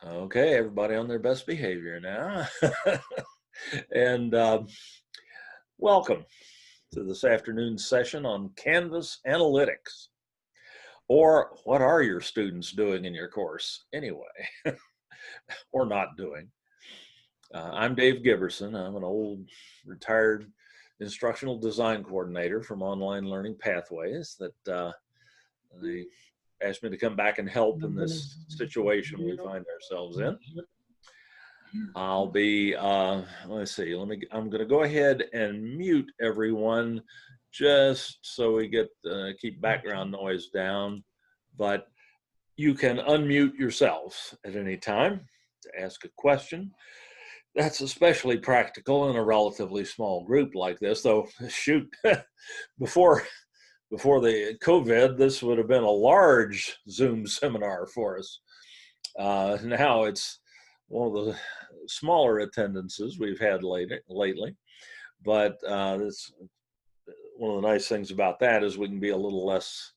Okay, everybody on their best behavior now. and Welcome to this afternoon's session on Canvas Analytics. Or what are your students doing in your course anyway, or not doing? I'm Dave Giberson. I'm an old retired instructional design coordinator from Online Learning Pathways that they asked me to come back and help in this situation we find ourselves in. I'll be, let's see, I'm going to go ahead and mute everyone just so we get, keep background noise down, but you can unmute yourselves at any time to ask a question. That's especially practical in a relatively small group like this, though, shoot, before the COVID, this would have been a large Zoom seminar for us. Now it's one of the smaller attendances we've had lately, but it's one of the nice things about that is we can be a little less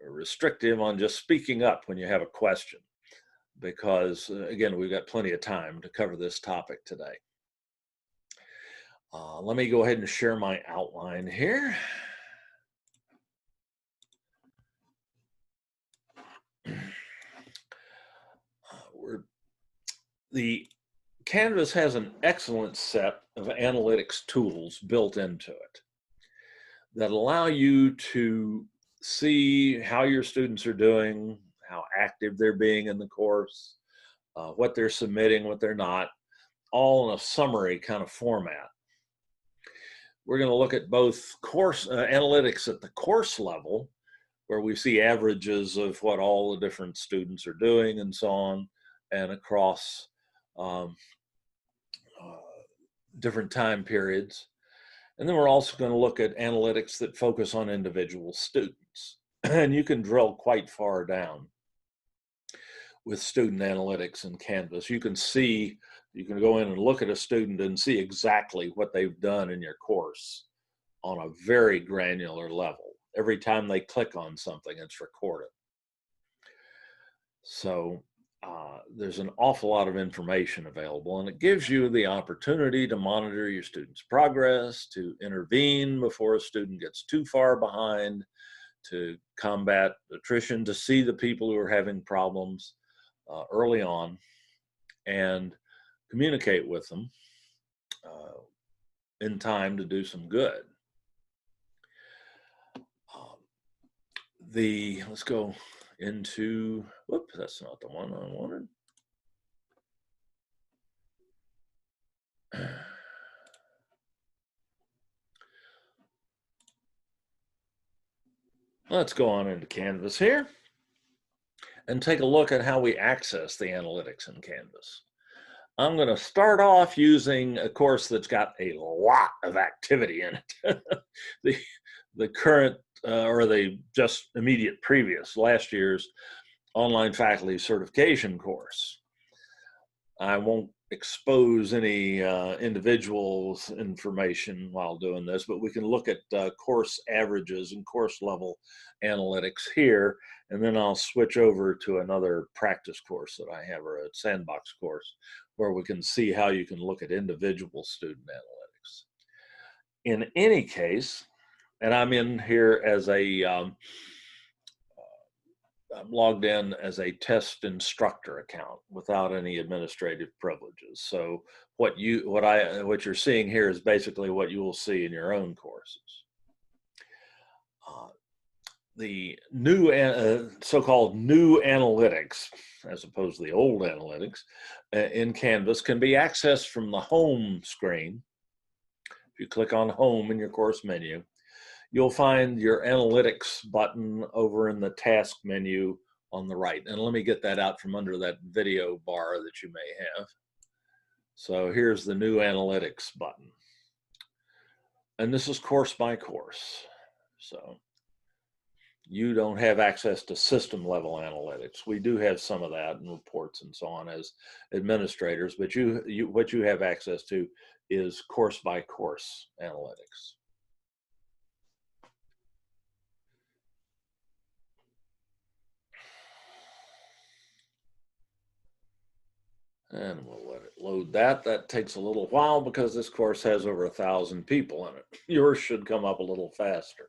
restrictive on just speaking up when you have a question, because again, we've got plenty of time to cover this topic today. Let me go ahead and share my outline here. The Canvas has an excellent set of analytics tools built into it that allow you to see how your students are doing, how active they're being in the course, what they're submitting, what they're not, all in a summary kind of format. We're going to look at both course analytics at the course level, where we see averages of what all the different students are doing and so on, and across different time periods. And then we're also going to look at analytics that focus on individual students. And you can drill quite far down with student analytics in Canvas. You can go in and look at a student and see exactly what they've done in your course on a very granular level. Every time they click on something, it's recorded. So there's an awful lot of information available, and it gives you the opportunity to monitor your students' progress, to intervene before a student gets too far behind, to combat attrition, to see the people who are having problems early on and communicate with them in time to do some good. Let's go into, whoops, that's not the one I wanted. Let's go on into Canvas here and take a look at how we access the analytics in Canvas. I'm going to start off using a course that's got a lot of activity in it. the current or the just immediate previous, last year's online faculty certification course. I won't expose any individuals' information while doing this, but we can look at course averages and course level analytics here, and then I'll switch over to another practice course that I have, or a sandbox course, where we can see how you can look at individual student analytics. In any case, and I'm in here as I'm logged in as a test instructor account without any administrative privileges. So what you're seeing here is basically what you will see in your own courses. The new so-called new analytics, as opposed to the old analytics, in Canvas can be accessed from the home screen. If you click on home in your course menu, you'll find your analytics button over in the task menu on the right. And let me get that out from under that video bar that you may have. So here's the new analytics button. And this is course by course. So you don't have access to system level analytics. We do have some of that and reports and so on as administrators, but what you have access to is course by course analytics. And we'll let it load that. That takes a little while because this course has over 1,000 people in it. Yours should come up a little faster.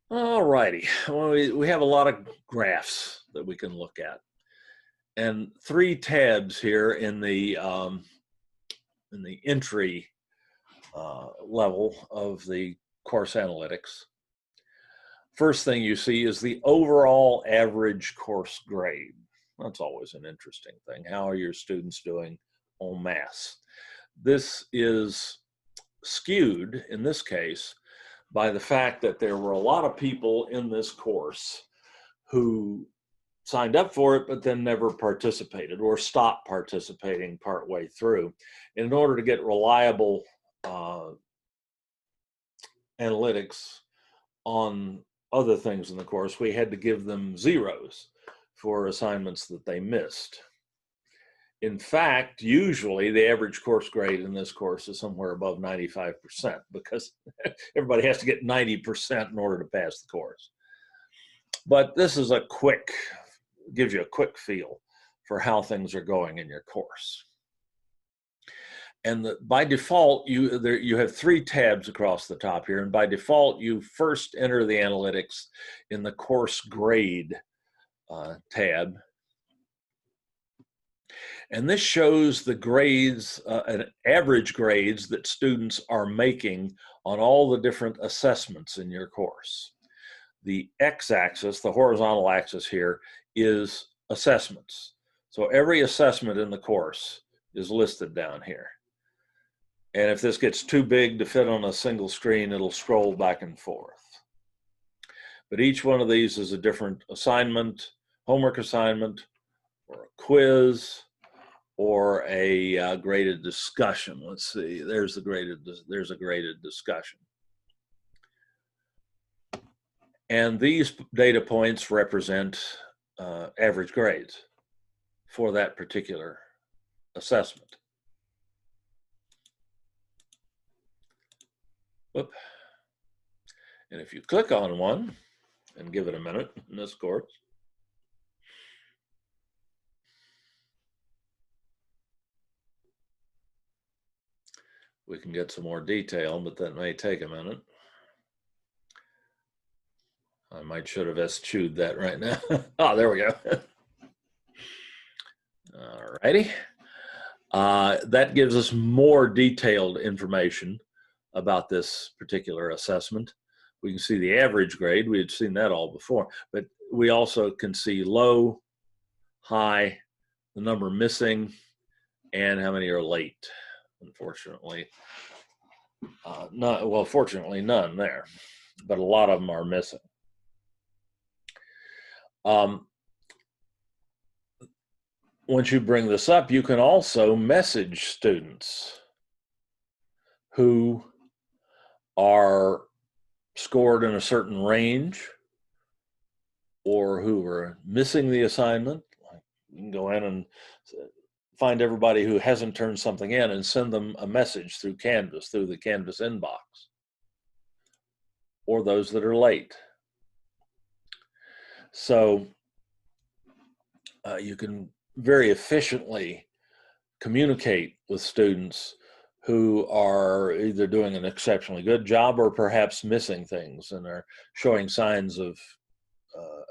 All righty. Well, we have a lot of graphs that we can look at, and 3 tabs here in the entry level of the course analytics. First thing you see is the overall average course grade. That's always an interesting thing. How are your students doing en masse? This is skewed, in this case, by the fact that there were a lot of people in this course who signed up for it, but then never participated or stopped participating partway through. And in order to get reliable analytics on other things in the course, we had to give them zeros for assignments that they missed. In fact, usually the average course grade in this course is somewhere above 95% because everybody has to get 90% in order to pass the course. But this is gives you a quick feel for how things are going in your course. And by default, you have 3 tabs across the top here. And by default, you first enter the analytics in the course grade tab. And this shows the grades, average grades that students are making on all the different assessments in your course. The x-axis, the horizontal axis here, is assessments. So every assessment in the course is listed down here. And if this gets too big to fit on a single screen, it'll scroll back and forth. But each one of these is a different assignment, homework assignment, or a quiz, or a graded discussion. Let's see, there's a graded discussion. And these data points represent average grades for that particular assessment. Whoop. And if you click on one and give it a minute in this course, we can get some more detail, but that may take a minute. I should have eschewed that right now. Oh, there we go. All righty. That gives us more detailed information about this particular assessment. We can see the average grade. We had seen that all before, but we also can see low, high, the number missing, and how many are late. Unfortunately, fortunately none there, but a lot of them are missing. Once you bring this up, you can also message students who are scored in a certain range or who are missing the assignment. You can go in and find everybody who hasn't turned something in and send them a message through Canvas, through the Canvas inbox, or those that are late. So you can very efficiently communicate with students who are either doing an exceptionally good job or perhaps missing things and are showing signs of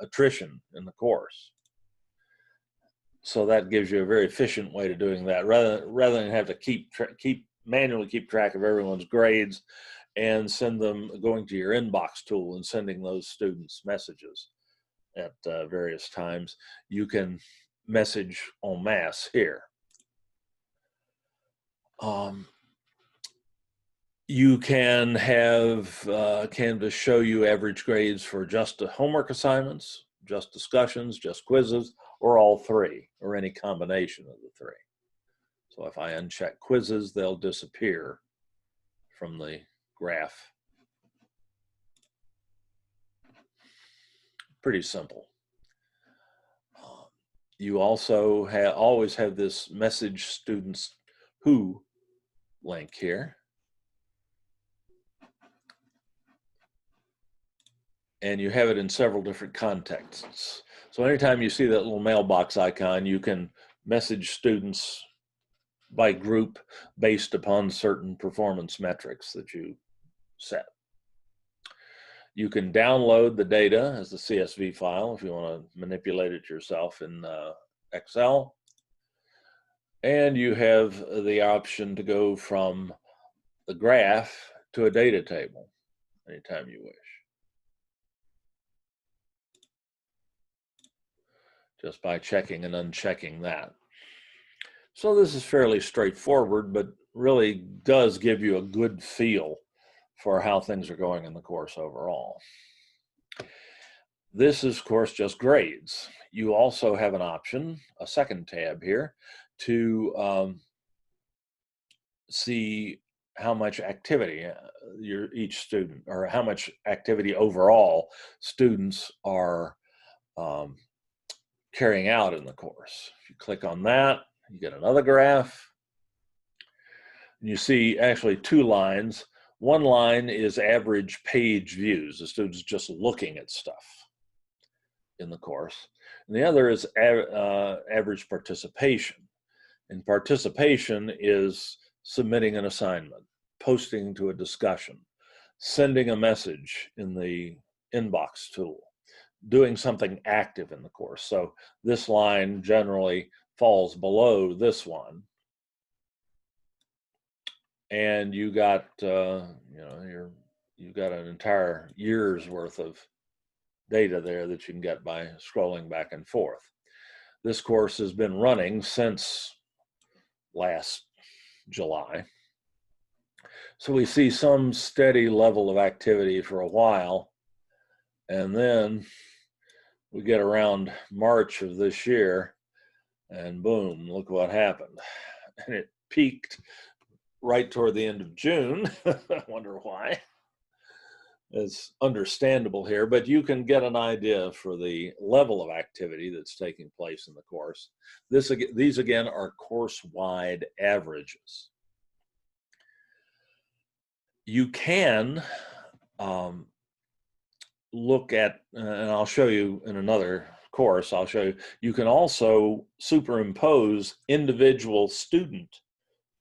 attrition in the course. So that gives you a very efficient way to doing that, rather than have to manually keep track of everyone's grades and send them going to your inbox tool and sending those students messages at various times. You can message en masse here. You can have Canvas show you average grades for just homework assignments, just discussions, just quizzes, or all 3, or any combination of the 3. So if I uncheck quizzes, they'll disappear from the graph. Pretty simple. You also always have this message students who link here. And you have it in several different contexts. So anytime you see that little mailbox icon, you can message students by group based upon certain performance metrics that you set. You can download the data as a CSV file if you want to manipulate it yourself in Excel. And you have the option to go from the graph to a data table anytime you wish, just by checking and unchecking that. So this is fairly straightforward, but really does give you a good feel for how things are going in the course overall. This is, of course, just grades. You also have an option, a second tab here, to see how much activity each student, or how much activity overall students are carrying out in the course. If you click on that, you get another graph. You see actually two lines. One line is average page views, the students just looking at stuff in the course. And the other is average participation. And participation is submitting an assignment, posting to a discussion, sending a message in the inbox tool, doing something active in the course. So this line generally falls below this one. And you got, you've got an entire year's worth of data there that you can get by scrolling back and forth. This course has been running since last July. So we see some steady level of activity for a while, and then we get around March of this year, and boom, look what happened. And it peaked right toward the end of June. I wonder why. It's understandable here, but you can get an idea for the level of activity that's taking place in the course. These again are course-wide averages. You can look at, and I'll show you in another course, I'll show you, you can also superimpose individual student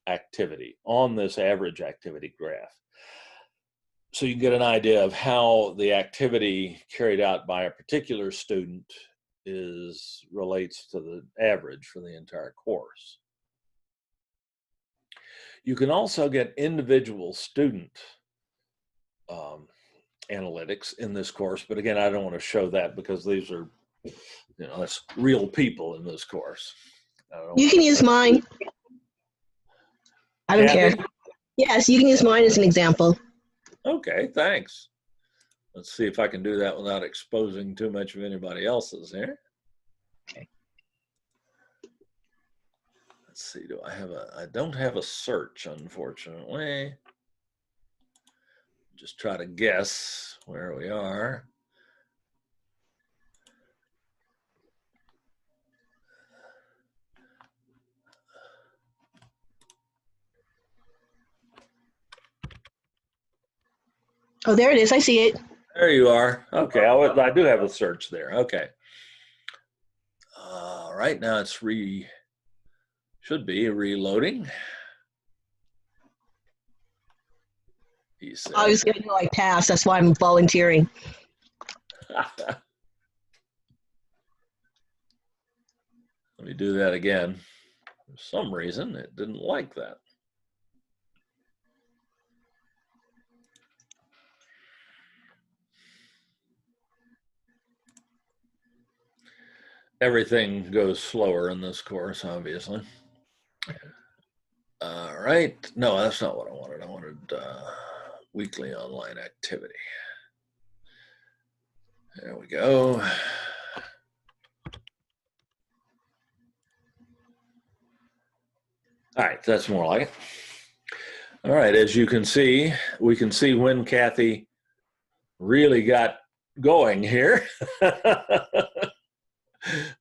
activity on this average activity graph. So you can get an idea of how the activity carried out by a particular student relates to the average for the entire course. You can also get individual student analytics in this course, but again, I don't want to show that because these are, that's real people in this course. You can use mine. I don't care. Yes, you can use mine as an example. Okay, thanks. Let's see if I can do that without exposing too much of anybody else's here. Okay. Let's see, I don't have a search, unfortunately. Just try to guess where we are. Oh, there it is. I see it. There you are. Okay, I do have a search there. Okay. Right now it's should be reloading. I was getting like pass. That's why I'm volunteering. Let me do that again. For some reason, it didn't like that. Everything goes slower in this course, obviously. All right. No, that's not what I wanted. I wanted weekly online activity. There we go. All right, that's more like it. All right, as you can see, we can see when Kathy really got going here.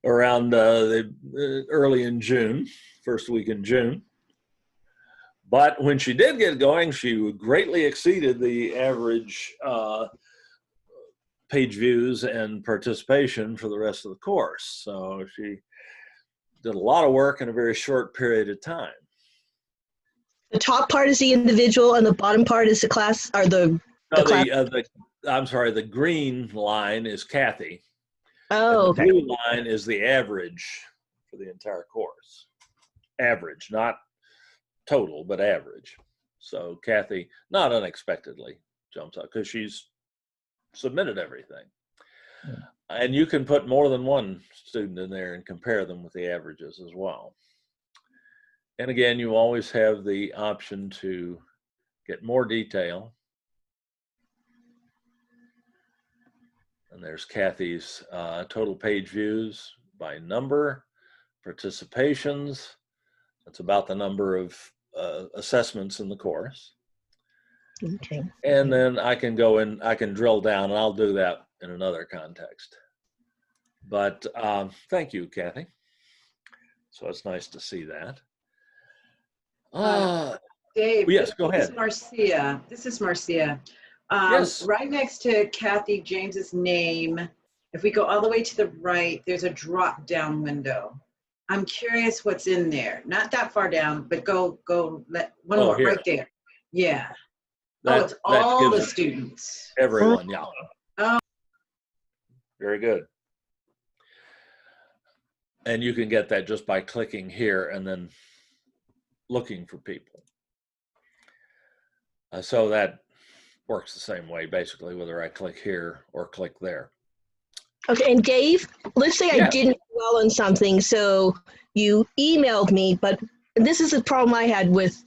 Around early in June, first week in June. But when she did get going, she greatly exceeded the average page views and participation for the rest of the course. So she did a lot of work in a very short period of time. The top part is the individual, and the bottom part is the class, or the No, class. I'm sorry, the green line is Kathy, and Oh, the okay. blue line is the average for the entire course. Average, not total, but average. So Kathy, not unexpectedly, jumps out because she's submitted everything. And you can put more than one student in there and compare them with the averages as well. And again, you always have the option to get more detail. And there's Kathy's total page views by number, participations. That's about the number of assessments in the course. Okay. And then I can go in, I can drill down, and I'll do that in another context. But thank you, Kathy. So it's nice to see that. Dave, yes, go this ahead. is Marcia. This is Marcia. Yes. Right next to Kathy James's name, if we go all the way to the right, there's a drop-down window. I'm curious what's in there. Not that far down, but go one more here. right there. Yeah. That, it's all the students. Everyone, yeah. Oh. Very good. And you can get that just by clicking here and then looking for people. So that works the same way, basically, whether I click here or click there. Okay, and Dave, let's say I didn't do well on something, so you emailed me, but this is a problem I had with,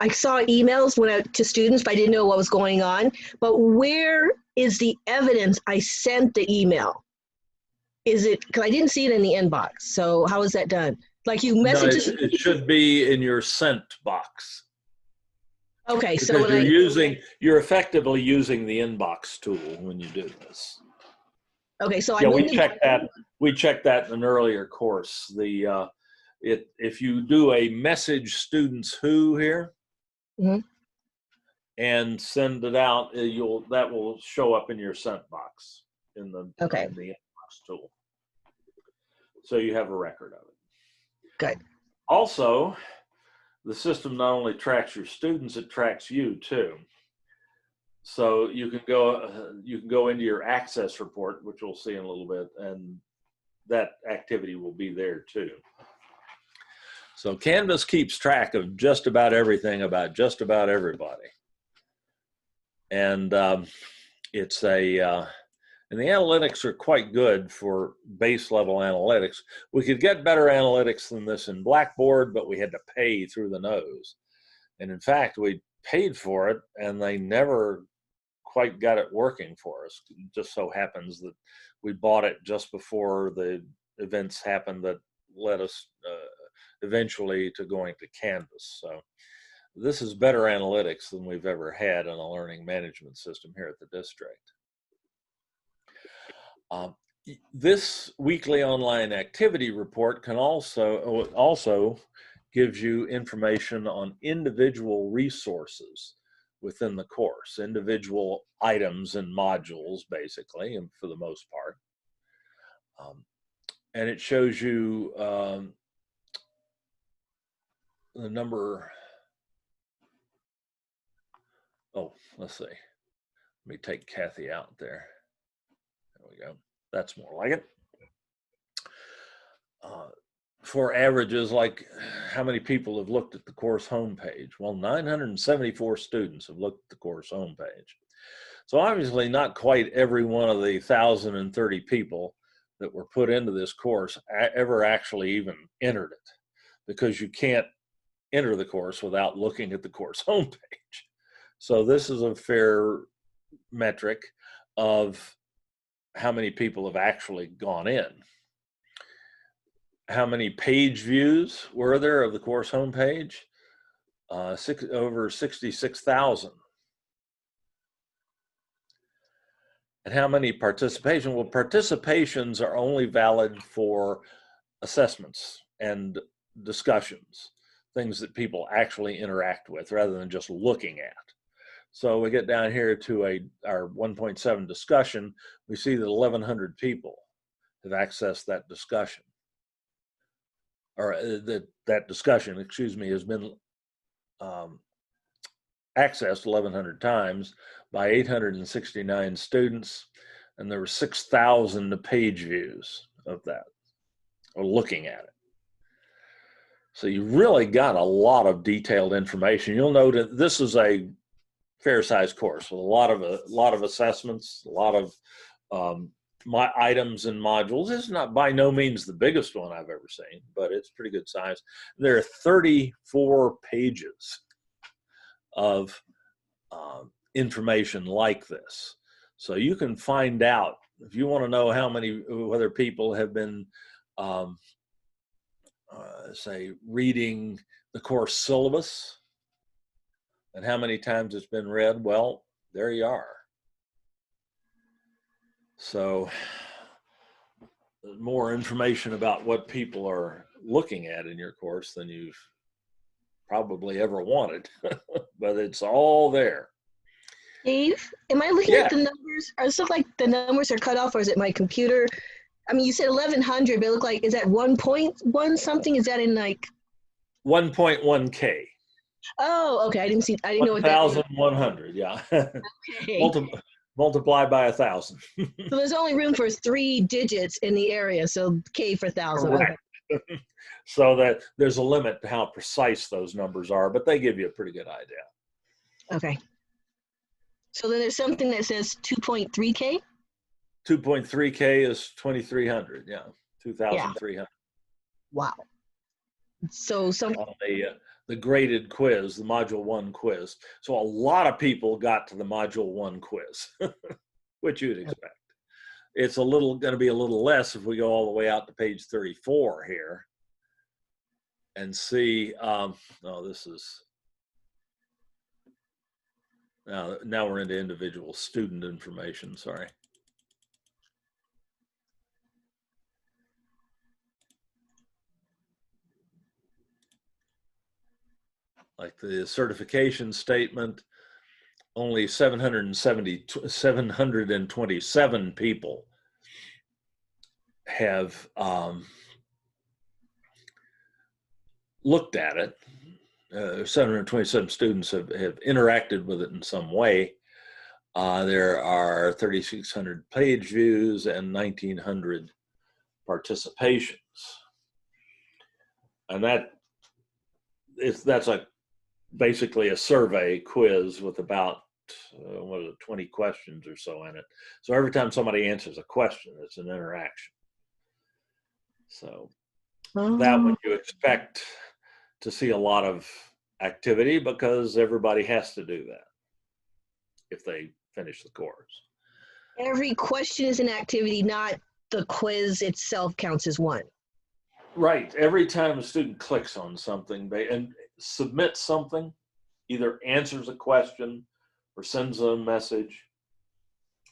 I saw emails went out to students, but I didn't know what was going on. But where is the evidence I sent the email? Is it, because I didn't see it in the inbox, so how is that done? Like you message it should be in your sent box. Okay, because so you're effectively using the inbox tool when you do this. Okay, so we checked that. We checked that in an earlier course. If you do a message students who here and send it out, that will show up in your sent box in the inbox tool. So you have a record of it. Good. Also, the system not only tracks your students, it tracks you too. So you can go into your access report, which we'll see in a little bit, and that activity will be there too. So Canvas keeps track of just about everything about just about everybody. And and the analytics are quite good for base level analytics. We could get better analytics than this in Blackboard, but we had to pay through the nose. And in fact, we paid for it and they never quite got it working for us. It just so happens that we bought it just before the events happened that led us eventually to going to Canvas. So this is better analytics than we've ever had in a learning management system here at the district. This weekly online activity report can also gives you information on individual resources within the course, individual items and modules, basically, and for the most part. And it shows you the number. Oh, let's see. Let me take Kathy out there. There we go. That's more like it. For averages, like how many people have looked at the course homepage? Well, 974 students have looked at the course homepage. So obviously not quite every one of the 1,030 people that were put into this course ever actually even entered it, because you can't enter the course without looking at the course homepage. So this is a fair metric of how many people have actually gone in. How many page views were there of the course homepage? Over 66,000. And how many participation? Well, participations are only valid for assessments and discussions, things that people actually interact with rather than just looking at. So we get down here to our 1.7 discussion, we see that 1,100 people have accessed that discussion. or that discussion, excuse me, has been accessed 1,100 times by 869 students, and there were 6,000 page views of that, or looking at it. So you really got a lot of detailed information. You'll note that this is a fair-sized course with a lot of assessments, a lot of my items and modules. It's not by no means the biggest one I've ever seen, but it's pretty good size. There are 34 pages of information like this. So you can find out, if you want to know whether people have been, say, reading the course syllabus and how many times it's been read, well, there you are. So more information about what people are looking at in your course than you've probably ever wanted, but it's all there. Dave, am I looking at the numbers? Or stuff like the numbers are cut off, or is it my computer? I mean, you said 1,100, but it looked like, is that 1.1 something? Is that in like 1.1K? Oh, okay. I didn't know what that was. 1,100, yeah. Okay. Multiply by 1,000. So there's only room for 3 digits in the area, so K for 1,000. Correct. Okay. So that there's a limit to how precise those numbers are, but they give you a pretty good idea. Okay. So then there's something that says 2.3K? 2.3K is 2,300, yeah, 2,300. Yeah. Wow. So on the graded quiz, the Module 1 quiz. So a lot of people got to the Module 1 quiz, which you'd expect. It's going to be a little less if we go all the way out to page 34 here and see, this is, now we're into individual student information, sorry. Like the certification statement, only 727 people have looked at it. 727 students have interacted with it in some way. There are 3,600 page views and 1,900 participations. And that's basically a survey quiz with about 20 questions or so in it. So every time somebody answers a question, it's an interaction. So that one you expect to see a lot of activity because everybody has to do that if they finish the course. Every question is an activity, not the quiz itself counts as one. Right. Every time a student clicks on something and submits something, either answers a question or sends a message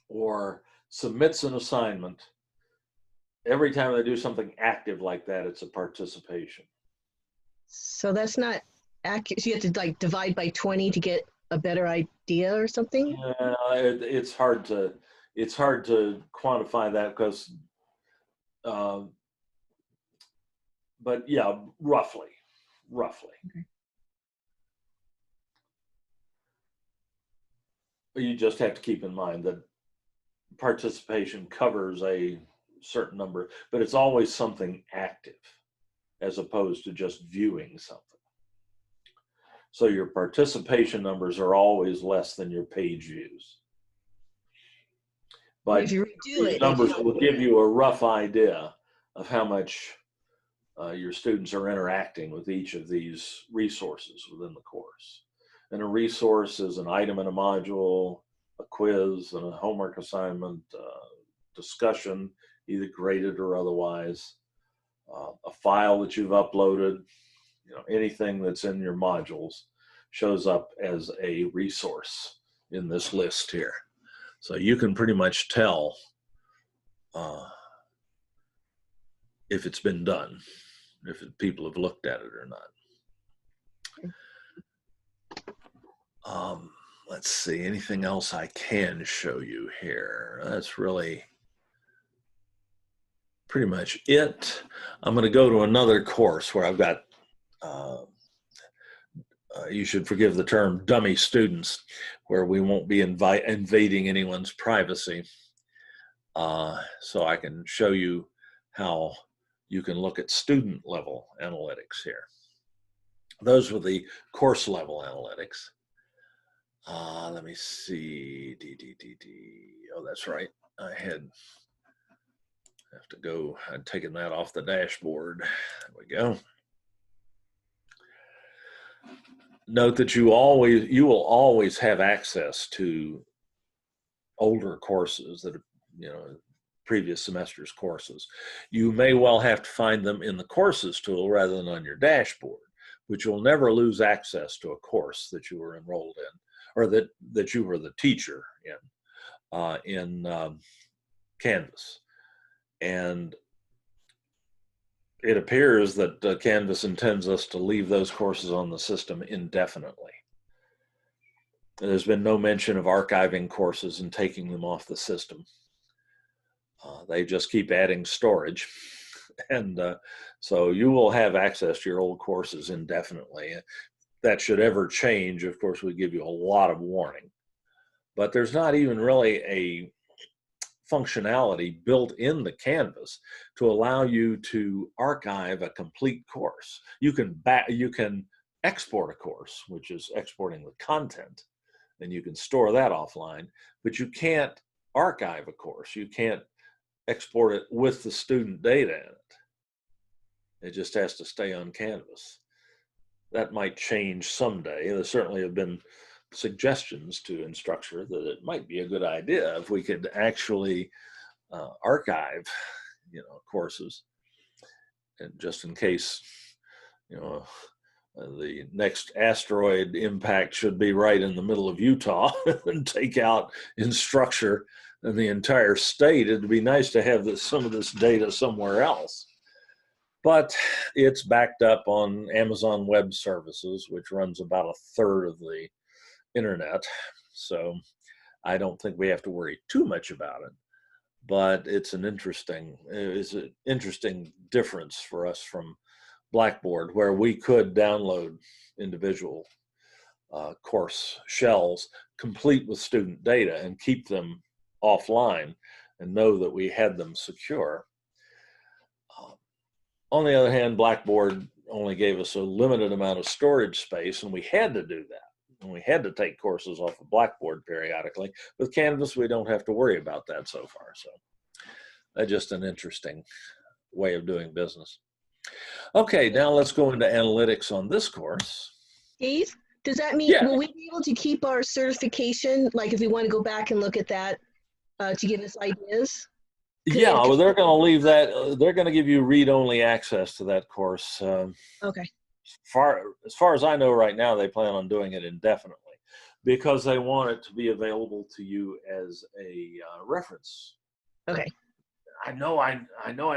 or submits an assignment, every time they do something active like that, it's a participation. So that's not accurate. So you have to like divide by 20 to get a better idea or something? It's hard to quantify that because, but yeah, roughly. Okay. You just have to keep in mind that participation covers a certain number, but it's always something active as opposed to just viewing something. So your participation numbers are always less than your page views. But if you redo it, numbers will give you a rough idea of how much your students are interacting with each of these resources within the course. And a resource is an item in a module, a quiz, and a homework assignment, discussion, either graded or otherwise, a file that you've uploaded, anything that's in your modules shows up as a resource in this list here. So you can pretty much tell if it's been done, if people have looked at it or not. Let's see, anything else I can show you here? That's really pretty much it. I'm going to go to another course where I've got, you should forgive the term, dummy students, where we won't be invading anyone's privacy. So I can show you how you can look at student level analytics here. Those were the course level analytics. Let me see. Oh, that's right. I have to go. I'd taken that off the dashboard. There we go. Note that you will always have access to older courses that are, previous semester's courses. You may well have to find them in the courses tool rather than on your dashboard, but you'll never lose access to a course that you were enrolled in, or that you were the teacher in Canvas. And it appears that Canvas intends us to leave those courses on the system indefinitely. There's been no mention of archiving courses and taking them off the system. They just keep adding storage. And so you will have access to your old courses indefinitely. That should ever change, of course, we give you a lot of warning. But there's not even really a functionality built in the Canvas to allow you to archive a complete course. You can export a course, which is exporting the content, and you can store that offline, but you can't archive a course. You can't export it with the student data in it. It just has to stay on Canvas. That might change someday. There certainly have been suggestions to Instructure that it might be a good idea if we could actually archive, courses, and just in case, the next asteroid impact should be right in the middle of Utah and take out Instructure and the entire state. It'd be nice to have some of this data somewhere else. But it's backed up on Amazon Web Services, which runs about a third of the internet. So I don't think we have to worry too much about it. But it's an interesting difference for us from Blackboard, where we could download individual course shells complete with student data and keep them offline and know that we had them secure. On the other hand, Blackboard only gave us a limited amount of storage space, and we had to do that. And we had to take courses off of Blackboard periodically. With Canvas, we don't have to worry about that so far. So that's just an interesting way of doing business. Okay, now let's go into analytics on this course. Steve, does that mean, will we be able to keep our certification, like if we want to go back and look at that to give us ideas? Yeah, well, they're going to leave that. They're going to give you read-only access to that course. Okay. As far as I know right now, they plan on doing it indefinitely because they want it to be available to you as a reference. Okay. I know I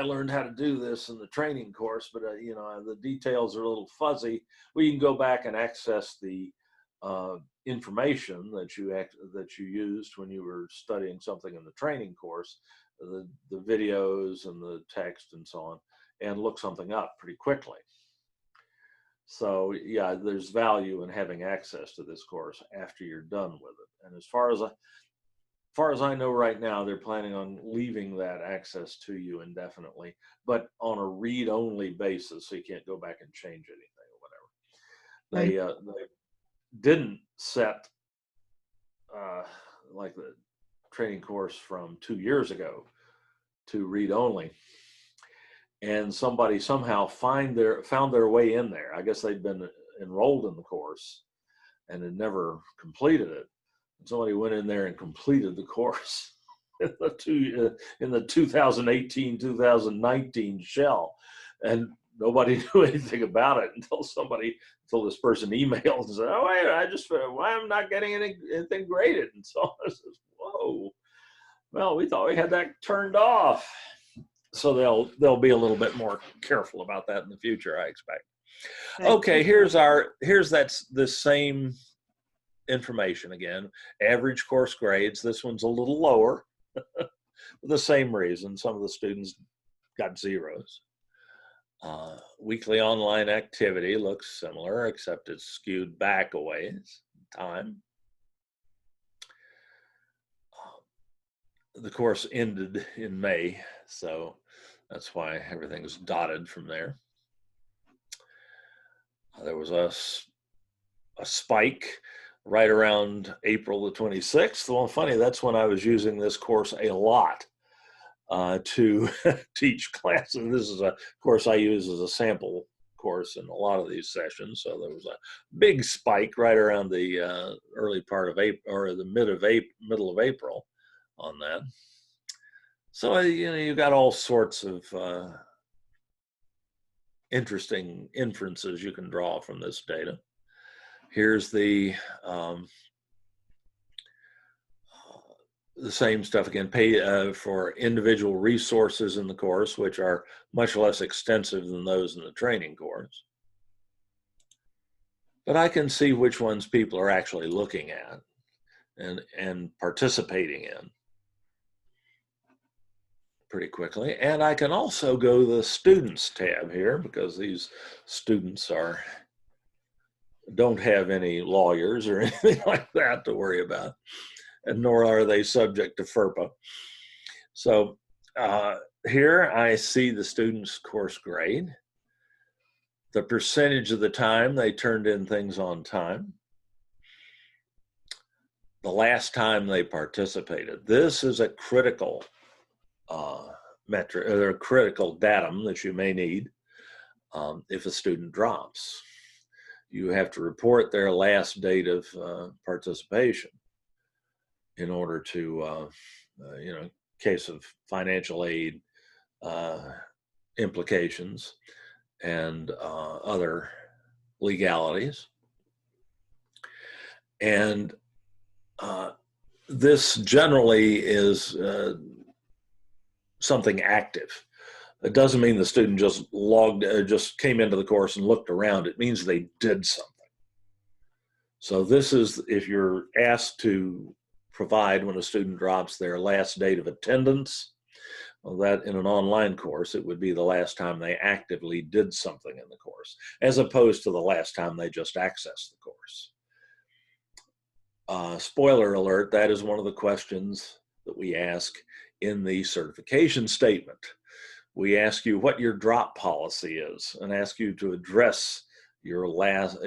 learned how to do this in the training course, but the details are a little fuzzy. Well, you can go back and access the information that you used when you were studying something in the training course, the videos and the text and so on, and look something up pretty quickly. So yeah, there's value in having access to this course after you're done with it. And as far as I know right now, they're planning on leaving that access to you indefinitely, but on a read-only basis, so you can't go back and change anything or whatever. They didn't set like the training course from 2 years ago to read-only, and somebody somehow found their way in there. I guess they'd been enrolled in the course and had never completed it. Somebody went in there and completed the course in the 2018-2019 shell, and nobody knew anything about it until this person emailed and said, "Oh wait, why I'm not getting anything graded?" And so I says, "Whoa, well, we thought we had that turned off." So they'll be a little bit more careful about that in the future, I expect. Okay, here's the same information again. Average course grades. This one's a little lower for the same reason. Some of the students got zeros. Weekly online activity looks similar, except it's skewed back a ways in time. The course ended in May, so that's why everything's dotted from there. There was a spike right around April the 26th. Well, funny, that's when I was using this course a lot to teach classes. This is a course I use as a sample course in a lot of these sessions. So there was a big spike right around the early part of April, or the middle of April on that. So, you got all sorts of interesting inferences you can draw from this data. Here's the same stuff again, pay for individual resources in the course, which are much less extensive than those in the training course. But I can see which ones people are actually looking at and participating in pretty quickly. And I can also go to the students tab here, because these students don't have any lawyers or anything like that to worry about, and nor are they subject to FERPA. So here I see the students' course grade, the percentage of the time they turned in things on time, the last time they participated. This is a critical metric, or a critical datum that you may need if a student drops. You have to report their last date of participation in order to, case of financial aid implications and other legalities. And this generally is something active. It doesn't mean the student just came into the course and looked around. It means they did something. So this is, if you're asked to provide, when a student drops, their last date of attendance, well, that in an online course, it would be the last time they actively did something in the course, as opposed to the last time they just accessed the course. Spoiler alert, that is one of the questions that we ask in the certification statement. We ask you what your drop policy is, and ask you to address your last,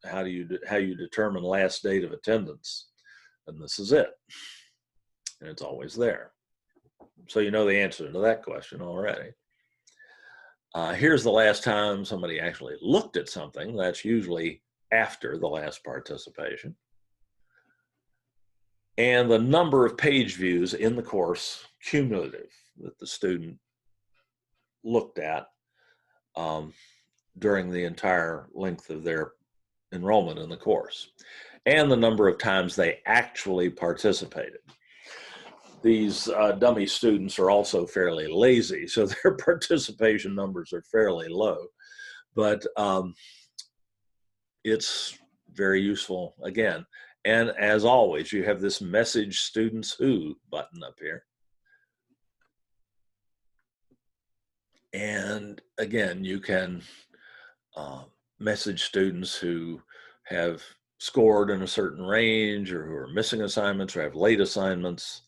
how you determine last date of attendance. And this is it. And it's always there. So you know the answer to that question already. Here's the last time somebody actually looked at something. That's usually after the last participation. And the number of page views in the course, cumulative, that the student looked at during the entire length of their enrollment in the course, and the number of times they actually participated. These dummy students are also fairly lazy, so their participation numbers are fairly low, but it's very useful again. And as always, you have this message students who button up here. And again, you can message students who have scored in a certain range, or who are missing assignments, or have late assignments.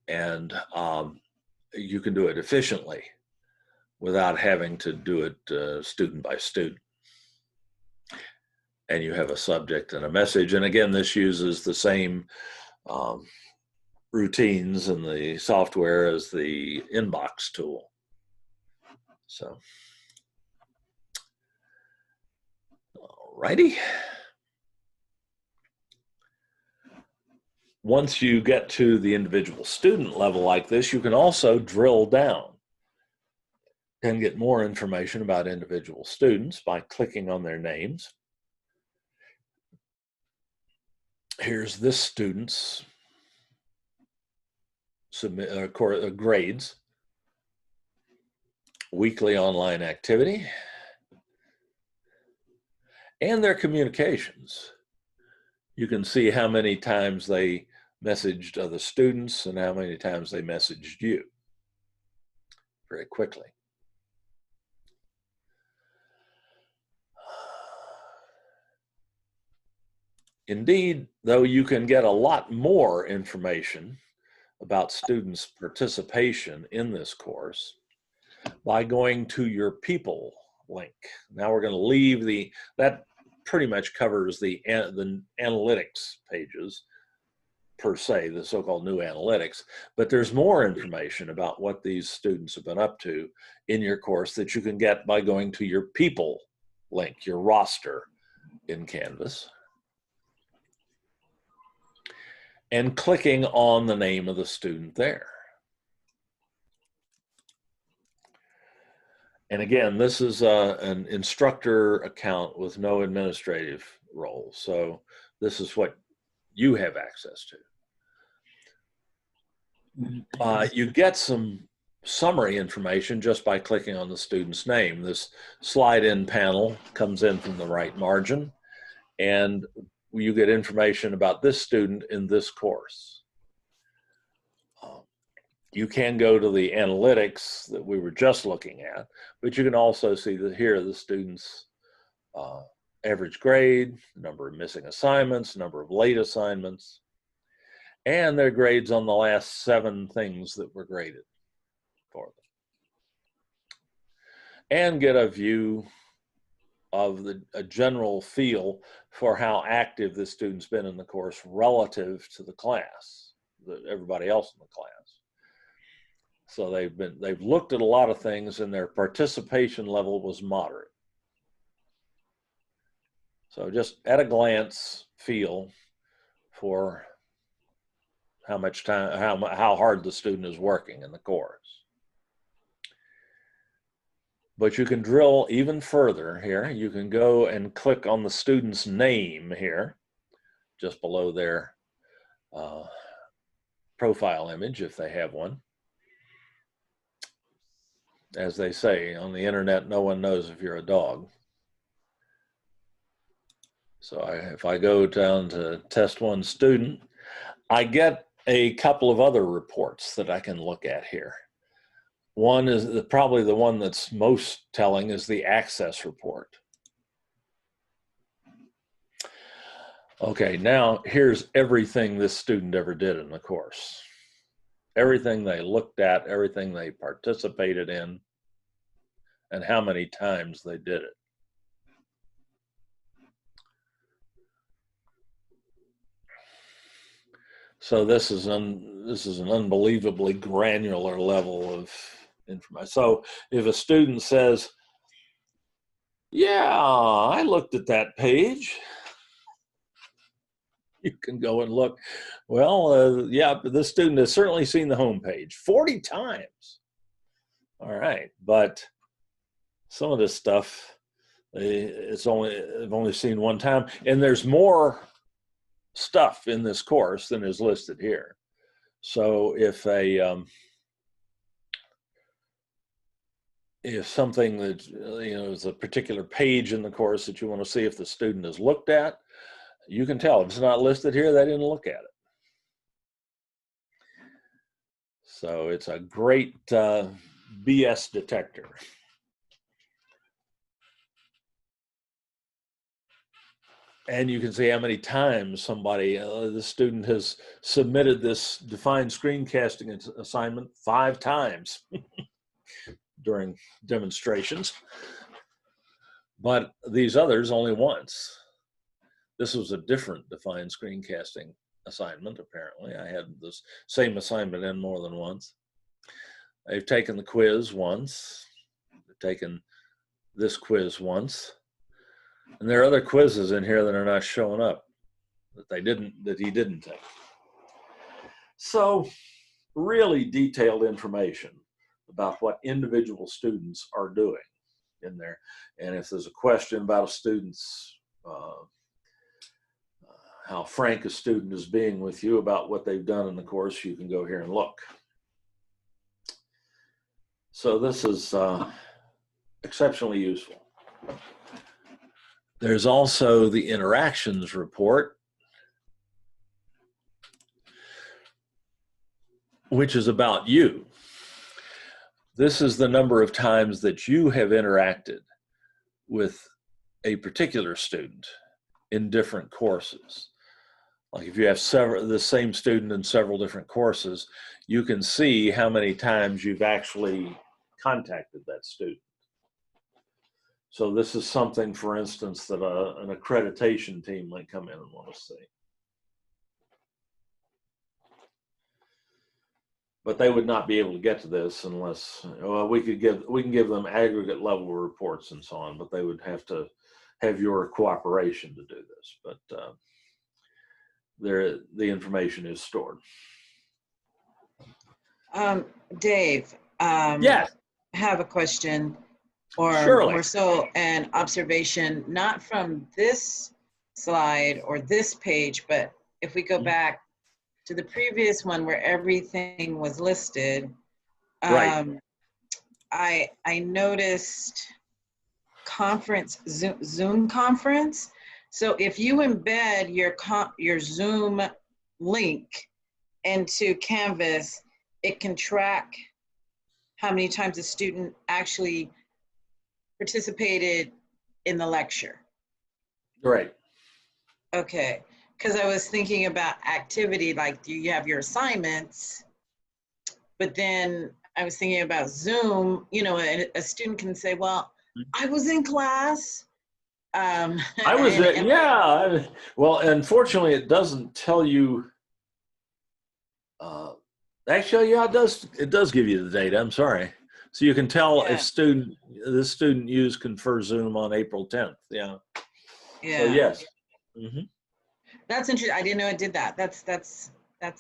And you can do it efficiently without having to do it student by student. And you have a subject and a message. And again, this uses the same routines in the software as the inbox tool. So, alrighty. Once you get to the individual student level like this, you can also drill down and get more information about individual students by clicking on their names. Here's this student's grades, weekly online activity, and their communications. You can see how many times they messaged other students and how many times they messaged you. very quickly. Indeed, though, you can get a lot more information about students' participation in this course by going to your people link. Now we're going to leave that pretty much covers the analytics pages per se, the so-called new analytics, but there's more information about what these students have been up to in your course that you can get by going to your people link, your roster in Canvas, and clicking on the name of the student there. And again, this is an instructor account with no administrative role. So this is what you have access to. You get some summary information just by clicking on the student's name. This slide-in panel comes in from the right margin, and you get information about this student in this course. You can go to the analytics that we were just looking at, but you can also see that here the students' average grade, number of missing assignments, number of late assignments, and their grades on the last 7 things that were graded for them. And get a view of a general feel for how active the student's been in the course relative to the class, everybody else in the class. So they've looked at a lot of things, and their participation level was moderate. So just at a glance, feel for how much time, how hard the student is working in the course. But you can drill even further here. You can go and click on the student's name here, just below their profile image, if they have one. As they say, on the internet, no one knows if you're a dog. So if I go down to test 1 student, I get a couple of other reports that I can look at here. One is probably the one that's most telling is the access report. Okay, now here's everything this student ever did in the course. Everything they looked at, everything they participated in, and how many times they did it. So this is an unbelievably granular level of information. So if a student says, "Yeah, I looked at that page," you can go and look. Well, yeah, this student has certainly seen the home page 40 times. All right, but some of this stuff, they've only seen 1 time, and there's more stuff in this course than is listed here. So if something that is a particular page in the course that you want to see if the student has looked at, you can tell if it's not listed here, they didn't look at it. So it's a great BS detector. And you can see how many times the student has submitted this defined screencasting assignment 5 times during demonstrations, but these others only once. This was a different defined screencasting assignment, apparently. I had this same assignment in more than once. They've taken the quiz once. They've taken this quiz once. And there are other quizzes in here that are not showing up that he didn't take. So really detailed information about what individual students are doing in there. And if there's a question about a student's, how frank a student is being with you about what they've done in the course, you can go here and look. So this is exceptionally useful. There's also the interactions report, which is about you. This is the number of times that you have interacted with a particular student in different courses. Like if you have the same student in several different courses, you can see how many times you've actually contacted that student. So this is something, for instance, that an accreditation team might come in and want to see. But they would not be able to get to this unless, well, we can give them aggregate level reports and so on, but they would have to have your cooperation to do this. But the information is stored. Dave, Yes. have a question, or Surely. more so an observation, not from this slide or this page, but if we go back to the previous one where everything was listed, Right. I noticed conference, Zoom conference. So if you embed your Zoom link into Canvas, it can track how many times a student actually participated in the lecture. Right. Okay, because I was thinking about activity, like you have your assignments, but then I was thinking about Zoom, you know, a student can say, well, I was in class. I was, yeah. Well, unfortunately, it doesn't tell you. Actually, yeah, it does give you the data. I'm sorry. So you can tell if this student used Confer Zoom on April 10th. Yeah. Yeah. So yes. Mm-hmm. That's interesting. I didn't know it did that. That's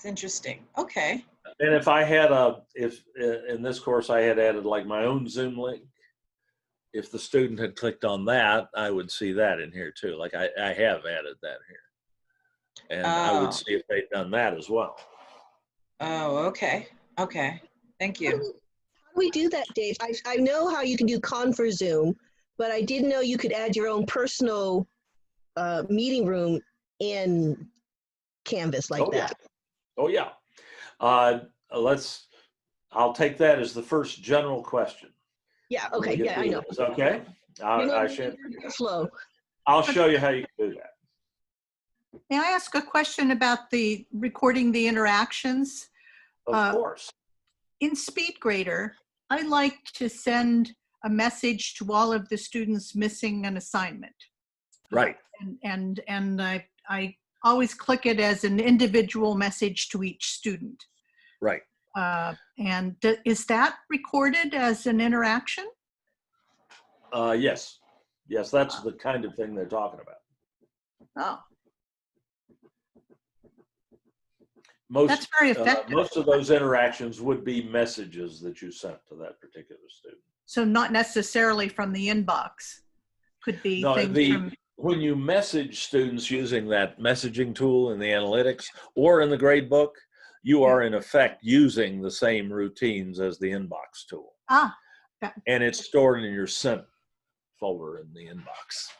interesting. Okay. And if I had if in this course I had added like my own Zoom link, if the student had clicked on that, I would see that in here too. Like I have added that here, and I would see if they'd done that as well. Oh, okay. Okay. Thank you. How do we do that, Dave? I know how you can do Confer Zoom, but I didn't know you could add your own personal meeting room in Canvas like that. Oh yeah. I'll take that as the first general question. Yeah. Okay. Yeah, I know. It's okay. Slow. I'll show you how you can do that. May I ask a question about the recording the interactions? Of course. In SpeedGrader, I like to send a message to all of the students missing an assignment. Right. And I always click it as an individual message to each student. Right. And is that recorded as an interaction? Yes. Yes, that's the kind of thing they're talking about. Oh. That's very effective. Most of those interactions would be messages that you sent to that particular student. So not necessarily from the inbox. Could be things from... When you message students using that messaging tool in the analytics or in the gradebook, you are in effect using the same routines as the inbox tool. And it's stored in your sent folder in the inbox.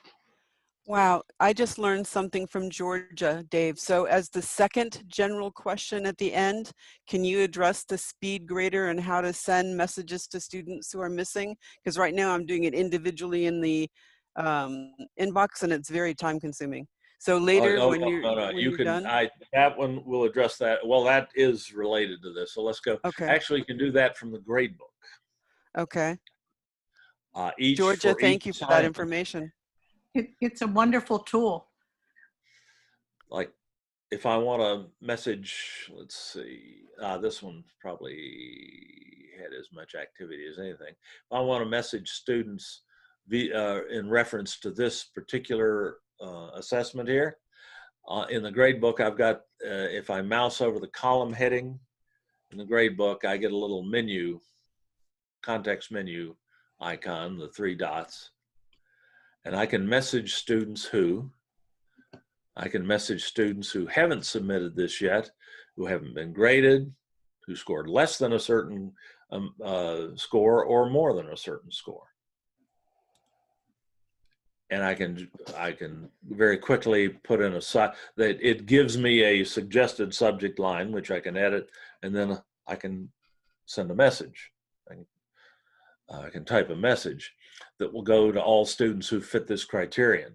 Wow, I just learned something from Georgia, Dave. So as the second general question at the end, can you address the SpeedGrader and how to send messages to students who are missing? Because right now I'm doing it individually in the inbox and it's very time consuming. So later when you're done? That one will address that. Well, that is related to this. So let's go. Okay. Actually, you can do that from the gradebook. Okay. Georgia, thank you for that information. It's a wonderful tool. Like if I want to message, let's see, this one probably had as much activity as anything. If I want to message students in reference to this particular assessment here, in the gradebook, I've got, if I mouse over the column heading in the gradebook, I get a little menu, context menu icon, the 3 dots. And I can message students who haven't submitted this yet, who haven't been graded, who scored less than a certain score or more than a certain score. And I can very quickly put in that it gives me a suggested subject line, which I can edit, and then I can send a message. I can type a message that will go to all students who fit this criterion.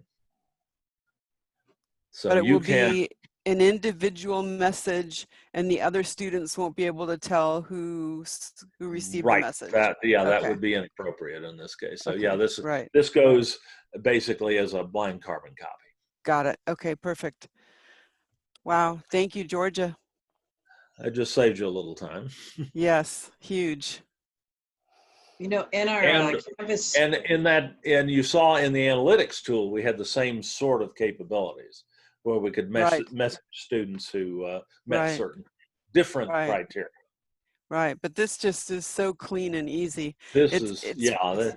So But it you will can, be an individual message, and the other students won't be able to tell who received the right, message. that Okay. would be inappropriate in this case. So Okay. yeah, Right. this goes basically as a blind carbon copy. Got it. Okay, perfect. Wow. Thank you, Georgia. I just saved you a little time. Yes, huge. You know, in our And Canvas, and you saw in the analytics tool, we had the same sort of capabilities where we could Right. message students who met Right. certain different Right. criteria. Right. But this just is so clean and easy. This It's is, it's yeah,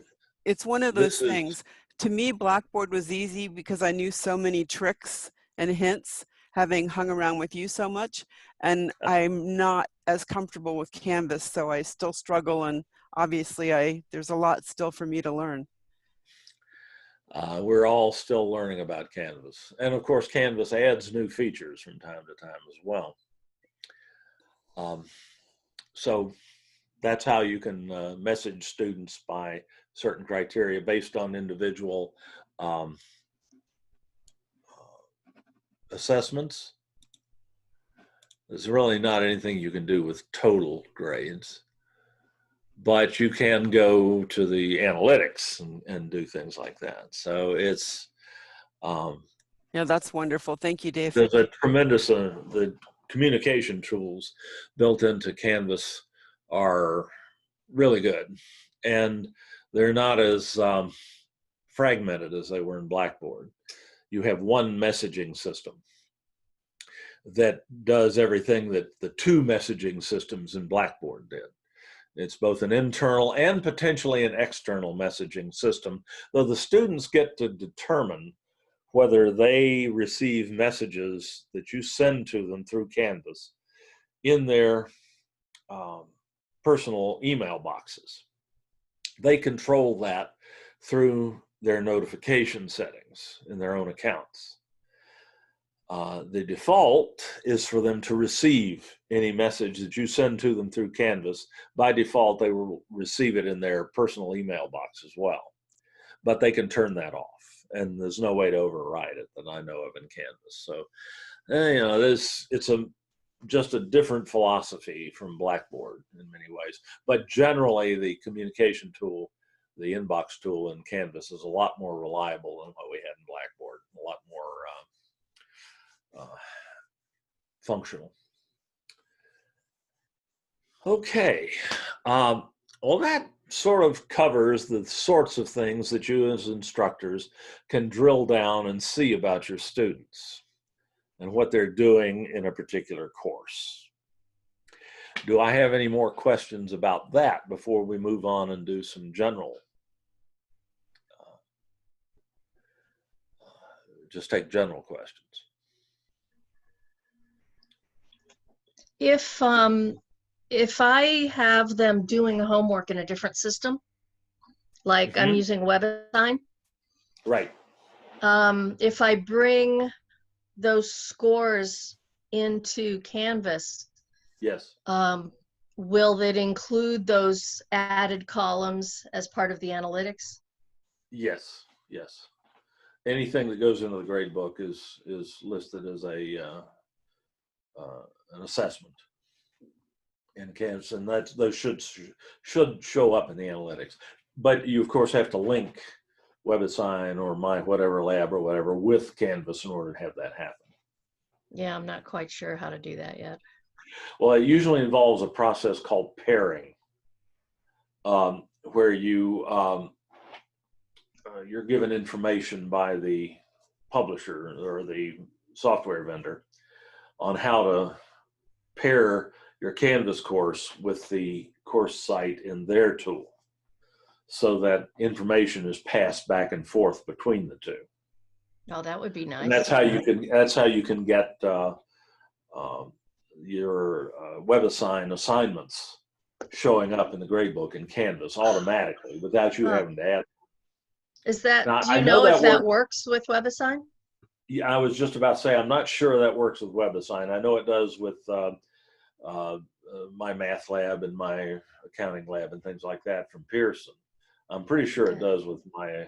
it's one of those this is, things. To me, Blackboard was easy because I knew so many tricks and hints, having hung around with you so much. And I'm not as comfortable with Canvas, so I still struggle. And obviously, there's a lot still for me to learn. we're all still learning about Canvas. And of course, Canvas adds new features from time to time as well. So that's how you can message students by certain criteria based on individual assessments. There's really not anything you can do with total grades, but you can go to the analytics and do things like that. So it's Yeah, that's wonderful. Thank you, Dave. there's a tremendous the communication tools built into Canvas are really good, and they're not as fragmented as they were in Blackboard. You have one messaging system that does everything that the two messaging systems in Blackboard did. It's both an internal and potentially an external messaging system, though the students get to determine whether they receive messages that you send to them through Canvas in their personal email boxes. They control that through their notification settings in their own accounts. The default is for them to receive any message that you send to them through Canvas. By default, they will receive it in their personal email box as well. But they can turn that off, and there's no way to override it that I know of in Canvas. So, it's just a different philosophy from Blackboard in many ways. But generally, the communication tool, the inbox tool in Canvas, is a lot more reliable than what we had in Blackboard. A lot more functional. Okay. Well, that sort of covers the sorts of things that you as instructors can drill down and see about your students and what they're doing in a particular course. Do I have any more questions about that before we move on and do some general? Just take general questions. If I have them doing homework in a different system, like I'm using WebAssign, right? If I bring those scores into Canvas, yes, will it include those added columns as part of the analytics? Yes, yes. Anything that goes into the grade book is listed as a an assessment in Canvas, and those should show up in the analytics. But you of course have to link WebAssign or my whatever lab or whatever with Canvas in order to have that happen. Yeah, I'm not quite sure how to do that yet. Well, it usually involves a process called pairing, where you're given information by the publisher or the software vendor on how to pair your Canvas course with the course site in their tool, so that information is passed back and forth between the two. Oh, that would be nice. And that's how you can get your WebAssign assignments showing up in the gradebook in Canvas automatically without you having to add. Is that, Now, do you know if that works with WebAssign? Yeah, I was just about to say, I'm not sure that works with WebAssign. I know it does with my math lab and my accounting lab and things like that from Pearson. I'm pretty sure it Okay. does with my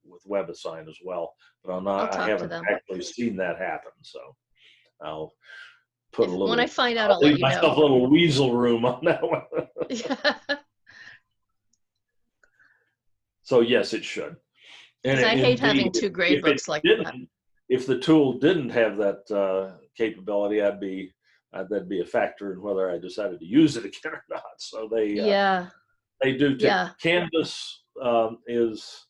with WebAssign as well, but I'll I talk to haven't them. actually seen that happen. So I'll put a When I little, find out, I'll I'll let leave you myself a know. little weasel room on that one. Yeah. So yes, it should. And Because I hate having indeed, two grade if it books like that. didn't, if the tool didn't have that capability, that'd be a factor in whether I decided to use it again or not. So Yeah. they do. Yeah. Canvas is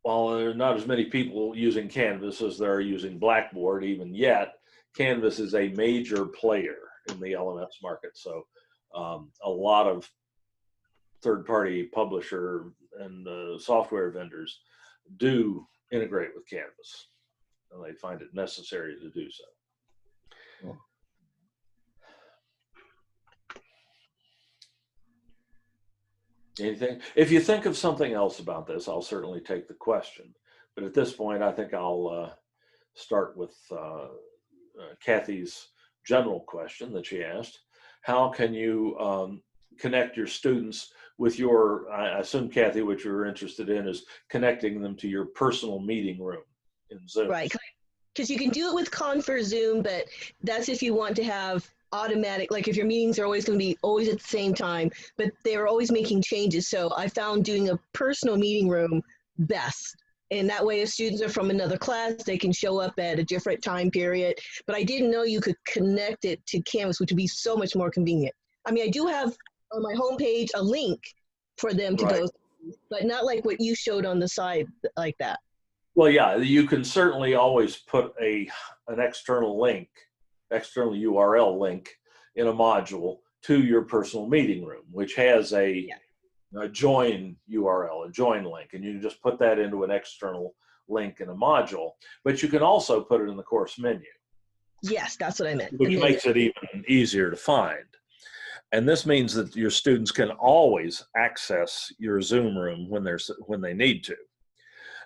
while there are not as many people using Canvas as there are using Blackboard even yet, Canvas is a major player in the LMS market. So a lot of third-party publisher and software vendors do integrate with Canvas, and they find it necessary to do so. Cool. Anything? If you think of something else about this, I'll certainly take the question. But at this point, I think I'll start with Kathy's general question that she asked. How can you connect your students with your, I assume, Kathy, what you're interested in is connecting them to your personal meeting room in Zoom. Right. Because you can do it with Confer Zoom, but that's if you want to have automatic, like if your meetings are always going to be always at the same time, but they're always making changes. So I found doing a personal meeting room best. And that way if students are from another class, they can show up at a different time period. But I didn't know you could connect it to Canvas, which would be so much more convenient. I mean, I do have on my homepage a link for them to Right. go, but not like what you showed on the side like that. Well, yeah, you can certainly always put an external link, external URL link in a module to your personal meeting room, which has a join URL, a join link, and you can just put that into an external link in a module. But you can also put it in the course menu. Yes, that's what I meant. Which makes it even easier to find. And this means that your students can always access your Zoom room when they need to.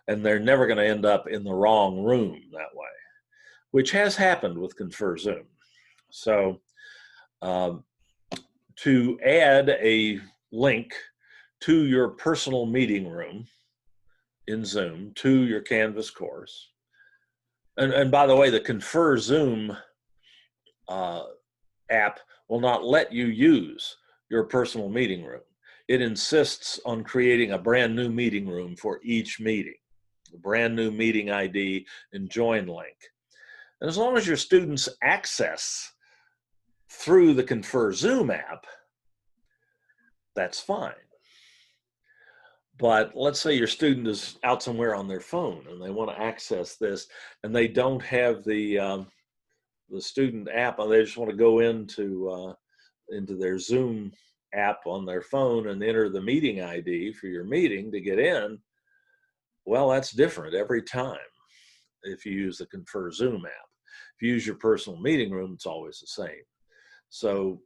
And they're never going to end up in the wrong room that way, which has happened with Confer Zoom. So to add a link to your personal meeting room in Zoom to your Canvas course, and by the way, the Confer Zoom app will not let you use your personal meeting room. It insists on creating a brand new meeting room for each meeting. A brand new meeting ID and join link. And as long as your students access through the Confer Zoom app, that's fine. But let's say your student is out somewhere on their phone and they want to access this and they don't have the student app, and they just want to go into their Zoom app on their phone and enter the meeting ID for your meeting to get in. Well, that's different every time if you use the Confer Zoom app. If you use your personal meeting room, it's always the same. So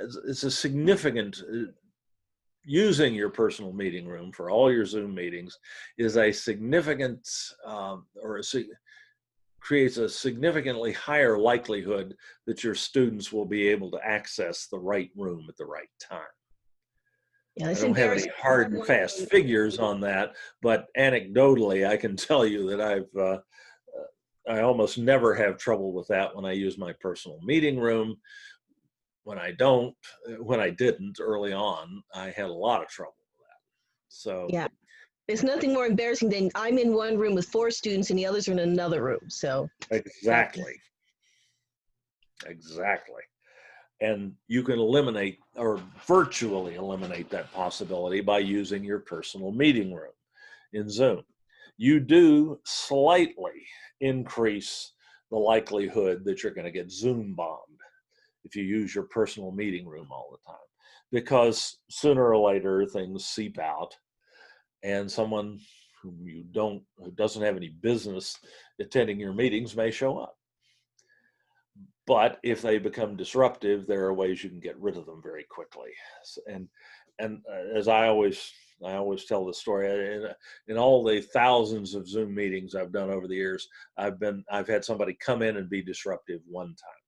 it's a significant, using your personal meeting room for all your Zoom meetings is a significant, creates a significantly higher likelihood that your students will be able to access the right room at the right time. Yeah, I don't have any hard and fast figures on that, but anecdotally, I can tell you that I almost never have trouble with that when I use my personal meeting room. When I didn't early on, I had a lot of trouble with that. So yeah, there's nothing more embarrassing than I'm in one room with 4 students and the others are in another room. So exactly. And you can eliminate or virtually eliminate that possibility by using your personal meeting room in Zoom. You do slightly increase the likelihood that you're going to get Zoom bombed if you use your personal meeting room all the time, because sooner or later things seep out and someone who doesn't have any business attending your meetings may show up. But if they become disruptive, there are ways you can get rid of them very quickly. And as I always tell the story, in all the thousands of Zoom meetings I've done over the years, I've had somebody come in and be disruptive one time.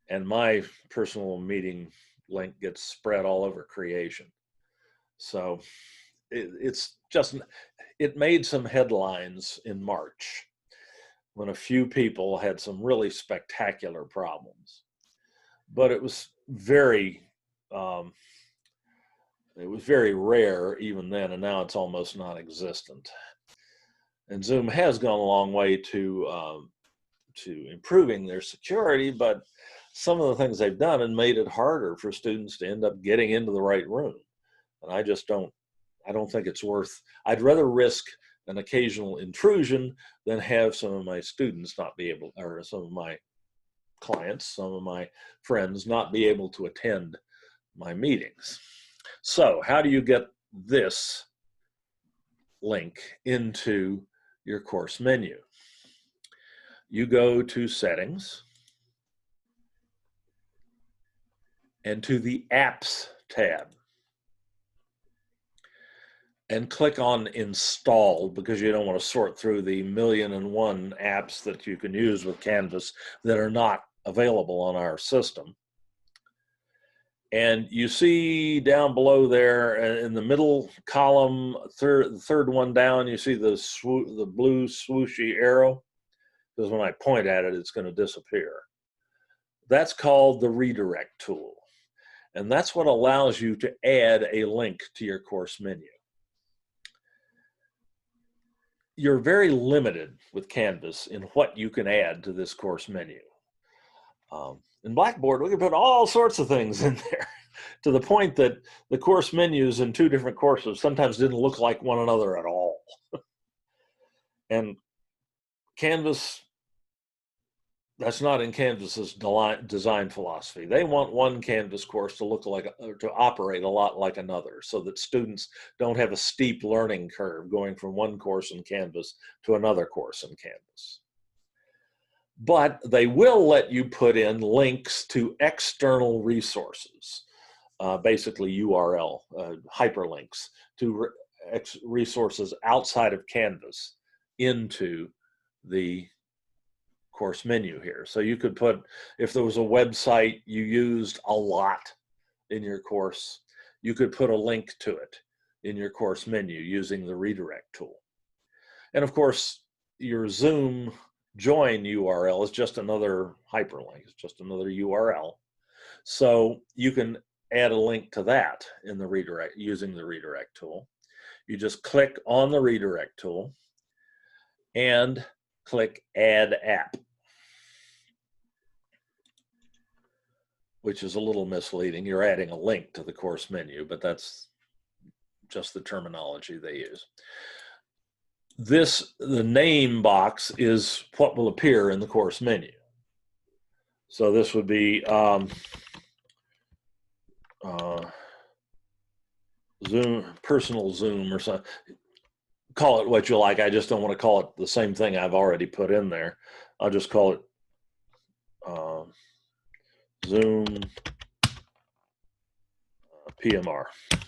And my personal meeting link gets spread all over creation. So it's just, it made some headlines in March when a few people had some really spectacular problems. But it was very rare even then, and now it's almost non-existent. And Zoom has gone a long way to improving their security, but some of the things they've done and made it harder for students to end up getting into the right room. And I don't think it's worth, I'd rather risk an occasional intrusion than have some of my students not be able, or some of my clients, some of my friends not be able to attend my meetings. So how do you get this link into your course menu? You go to Settings and to the Apps tab and click on Install, because you don't want to sort through the 1,000,001 apps that you can use with Canvas that are not available on our system. And you see down below there in the middle column, the third one down, you see the blue swooshy arrow, because when I point at it, it's going to disappear. That's called the redirect tool. And that's what allows you to add a link to your course menu. You're very limited with Canvas in what you can add to this course menu. In Blackboard, we can put all sorts of things in there, to the point that the course menus in two different courses sometimes didn't look like one another at all. And Canvas, that's not in Canvas's design philosophy. They want one Canvas course to look like, to operate a lot like another, so that students don't have a steep learning curve going from one course in Canvas to another course in Canvas. But they will let you put in links to external resources, basically URL, hyperlinks to resources outside of Canvas into the course menu here. So you could put, if there was a website you used a lot in your course, you could put a link to it in your course menu using the redirect tool. And of course, your Zoom join URL is just another hyperlink, it's just another URL. So you can add a link to that in the redirect, using the redirect tool. You just click on the redirect tool and click Add App, which is a little misleading. You're adding a link to the course menu, but that's just the terminology they use. The name box is what will appear in the course menu. So this would be Zoom, personal Zoom or something. Call it what you like. I just don't want to call it the same thing I've already put in there. I'll just call it Zoom PMR,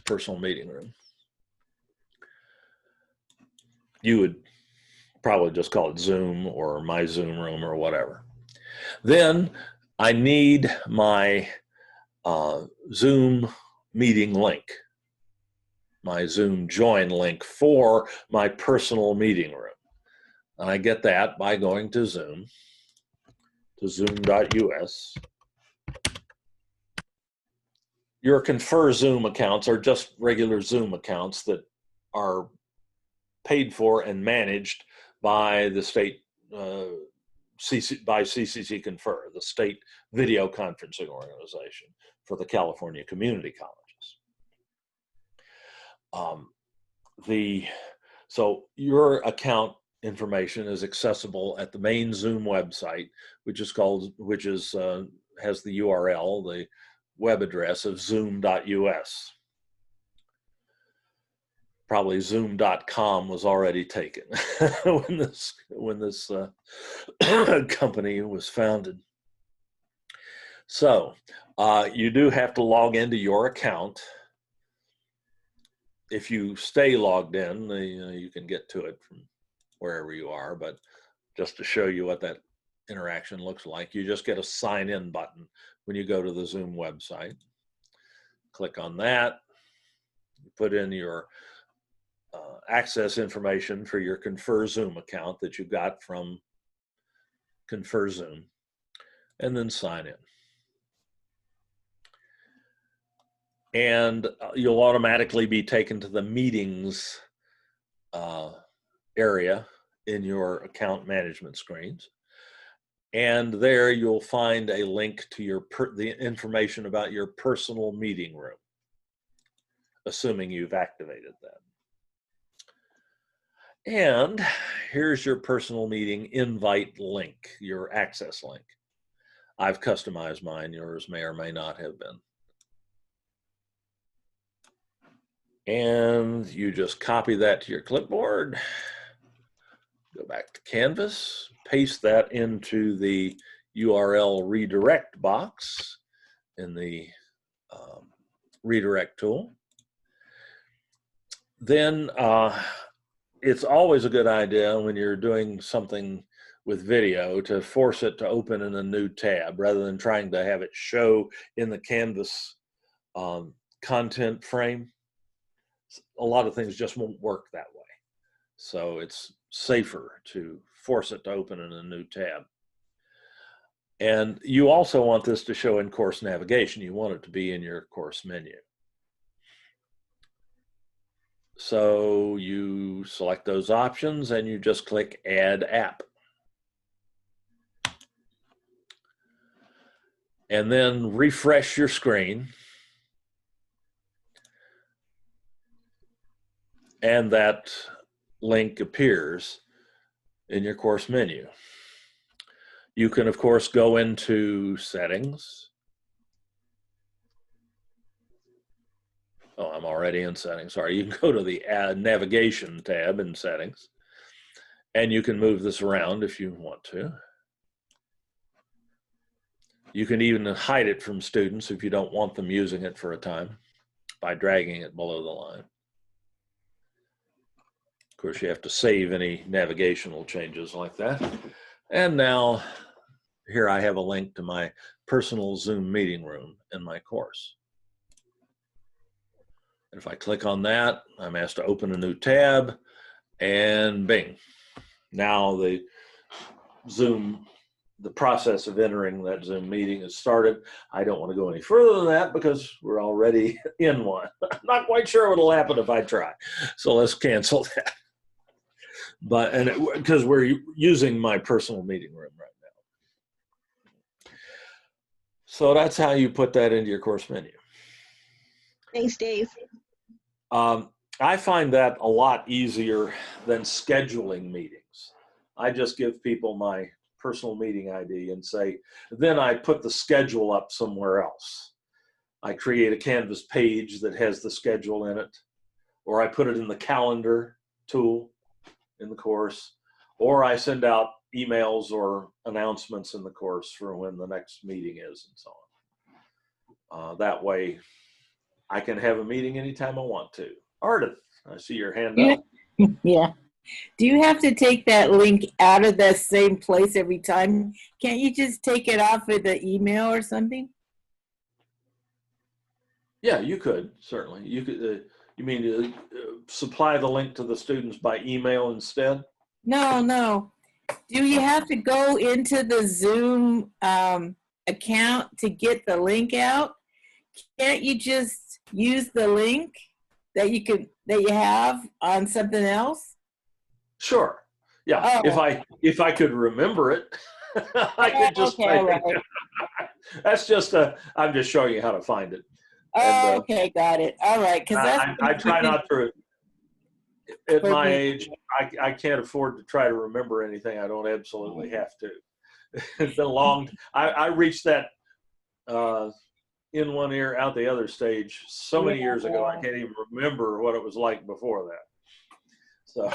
personal meeting room. You would probably just call it Zoom or my Zoom room or whatever. Then I need my Zoom meeting link, my Zoom join link for my personal meeting room. And I get that by going to Zoom, to zoom.us. Your Confer Zoom accounts are just regular Zoom accounts that are paid for and managed by the state, by CCC Confer, the state video conferencing organization for the California community colleges. So your account information is accessible at the main Zoom website, which has the URL, the web address of zoom.us. Probably zoom.com was already taken when this company was founded. So you do have to log into your account. If you stay logged in, you can get to it from wherever you are, but just to show you what that interaction looks like, you just get a sign in button when you go to the Zoom website. click on that. You put in your access information for your Confer Zoom account that you got from Confer Zoom, and then sign in. And you'll automatically be taken to the meetings area in your account management screens. And there you'll find a link to the information about your personal meeting room, assuming you've activated that. And here's your personal meeting invite link, your access link. I've customized mine. Yours may or may not have been. And you just copy that to your clipboard, go back to Canvas, paste that into the URL redirect box in the redirect tool. Then it's always a good idea when you're doing something with video to force it to open in a new tab rather than trying to have it show in the Canvas content frame. A lot of things just won't work that way. So it's safer to force it to open in a new tab. And you also want this to show in course navigation. You want it to be in your course menu. So you select those options and you just click Add App. And then refresh your screen. And that link appears in your course menu. You can, of course, go into settings. Oh, I'm already in settings. Sorry. You can go to the navigation tab in settings, and you can move this around if you want to. You can even hide it from students if you don't want them using it for a time by dragging it below the line. Of course, you have to save any navigational changes like that. And now here I have a link to my personal Zoom meeting room in my course. And if I click on that, I'm asked to open a new tab, and bing. Now the process of entering that Zoom meeting is started. I don't want to go any further than that because we're already in one. I'm not quite sure what'll happen if I try. So let's cancel that. But because we're using my personal meeting room right now. So that's how you put that into your course menu. Thanks, Dave. I find that a lot easier than scheduling meetings. I just give people my personal meeting ID and say, then I put the schedule up somewhere else. I create a Canvas page that has the schedule in it, or I put it in the calendar tool in the course, or I send out emails or announcements in the course for when the next meeting is and so on. That way I can have a meeting anytime I want to. Ardith, I see your hand up. Yeah. Do you have to take that link out of the same place every time? Can't you just take it off with the email or something? Yeah, you could, certainly. You could. You mean to supply the link to the students by email instead? No. Do you have to go into the Zoom account to get the link out? Can't you just use the link that you have on something else? Sure. Yeah. Oh. If I could remember it, I could just okay, type right. it. That's just I'm just showing you how to find it. Oh, okay, got it. All right, because I try not to. At my age, I can't afford to try to remember anything. I don't absolutely have to. It's been a long. I reached that in one ear, out the other stage so many years ago. I can't even remember what it was like before that. So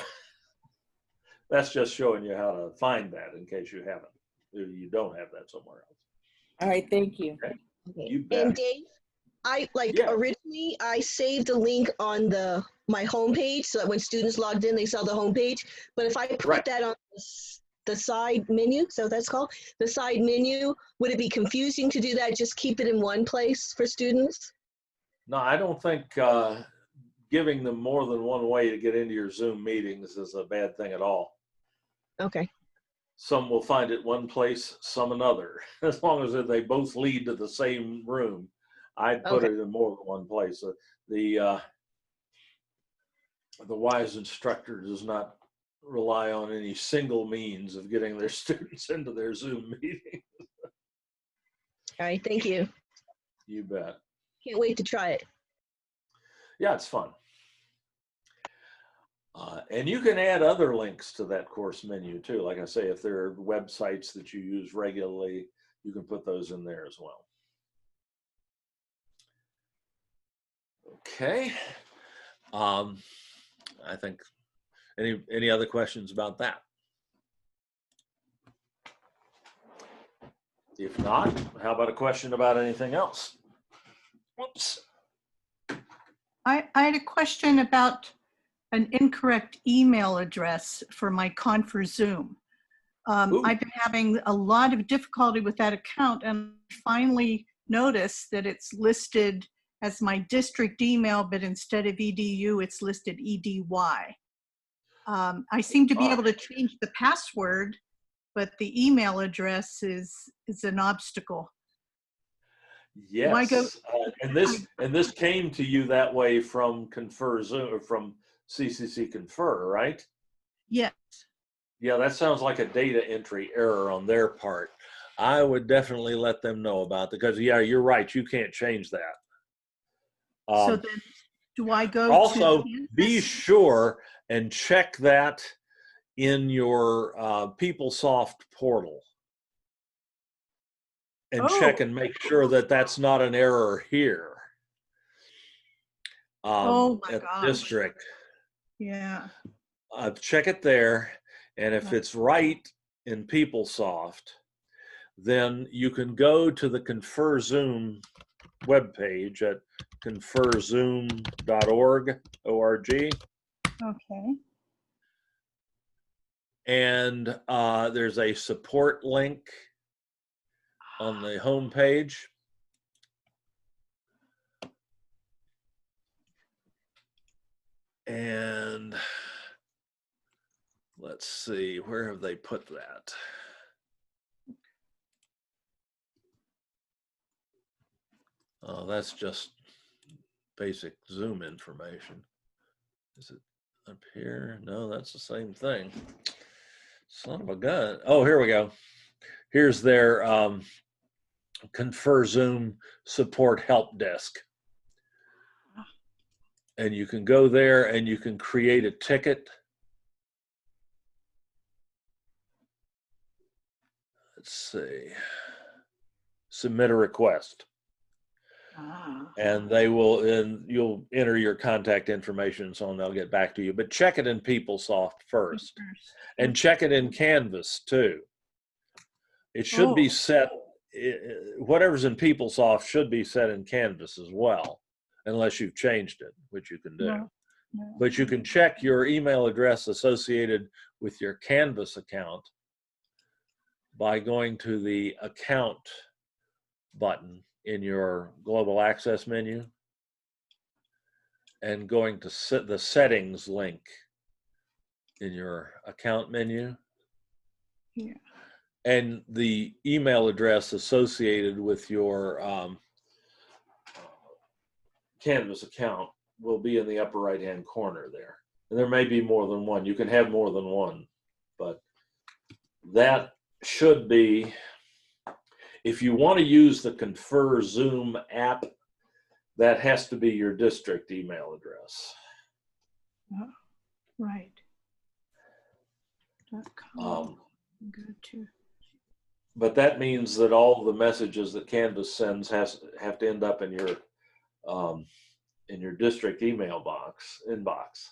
that's just showing you how to find that in case you haven't. You don't have that somewhere else. All right, thank you. Okay. Okay. You bet. And Dave, originally I saved a link on my homepage so that when students logged in, they saw the homepage. But if I put that on the side menu, so that's called the side menu, would it be confusing to do that? Just keep it in one place for students? No, I don't think giving them more than one way to get into your Zoom meetings is a bad thing at all. Okay. Some will find it one place, some another. As long as they both lead to the same room, I'd put Okay. it in more than one place. The wise instructor does not rely on any single means of getting their students into their Zoom meeting. All right. Thank you. You bet. Can't wait to try it. Yeah, it's fun. And you can add other links to that course menu too. Like I say, if there are websites that you use regularly, you can put those in there as well. Okay. I think any other questions about that? If not, how about a question about anything else? Whoops. I had a question about an incorrect email address for my Confer Zoom. I've been having a lot of difficulty with that account, and finally noticed that it's listed as my district email, but instead of edu, it's listed edy. I seem to be able to change the password, but the email address is an obstacle. Yes, and this came to you that way from Confer Zoom, or from CCC Confer, right? Yes. Yeah, that sounds like a data entry error on their part. I would definitely let them know about that, because yeah, you're right, you can't change that. So then, do I go also, to be sure and check that in your PeopleSoft portal, and check and make sure that that's not an error here oh my at gosh. district. Yeah. Check it there, and if it's right in PeopleSoft, then you can go to the Confer Zoom webpage at conferzoom.org, O-R-G. Okay. And there's a support link on the home page. And let's see, where have they put that? Oh, that's just basic Zoom information. Is it up here? No, that's the same thing. Son of a gun. Oh, here we go. Here's their Confer Zoom support help desk. And you can go there and you can create a ticket. Let's see. Submit a request. And they will, and you'll enter your contact information and so on, they'll get back to you. But check it in PeopleSoft first. And check it in Canvas too. It should be set, whatever's in PeopleSoft should be set in Canvas as well, unless you've changed it, which you can do. No. But you can check your email address associated with your Canvas account by going to the account button in your global access menu and going to the settings link in your account menu. Yeah. And the email address associated with your Canvas account will be in the upper right hand corner there. And there may be more than one. You can have more than one, but that should be, if you want to use the Confer Zoom app, that has to be your district email address. Oh, right. .com. Go to. But that means that all the messages that Canvas sends have to end up in your district email inbox.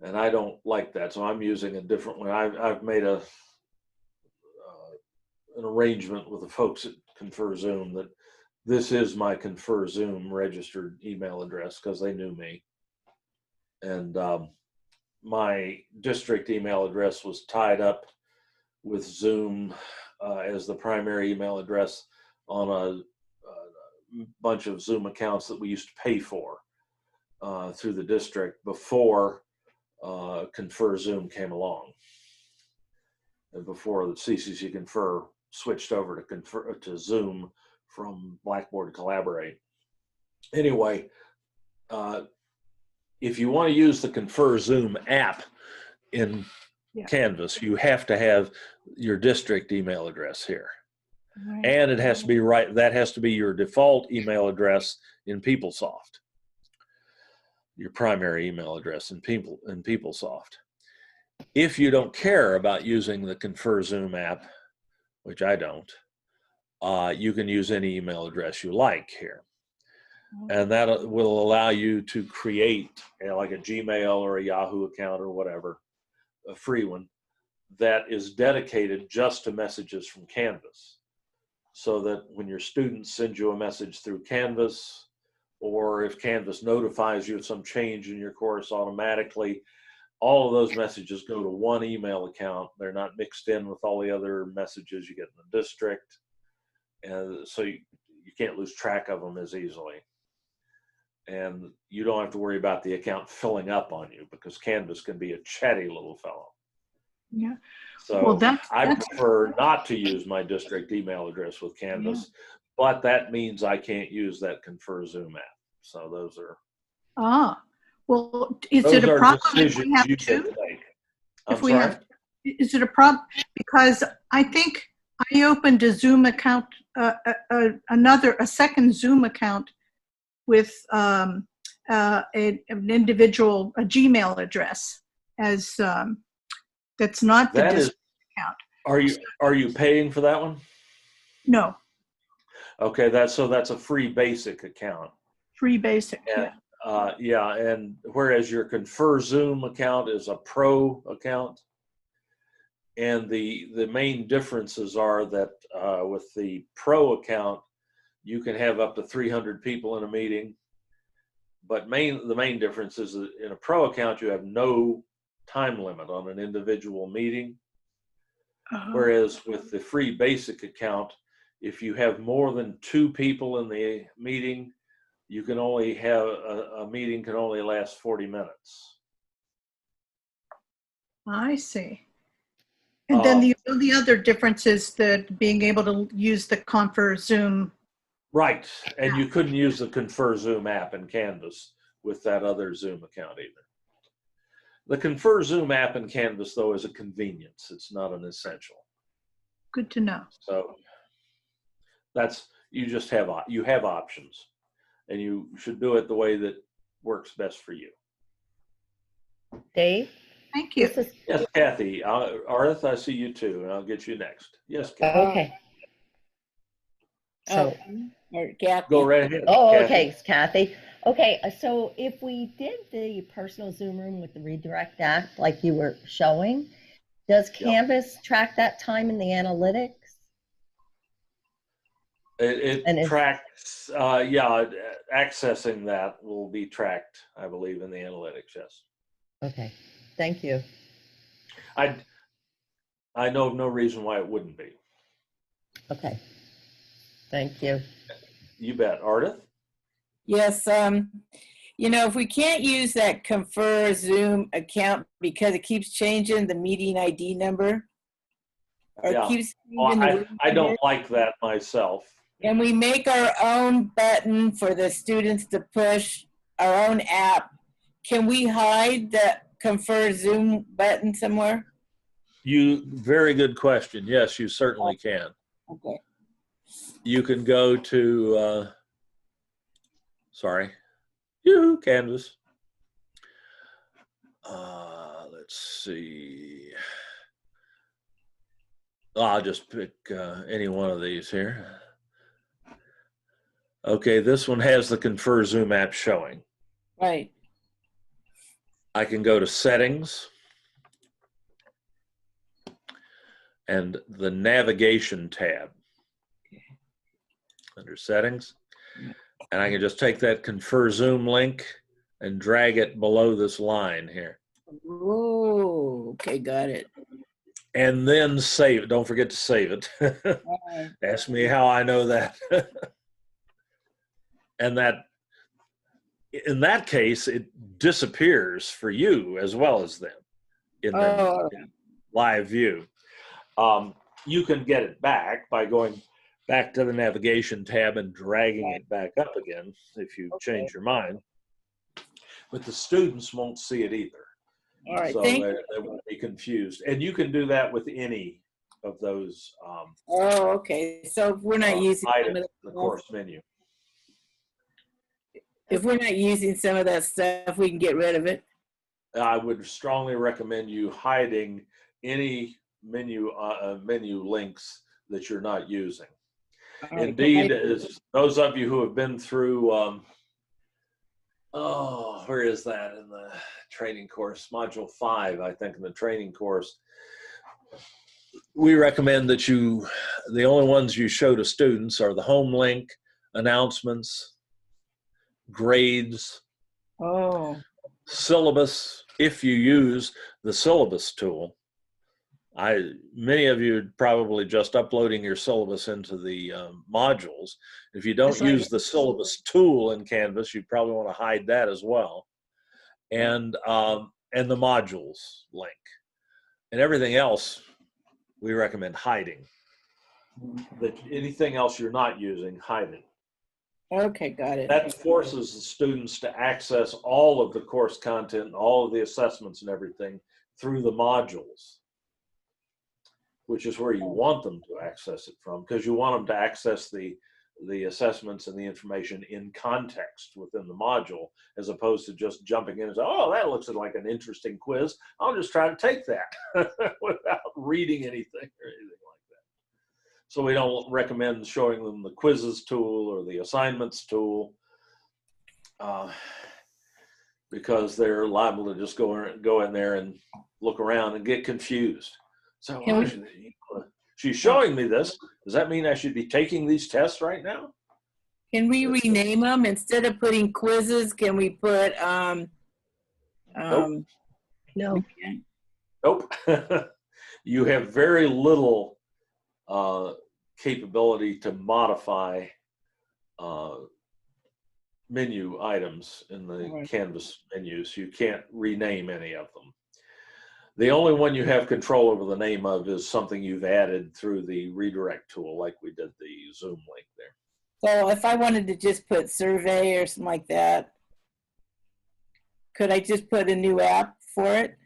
And I don't like that, so I'm using a different one. I've made an arrangement with the folks at Confer Zoom that this is my Confer Zoom registered email address, because they knew me. And my district email address was tied up with Zoom as the primary email address on a bunch of Zoom accounts that we used to pay for through the district before Confer Zoom came along, and before the CCC Confer switched over to Zoom from Blackboard Collaborate. Anyway, if you want to use the Confer Zoom app in Canvas, you have to have your district email address here. Right. And it has to be right. That has to be your default email address in PeopleSoft, your primary email address in PeopleSoft. If you don't care about using the Confer Zoom app, which I don't, you can use any email address you like here. And that will allow you to create like a Gmail or a Yahoo account or whatever, a free one, that is dedicated just to messages from Canvas. So that when your students send you a message through Canvas, or if Canvas notifies you of some change in your course automatically, all of those messages go to one email account. They're not mixed in with all the other messages you get in the district. And so you can't lose track of them as easily. And you don't have to worry about the account filling up on you, because Canvas can be a chatty little fellow. Yeah. So Well, I prefer not to use my district email address with Canvas, but that means I can't use that Confer Zoom app. So those are well, is it a problem if we have two? I'm sorry? Is it a problem? Because I think I opened a Zoom account, a second Zoom account with an individual, a Gmail address as that's not the district account. Are you paying for that one? No. Okay, that's a free basic account. Free basic. And, and whereas your Confer Zoom account is a pro account, and the main differences are that with the pro account, you can have up to 300 people in a meeting. But the main difference is that in a pro account, you have no time limit on an individual meeting. Whereas with the free basic account, if you have more than 2 people in the meeting, you can only have a meeting can only last 40 minutes. I see. And then the other difference is that being able to use the Confer Zoom. Right, and you couldn't use the Confer Zoom app in Canvas with that other Zoom account either. The Confer Zoom app in Canvas, though, is a convenience. It's not an essential. Good to know. So you just have options, and you should do it the way that works best for you. Dave? Thank you. Yes, Kathy. Ardith, I see you too, and I'll get you next. Yes, Kathy. Okay. So, go right ahead. Oh, Kathy. okay, Kathy. Okay, so if we did the personal Zoom room with the redirect act like you were showing, does Canvas track that time in the analytics? It tracks, accessing that will be tracked, I believe, in the analytics, yes. Okay, thank you. I know of no reason why it wouldn't be. Okay, thank you. You bet. Ardith? Yes, if we can't use that Confer Zoom account because it keeps changing the meeting ID number, or keeps changing I don't like that myself. And we make our own button for the students to push, our own app. Can we hide the Confer Zoom button somewhere? Very good question. Yes, you certainly can. Okay. You can go to, Canvas. Let's see. I'll just pick any one of these here. Okay, this one has the Confer Zoom app showing. Right. I can go to Settings and the Navigation tab under Settings. And I can just take that Confer Zoom link and drag it below this line here. Oh, okay, got it. And then save it. Don't forget to save it. Ask me how I know that. and that in that case, it disappears for you as well as them in their in live view. You can get it back by going back to the navigation tab and dragging it back up again if you change your mind. But the students won't see it either. All right, So they won't be confused. And you can do that with any of those okay. So if we're not using items, the course menu. If we're not using some of that stuff, we can get rid of it. I would strongly recommend you hiding any menu links that you're not using. Right, Indeed, as those of you who have been through, where is that in the training course? Module 5, I think, in the training course. We recommend that the only ones you show to students are the home link, announcements, grades, syllabus, if you use the syllabus tool. Many of you are probably just uploading your syllabus into the modules. If you don't use the syllabus tool in Canvas, you probably want to hide that as well. And the modules link. And everything else, we recommend hiding. Anything else you're not using, hide it. Okay, got it. That forces the students to access all of the course content, all of the assessments and everything through the modules, which is where you want them to access it from, because you want them to access the assessments and the information in context within the module, as opposed to just jumping in and saying, oh, that looks like an interesting quiz. I'll just try to take that without reading anything or anything like that. So we don't recommend showing them the quizzes tool or the assignments tool, because they're liable to just go in there and look around and get confused. So she's showing me this. Does that mean I should be taking these tests right now? Can we rename them instead of putting quizzes? Can we put Nope. No. Nope. You have very little capability to modify menu items in the Canvas menus. You can't rename any of them. The only one you have control over the name of is something you've added through the redirect tool, like we did the Zoom link there. So if I wanted to just put survey or something like that, could I just put a new app for it?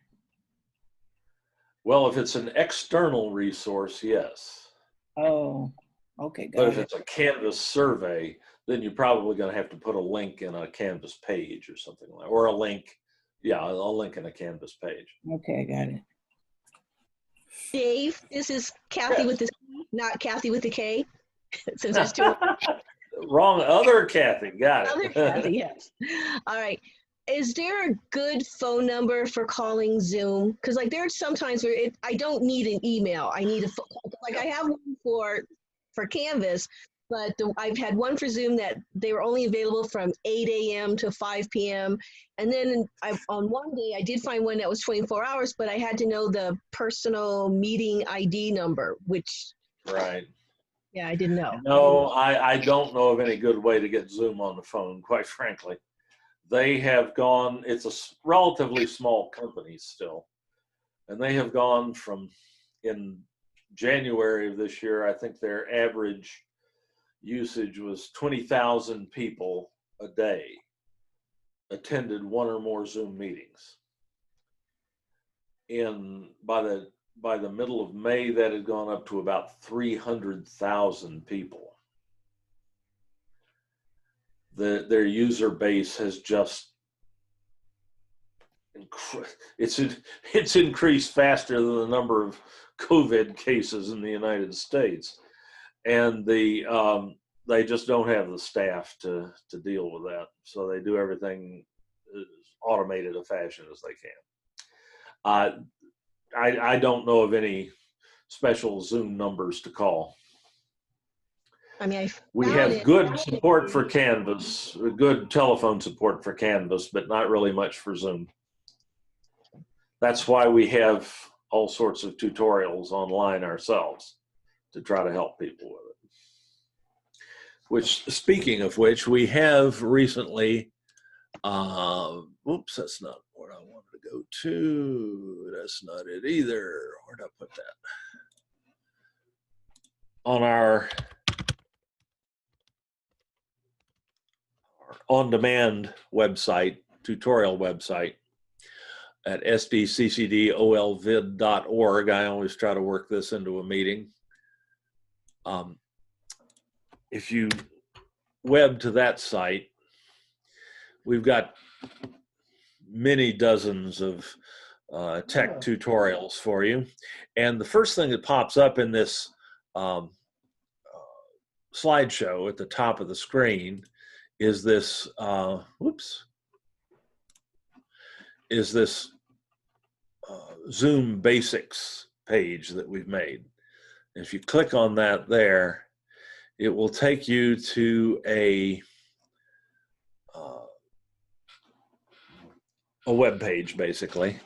Well, if it's an external resource, yes. Oh, okay, got But it. if it's a Canvas survey, then you're probably going to have to put a link in a Canvas page or something like that, or a link. Yeah, I'll link in a Canvas page. Okay, got it. Dave, this is Kathy with the C, not Kathy with the K. Since there's two. Wrong, other Kathy, got it. Other Kathy, yes. All right. Is there a good phone number for calling Zoom? Because like there's sometimes where I don't need an email. I need a phone. Like I have one for Canvas, but I've had one for Zoom that they were only available from 8 a.m. to 5 p.m. And then on one day I did find one that was 24 hours, but I had to know the personal meeting ID number, which Right. Yeah, I didn't know. No, I don't know of any good way to get Zoom on the phone, quite frankly. They have gone, it's a relatively small company still, and they have gone from, in January of this year, I think their average usage was 20,000 people a day attended one or more Zoom meetings. By the middle of May, that had gone up to about 300,000 people. Their user base has just it's increased faster than the number of COVID cases in the United States, and they just don't have the staff to deal with that. So they do everything as automated a fashion as they can. I don't know of any special Zoom numbers to call. I mean, we have good support for Canvas, good telephone support for Canvas, but not really much for Zoom. That's why we have all sorts of tutorials online ourselves to try to help people with it. which, speaking of which, we have recently, whoops, that's not what I wanted to go to. That's not it either. Where'd I put that? On our on-demand website, tutorial website at sdccdolvid.org. I always try to work this into a meeting. If you web to that site, we've got many dozens of tech tutorials for you. And the first thing that pops up in this slideshow at the top of the screen is this, Zoom Basics page that we've made. If you click on that there, it will take you to a web page, basically,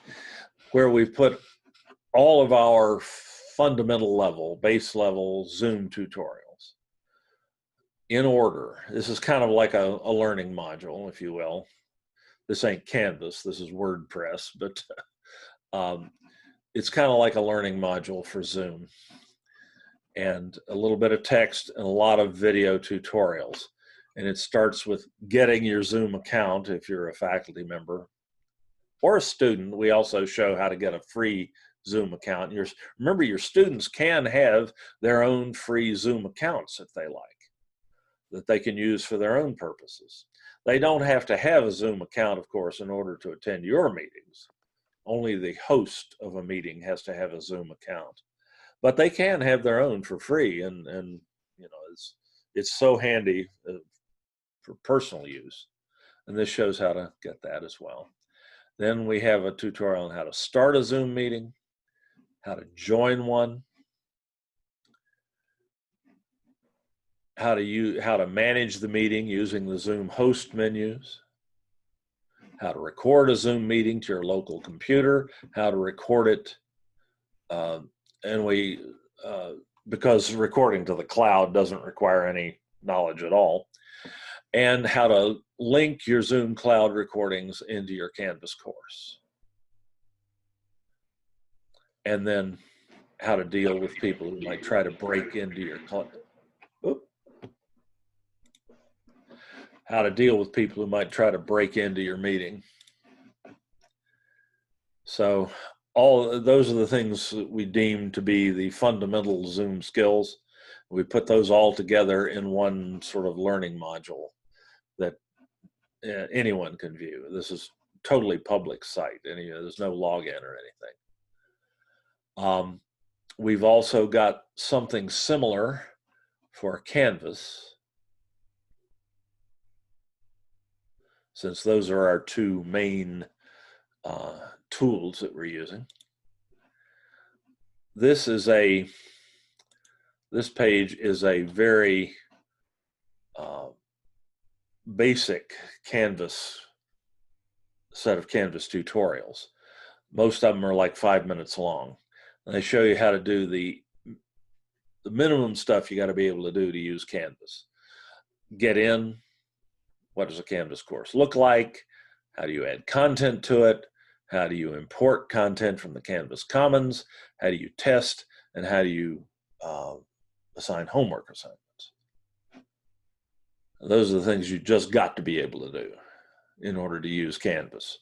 where we've put all of our fundamental level, base level Zoom tutorials in order. This is kind of like a learning module, if you will. This ain't Canvas, this is WordPress, but it's kind of like a learning module for Zoom. And a little bit of text and a lot of video tutorials. And it starts with getting your Zoom account if you're a faculty member or a student. We also show how to get a free Zoom account. Remember, your students can have their own free Zoom accounts if they like, that they can use for their own purposes. They don't have to have a Zoom account, of course, in order to attend your meetings. Only the host of a meeting has to have a Zoom account. But they can have their own for free, and you know, it's so handy for personal use. And this shows how to get that as well. Then we have a tutorial on how to start a Zoom meeting, how to join one, how to manage the meeting using the Zoom host menus, how to record a Zoom meeting to your local computer, how to record it, and we, because recording to the cloud doesn't require any knowledge at all, and how to link your Zoom cloud recordings into your Canvas course. And then how to deal with people who might try to break into your how to deal with people who might try to break into your meeting. So all those are the things that we deem to be the fundamental Zoom skills. We put those all together in one sort of learning module that anyone can view. This is totally public site. There's no login or anything. We've also got something similar for Canvas, since those are our two main tools that we're using. This page is a very basic Canvas set of Canvas tutorials. Most of them are like 5 minutes long. And they show you how to do the minimum stuff you got to be able to do to use Canvas. Get in. What does a Canvas course look like? How do you add content to it? How do you import content from the Canvas Commons? How do you test? And how do you assign homework assignments? Those are the things you just got to be able to do in order to use Canvas.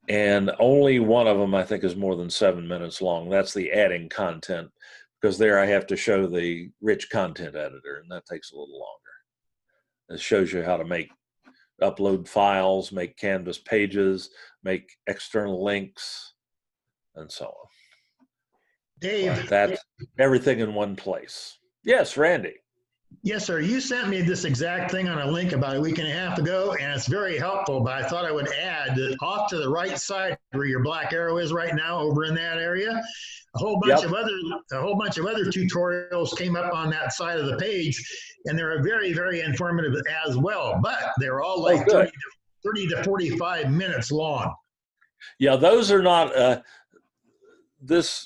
And only one of them, I think, is more than 7 minutes long. That's the adding content, because there I have to show the rich content editor, and that takes a little longer. It shows you how to upload files, make Canvas pages, make external links, and so on. Dave. That's everything in one place. Yes, Randy. Yes, sir. You sent me this exact thing on a link about a week and a half ago, and it's very helpful, but I thought I would add that off to the right side where your black arrow is right now, over in that area, a whole bunch of other tutorials came up on that side of the page, and they're very, very informative as well, but they're all like 30 to 45 minutes long. Yeah, those are not,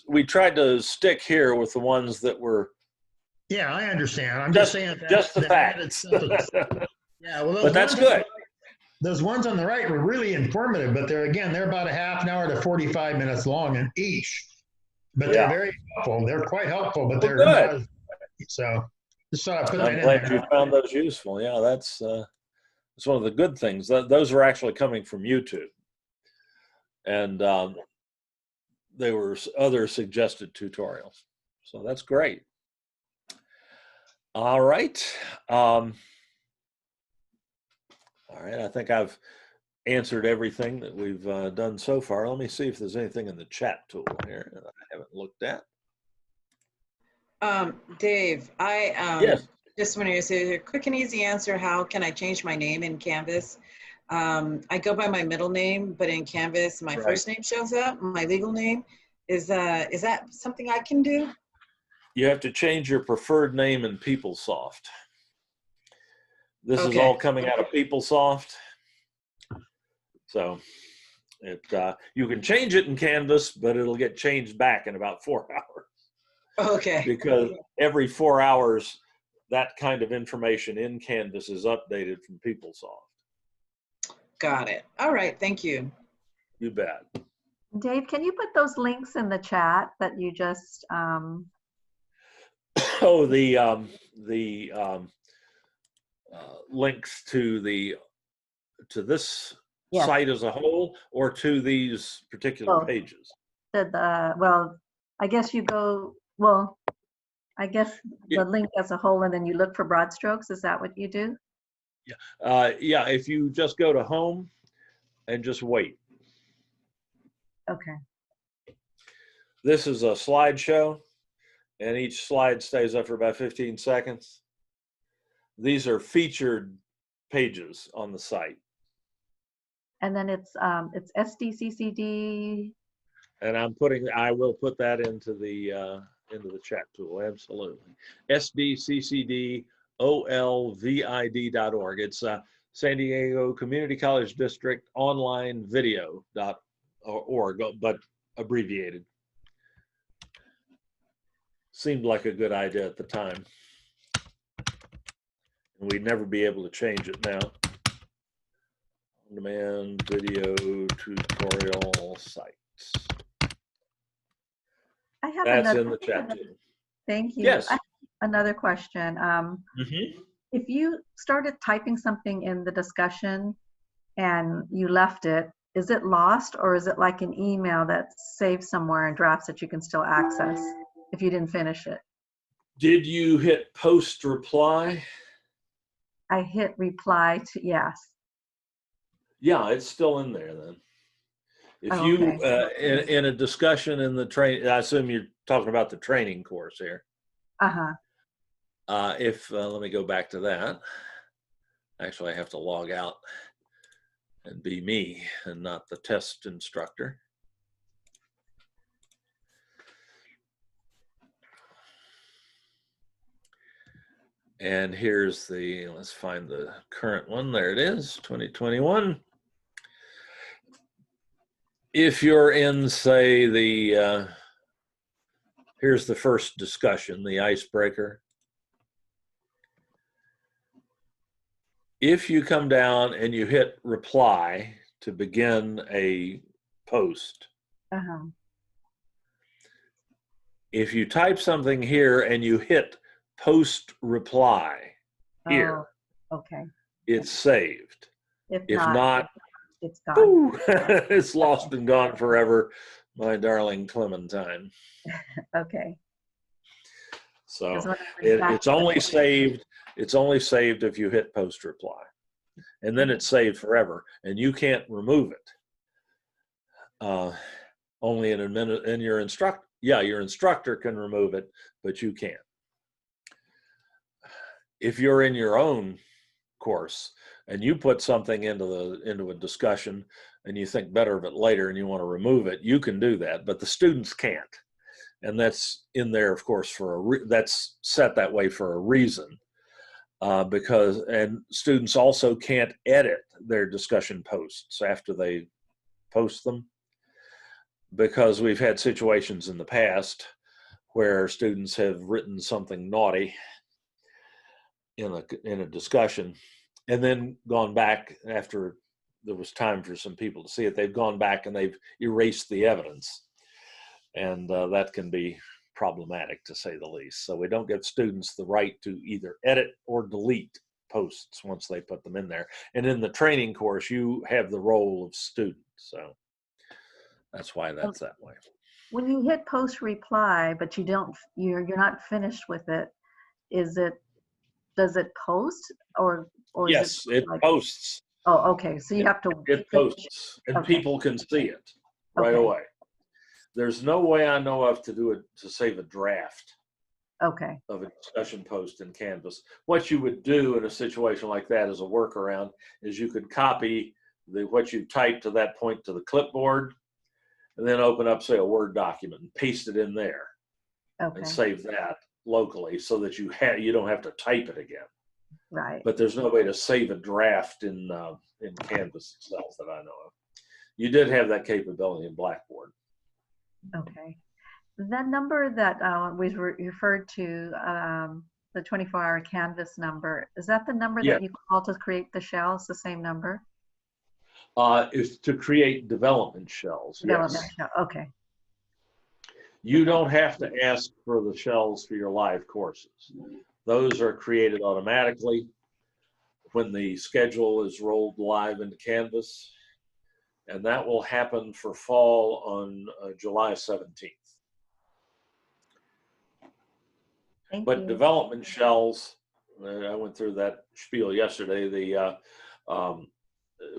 we tried to stick here with the ones that were Yeah, I understand. I'm just Just, saying that just the that fact. added stuff is, yeah, well, But that's good. those ones on the right were really informative, but they're about a half an hour to 45 minutes long in each. But they're Yeah. very helpful. They're quite helpful, but Well, they're good. not as, so just thought I'd put that I'm in glad you there. found those useful. Yeah, that's one of the good things. Those were actually coming from YouTube, and there were other suggested tutorials. So that's great. All right. All right. I think I've answered everything that we've done so far. Let me see if there's anything in the chat tool here that I haven't looked at. Dave, Yes. just wanted to say a quick and easy answer. How can I change my name in Canvas? I go by my middle name, but in Canvas, my first name shows up, my legal name. Is that something I can do? You have to change your preferred name in PeopleSoft. This is Okay. all coming out of PeopleSoft. So you can change it in Canvas, but it'll get changed back in about 4 hours. Okay. Because every 4 hours, that kind of information in Canvas is updated from PeopleSoft. Got it. All right. Thank you. You bet. Dave, can you put those links in the chat that you just Oh, the links to this Yes. site as a whole, or to these particular Both. pages? Well, I guess you go, well, I guess Yeah. the link as a whole, and then you look for broad strokes. Is that what you do? Yeah, if you just go to home and just wait. Okay. This is a slideshow, and each slide stays up for about 15 seconds. These are featured pages on the site. And then it's SDCCD. And I will put that into the chat tool, absolutely. SDCCDOLVID.org. It's San Diego Community College District Online Video.org, but abbreviated. Seemed like a good idea at the time. And we'd never be able to change it now. On-demand video tutorial sites. I have That's another, in the chat too. Thank you. Yes. I have another question. If you started typing something in the discussion and you left it, is it lost, or is it like an email that's saved somewhere in drafts that you can still access if you didn't finish it? Did you hit post reply? I hit reply to yes. Yeah, it's still in there then. If Oh, you, okay. in a discussion in the train, I assume you're talking about the training course here. Uh-huh. Let me go back to that. Actually, I have to log out and be me and not the test instructor. And here's let's find the current one. There it is, 2021. If you're in, say, here's the first discussion, the icebreaker. If you come down and you hit reply to begin a post, if you type something here and you hit post reply here, okay, it's saved. If not, it's gone. it's lost and gone forever, my darling Clementine. Okay. So it's only saved. It's only saved if you hit post reply, and then it's saved forever, and you can't remove it. Only in a minute, and your instructor can remove it, but you can't. If you're in your own course and you put something into a discussion and you think better of it later and you want to remove it, you can do that, but the students can't. And that's in there, of course, that's set that way for a reason, because students also can't edit their discussion posts after they post them, because we've had situations in the past where students have written something naughty in a discussion, and then gone back after there was time for some people to see it. They've gone back and they've erased the evidence, and that can be problematic, to say the least. So we don't give students the right to either edit or delete posts once they put them in there. And in the training course, you have the role of student. So that's why that's that way. When you hit post reply, but you're not finished with it, does it post or yes, is it like, posts. Oh, okay. So you have to. It posts, and okay. People can see it right Okay. away. There's no way I know of to save a draft Okay. of a discussion post in Canvas. What you would do in a situation like that as a workaround is you could copy what you typed to that point to the clipboard, and then open up, say, a Word document and paste it in there, Okay. and save that locally so that you don't have to type it again. Right. But there's no way to save a draft in Canvas itself that I know of. You did have that capability in Blackboard. Okay. That number that we referred to, the 24-hour Canvas number, is that the number that you call to create the shells, the same number? Is to create development shells. Development Yes. shell. Okay. You don't have to ask for the shells for your live courses. Those are created automatically when the schedule is rolled live into Canvas, and that will happen for fall on July 17th. Thank But you. development shells, I went through that spiel yesterday.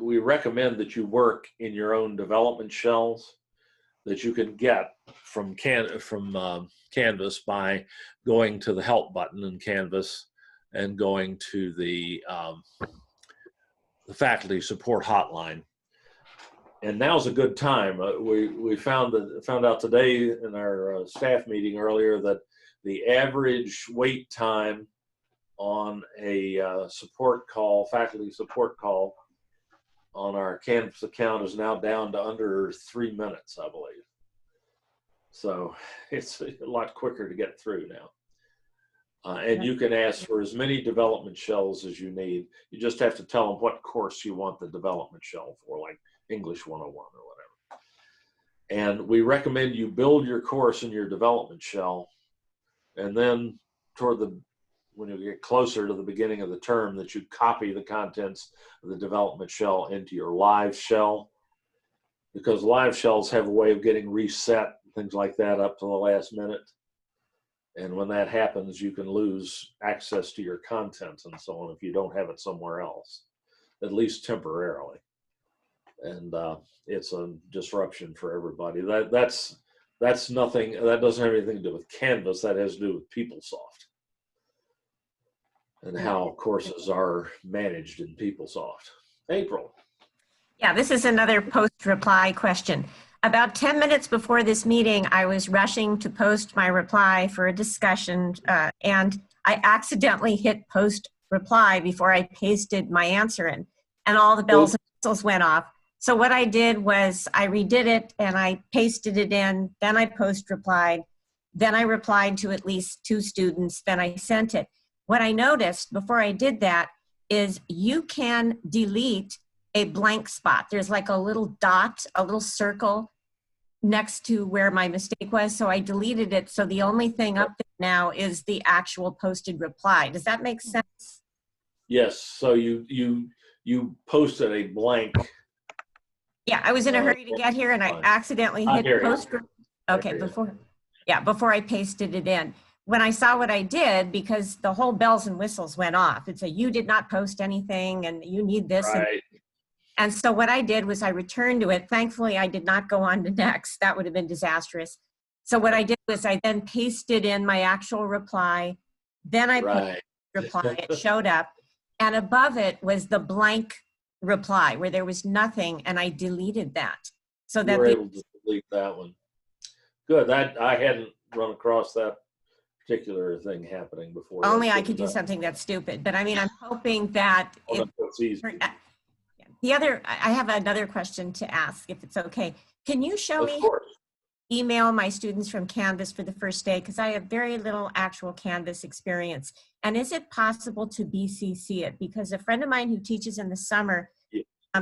We recommend that you work in your own development shells that you can get from Canvas by going to the help button in Canvas and going to the faculty support hotline. And now's a good time. We found out today in our staff meeting earlier that the average wait time on a faculty support call on our Canvas account is now down to under 3 minutes, I believe. So it's a lot quicker to get through now. And you can ask for as many development shells as you need. You just have to tell them what course you want the development shell for, like English 101 or whatever. And we recommend you build your course in your development shell, and then when you get closer to the beginning of the term, that you copy the contents of the development shell into your live shell, because live shells have a way of getting reset, things like that, up to the last minute. And when that happens, you can lose access to your content and so on if you don't have it somewhere else, at least temporarily. And it's a disruption for everybody. That's nothing, that doesn't have anything to do with Canvas, that has to do with PeopleSoft and how courses are managed in PeopleSoft. April. Yeah, this is another post-reply question. About 10 minutes before this meeting, I was rushing to post my reply for a discussion, and I accidentally hit post reply before I pasted my answer in, and all the bells and whistles went off. So what I did was I redid it and I pasted it in, then I post replied, then I replied to at least 2 students, then I sent it. What I noticed before I did that is you can delete a blank spot. There's like a little dot, a little circle next to where my mistake was. So I deleted it. So the only thing up there now is the actual posted reply. Does that make sense? Yes. So you posted a blank. Yeah, I was in a hurry to get here and I accidentally hit post. Okay, before I pasted it in. When I saw what I did, because the whole bells and whistles went off. It said, you did not post anything and you need this. Right. And so what I did was I returned to it. Thankfully, I did not go on to next. That would have been disastrous. So what I did was I then pasted in my actual reply. Then I pasted the reply. It showed up. And above it was the blank reply where there was nothing. And I deleted that. So that you were able to delete that one. Good. I hadn't run across that particular thing happening before. Only I could do something that's stupid. But I mean, I'm hoping that it's easy. I have another question to ask, if it's okay. Can you show me email my students from Canvas for the first day because I have very little actual Canvas experience. And is it possible to BCC it? Because a friend of mine who teaches in the summer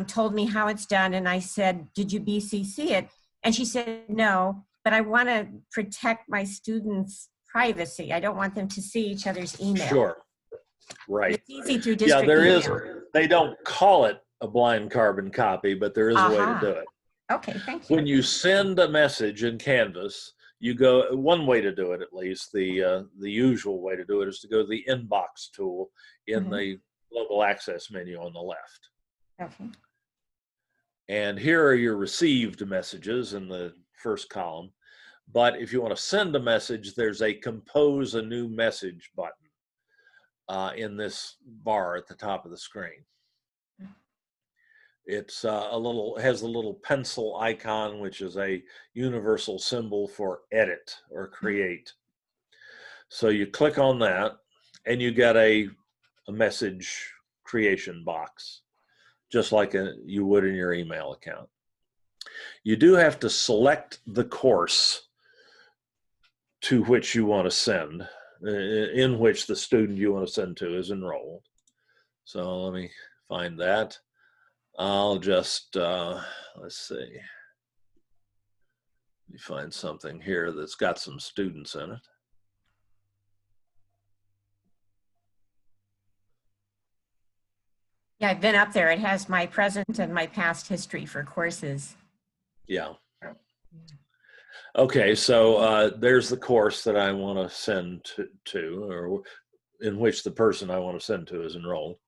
told me how it's done, and I said, did you BCC it? And she said, no, but I want to protect my students' privacy. I don't want them to see each other's email. Sure. Right. It's easy through district there email. is, they don't call it a blind carbon copy, but there is a way to do it. Okay, thank you. When you send a message in Canvas, you go, one way to do it at least, the usual way to do it is to go to the inbox tool in the global access menu on the left. Okay. And here are your received messages in the first column. But if you want to send a message, there's a compose a new message button in this bar at the top of the screen. It's has a little pencil icon, which is a universal symbol for edit or create. So you click on that and you get a message creation box, just like you would in your email account. You do have to select the course to which you want to send, in which the student you want to send to is enrolled. So let me find that. I'll just, let's see. Let me find something here that's got some students in it. Yeah, I've been up there. It has my present and my past history for courses. Yeah. Okay, so there's the course that I want to send to, or in which the person I want to send to is enrolled.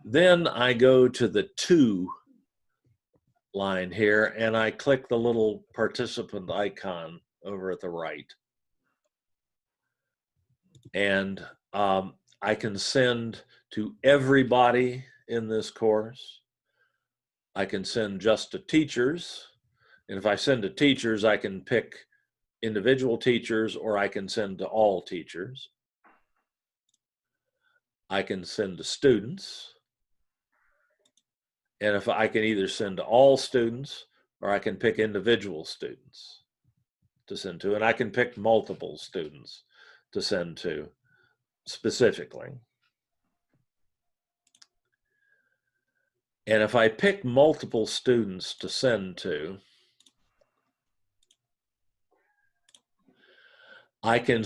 Then I go to the To line here and I click the little participant icon over at the right. And I can send to everybody in this course. I can send just to teachers. And if I send to teachers, I can pick individual teachers, or I can send to all teachers. I can send to students. And if I can either send to all students, or I can pick individual students to send to, and I can pick multiple students to send to specifically. And if I pick multiple students to send to, I can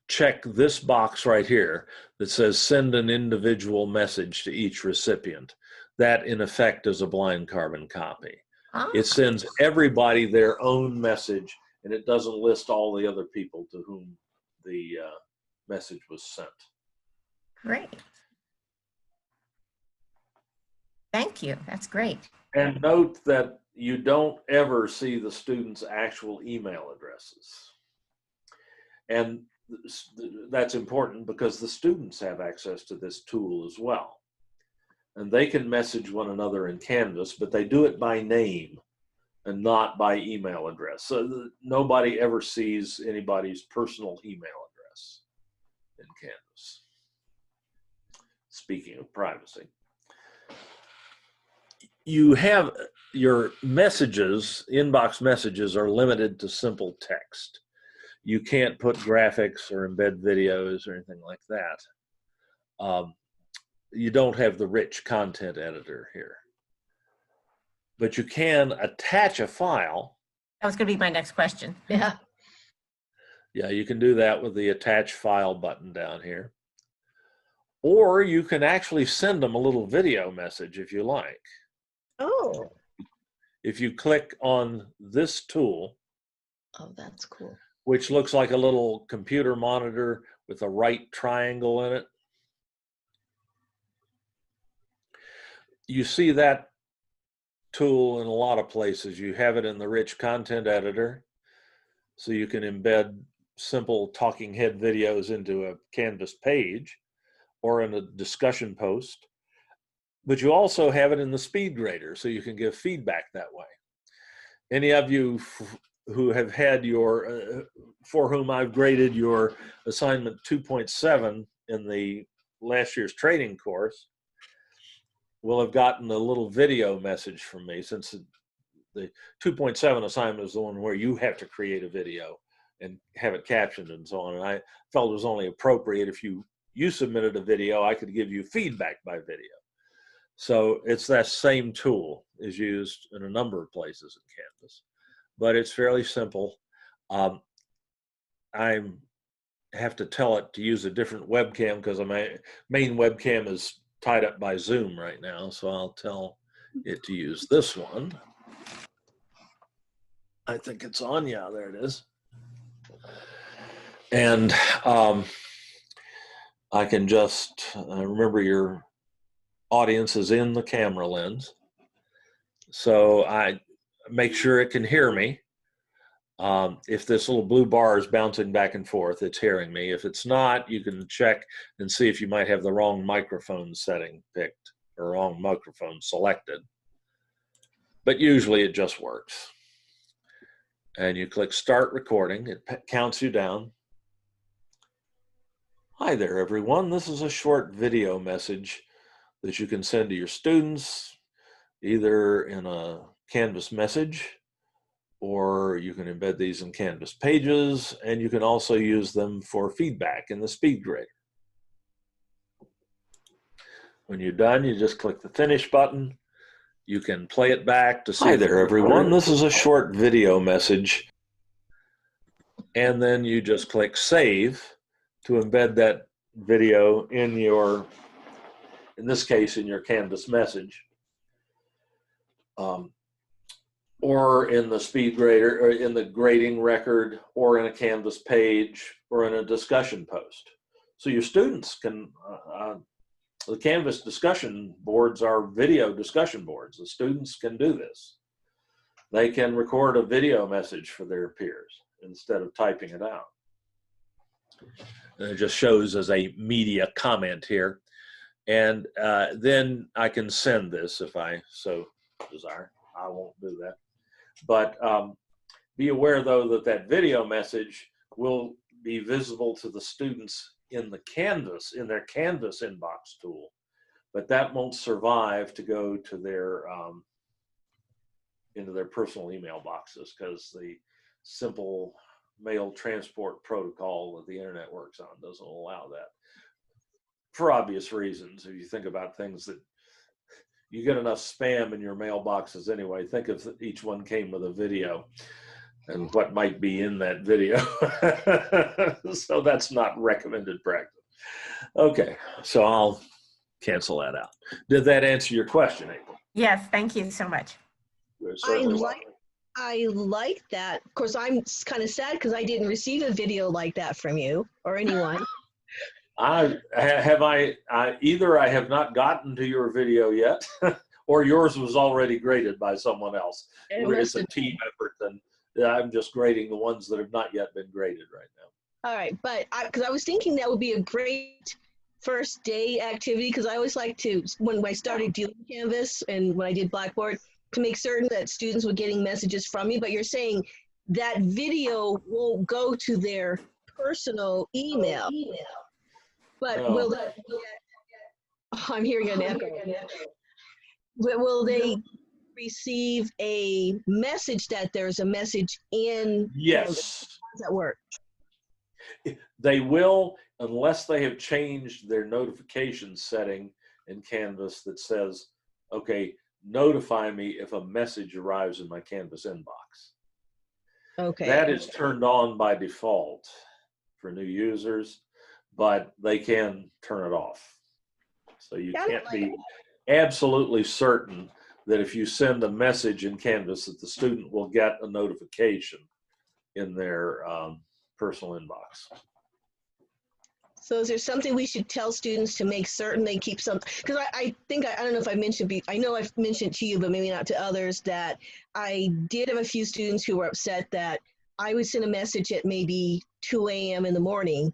check this box right here that says send an individual message to each recipient. That in effect is a blind carbon copy. It sends everybody their own message, and it doesn't list all the other people to whom the message was sent. Great. Thank you. That's great. And note that you don't ever see the students' actual email addresses. And that's important because the students have access to this tool as well. And they can message one another in Canvas, but they do it by name and not by email address. So nobody ever sees anybody's personal email address in Canvas. Speaking of privacy. You have your messages, inbox messages are limited to simple text. You can't put graphics or embed videos or anything like that. You don't have the rich content editor here. But you can attach a file. That was going to be my next question. Yeah. Yeah, you can do that with the attach file button down here. Or you can actually send them a little video message if you like. Oh. If you click on this tool. Oh, that's cool. Which looks like a little computer monitor with a right triangle in it. You see that tool in a lot of places. You have it in the rich content editor, so you can embed simple talking head videos into a Canvas page or in a discussion post. But you also have it in the speed grader, so you can give feedback that way. Any of you who have had your, for whom I've graded your assignment 2.7 in the last year's training course, will have gotten a little video message from me, since The 2.7 assignment is the one where you have to create a video and have it captioned and so on. And I felt it was only appropriate if you submitted a video, I could give you feedback by video. So it's that same tool is used in a number of places in Canvas, but it's fairly simple. I have to tell it to use a different webcam because my main webcam is tied up by Zoom right now. So I'll tell it to use this one. I think it's on. Yeah, there it is. And I can just remember your audience is in the camera lens. So I make sure it can hear me. If this little blue bar is bouncing back and forth, it's hearing me. If it's not, you can check and see if you might have the wrong microphone setting picked or wrong microphone selected. But usually it just works. And you click Start Recording. It counts you down. Hi there, everyone. This is a short video message that you can send to your students, either in a Canvas message, or you can embed these in Canvas pages, and you can also use them for feedback in the speed grader. When you're done, you just click the Finish button. You can play it back to see. Hi there, everyone. This is a short video message. And then you just click Save to embed that video in your, in this case, in your Canvas message. Or in the speed grader, or in the grading record, or in a Canvas page, or in a discussion post. So your students can, the Canvas discussion boards are video discussion boards. The students can do this. They can record a video message for their peers instead of typing it out. And it just shows as a media comment here. And then I can send this if I so desire. I won't do that. But be aware, though, that that video message will be visible to the students in the Canvas, in their Canvas inbox tool. But that won't survive to go to their into their personal email boxes, because the simple mail transport protocol that the internet works on doesn't allow that. For obvious reasons, if you think about things that you get enough spam in your mailboxes anyway. Think if each one came with a video and what might be in that video. So that's not recommended practice. Okay, so I'll cancel that out. Did that answer your question, April? Yes, thank you so much. I like that. Of course, I'm kind of sad because I didn't receive a video like that from you or anyone. Either I have not gotten to your video yet, or yours was already graded by someone else. It's a team effort, and I'm just grading the ones that have not yet been graded right now. All right, but because I was thinking that would be a great first day activity, because I always like to, when I started doing Canvas and when I did Blackboard, to make certain that students were getting messages from me. But you're saying that video will go to their personal email. But will that, I'm hearing an echo. Will they receive a message that there's a message in? Yes. How does that work? They will, unless they have changed their notification setting in Canvas that says, okay, notify me if a message arrives in my Canvas inbox. Okay. That is turned on by default for new users, but they can turn it off. So you can't be absolutely certain that if you send a message in Canvas that the student will get a notification in their personal inbox. So is there something we should tell students to make certain they keep some? Because I think, I don't know if I mentioned, I know I've mentioned to you, but maybe not to others, that I did have a few students who were upset that I would send a message at maybe 2 a.m. in the morning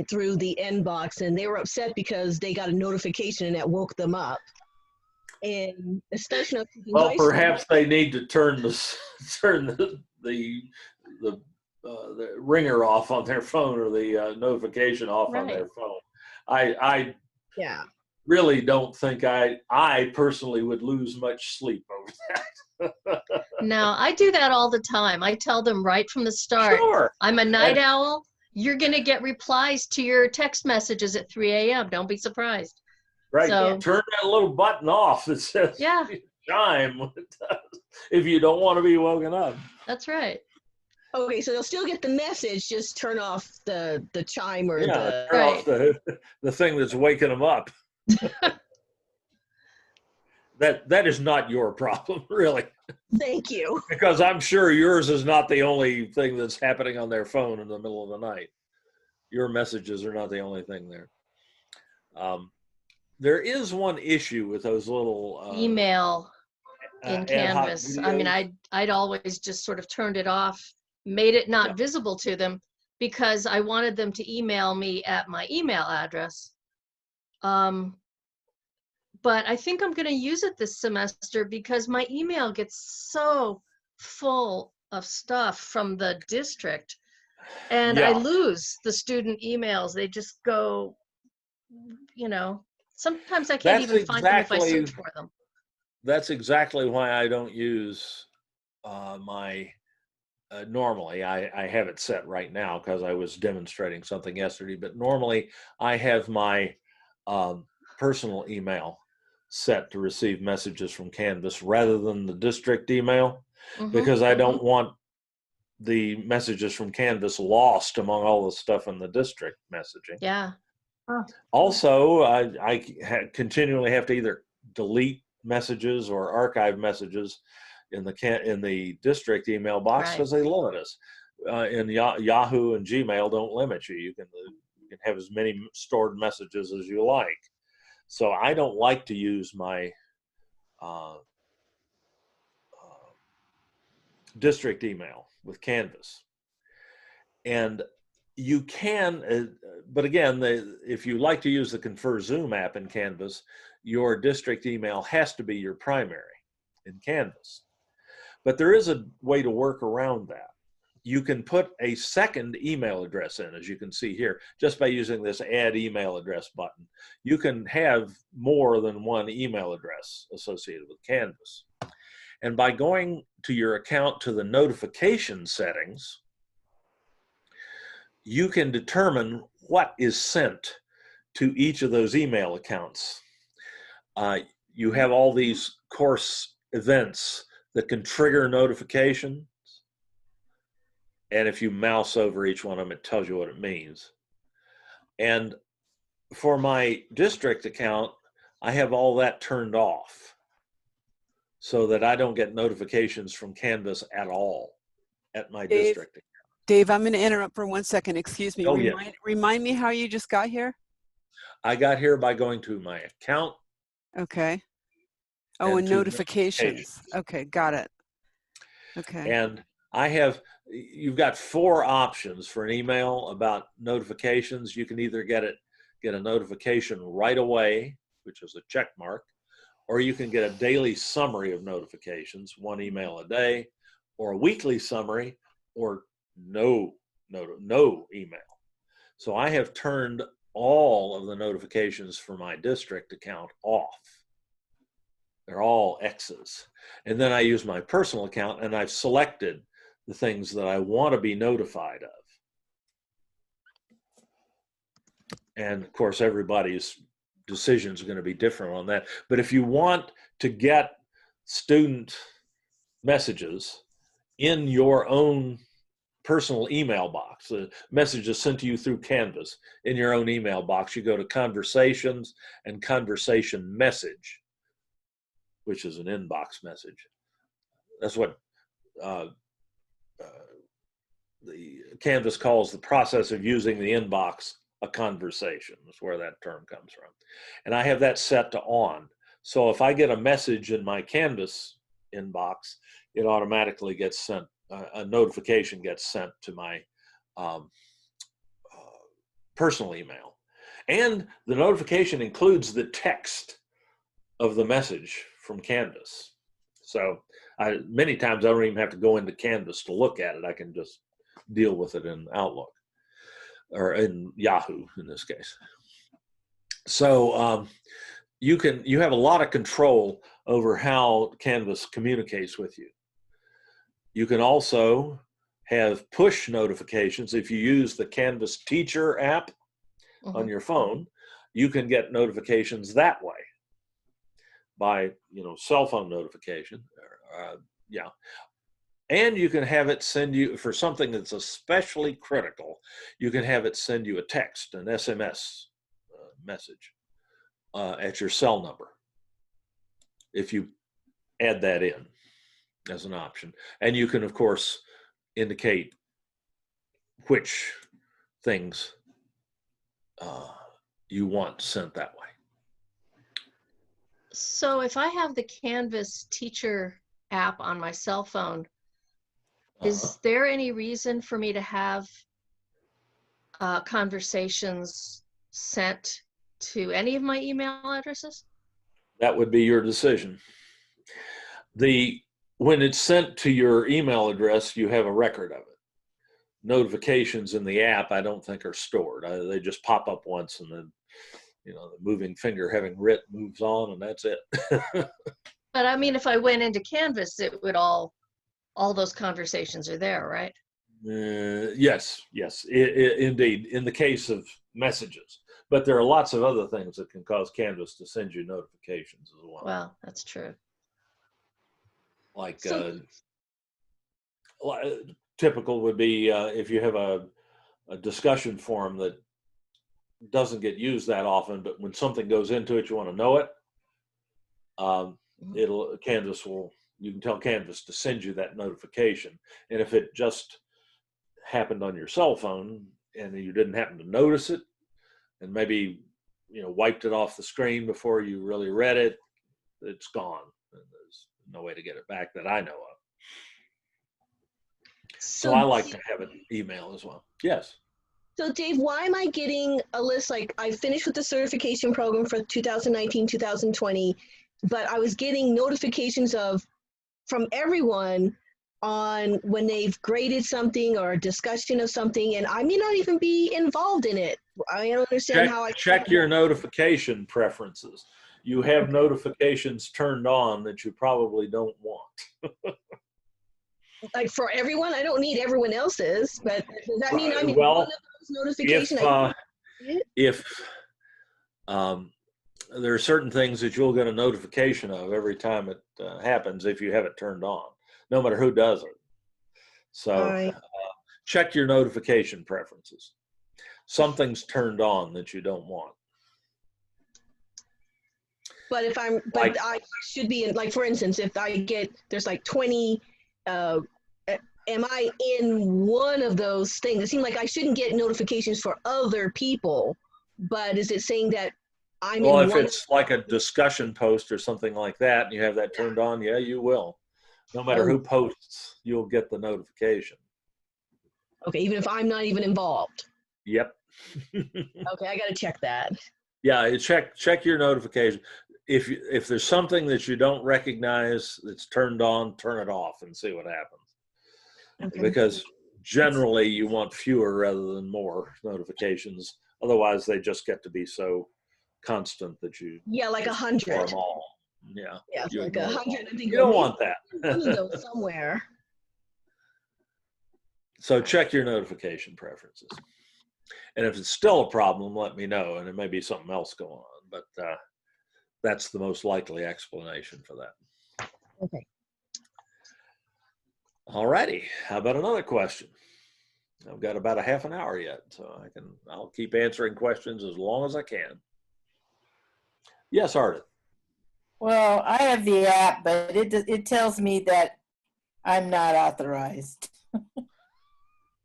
through the inbox, and they were upset because they got a notification and that woke them up. And especially, well, perhaps they need to turn the ringer off on their phone, or the notification off on their phone. really don't think I personally would lose much sleep over that. No, I do that all the time. I tell them right from the start, Sure. I'm a night owl. You're going to get replies to your text messages at 3 a.m. Don't be surprised. Right. So, turn that little button off that says yeah, chime if you don't want to be woken up. that's right. Okay, so they'll still get the message, just turn off the chime or the... Turn Right. off the thing that's waking them up. That is not your problem, really. Thank you. Because I'm sure yours is not the only thing that's happening on their phone in the middle of the night. Your messages are not the only thing there. There is one issue with those little Email in Canvas. I mean, I'd always just sort of turned it off, made it not visible to them because I wanted them to email me at my email address. But I think I'm going to use it this semester because my email gets so full of stuff from the district, and I lose the student emails. They just go, you know, sometimes I can't even find them if I search for them. That's exactly why I don't use my, normally I have it set right now because I was demonstrating something yesterday, but normally I have my personal email set to receive messages from Canvas rather than the district email, because I don't want the messages from Canvas lost among all the stuff in the district messaging. Yeah. Also, I continually have to either delete messages or archive messages in the district email box because they limit us. In Yahoo and Gmail don't limit you. You can have as many stored messages as you like. So I don't like to use my district email with Canvas. And you can, but again, if you like to use the Confer Zoom app in Canvas, your district email has to be your primary in Canvas. But there is a way to work around that. You can put a second email address in, as you can see here, just by using this add email address button. You can have more than one email address associated with Canvas. And by going to your account to the notification settings, you can determine what is sent to each of those email accounts. You have all these course events that can trigger notifications. And if you mouse over each one of them, it tells you what it means. And for my district account, I have all that turned off so that I don't get notifications from Canvas at all at my district account. Dave, I'm going to interrupt for 1 second. Excuse me. Oh, remind me how you just got here? I got here by going to my account. Okay. Oh, and notifications. Okay, got it. Okay. And you've got 4 options for an email about notifications. You can either get a notification right away, which is a check mark, or you can get a daily summary of notifications, 1 email a day, or a weekly summary, or no email. So I have turned all of the notifications for my district account off. They're all X's. And then I use my personal account and I've selected the things that I want to be notified of. And of course, everybody's decisions are going to be different on that. But if you want to get student messages in your own personal email box, the message is sent to you through Canvas in your own email box, you go to Conversations and Conversation Message, which is an inbox message. That's what the Canvas calls the process of using the inbox a conversation. That's where that term comes from. And I have that set to on. So if I get a message in my Canvas inbox, it automatically gets sent, a notification gets sent to my personal email. And the notification includes the text of the message from Canvas. So many times I don't even have to go into Canvas to look at it. I can just deal with it in Outlook or in Yahoo in this case. So you have a lot of control over how Canvas communicates with you. You can also have push notifications. If you use the Canvas Teacher app on your phone, you can get notifications that way by, cell phone notification. Yeah. And you can have it send you, for something that's especially critical, you can have it send you a text, an SMS message at your cell number, if you add that in as an option. And you can, of course, indicate which things you want sent that way. So if I have the Canvas Teacher app on my cell phone, is there any reason for me to have conversations sent to any of my email addresses? That would be your decision. When it's sent to your email address, you have a record of it. Notifications in the app, I don't think, are stored. They just pop up once, and then, the moving finger having writ moves on, and that's it. But I mean, if I went into Canvas, it would all those conversations are there, right? Yes, indeed, in the case of messages. But there are lots of other things that can cause Canvas to send you notifications as well. Well, that's true. Like typical would be if you have a discussion forum that doesn't get used that often, but when something goes into it, you want to know it. You can tell Canvas to send you that notification. And if it just happened on your cell phone and you didn't happen to notice it, and maybe wiped it off the screen before you really read it, it's gone. And there's no way to get it back that I know of. So I like to have an email as well. Yes. So Dave, why am I getting a list? Like, I finished with the certification program for 2019, 2020, but I was getting notifications from everyone on when they've graded something or a discussion of something, and I may not even be involved in it. I don't understand how I check your notification preferences. You have notifications turned on that you probably don't want. Like for everyone, I don't need everyone else's, but does that mean I'm in well, one of those notifications? If there are certain things that you'll get a notification of every time it happens if you have it turned on, no matter who does it. So check your notification preferences. Something's turned on that you don't want. But if I should be in, like, for instance, if I get, there's like 20, am I in one of those things? It seems like I shouldn't get notifications for other people, but is it saying that I'm in if one it's like a discussion post or something like that, and you have that turned on, yeah, you will. No matter who posts, you'll get the notification. Okay, even if I'm not even involved. Yep. Okay, I got to check that. Yeah, check your notification. If there's something that you don't recognize that's turned on, turn it off and see what happens. Okay. Because generally you want fewer rather than more notifications. Otherwise, they just get to be so constant that you like 100. Them all. Yeah, like 100. You don't want that. One of those somewhere. So check your notification preferences. And if it's still a problem, let me know, and it may be something else going on. But that's the most likely explanation for that. Okay. All righty. How about another question? I've got about a half an hour yet, so I'll keep answering questions as long as I can. Yes, Ardith. Well, I have the app, but it tells me that I'm not authorized.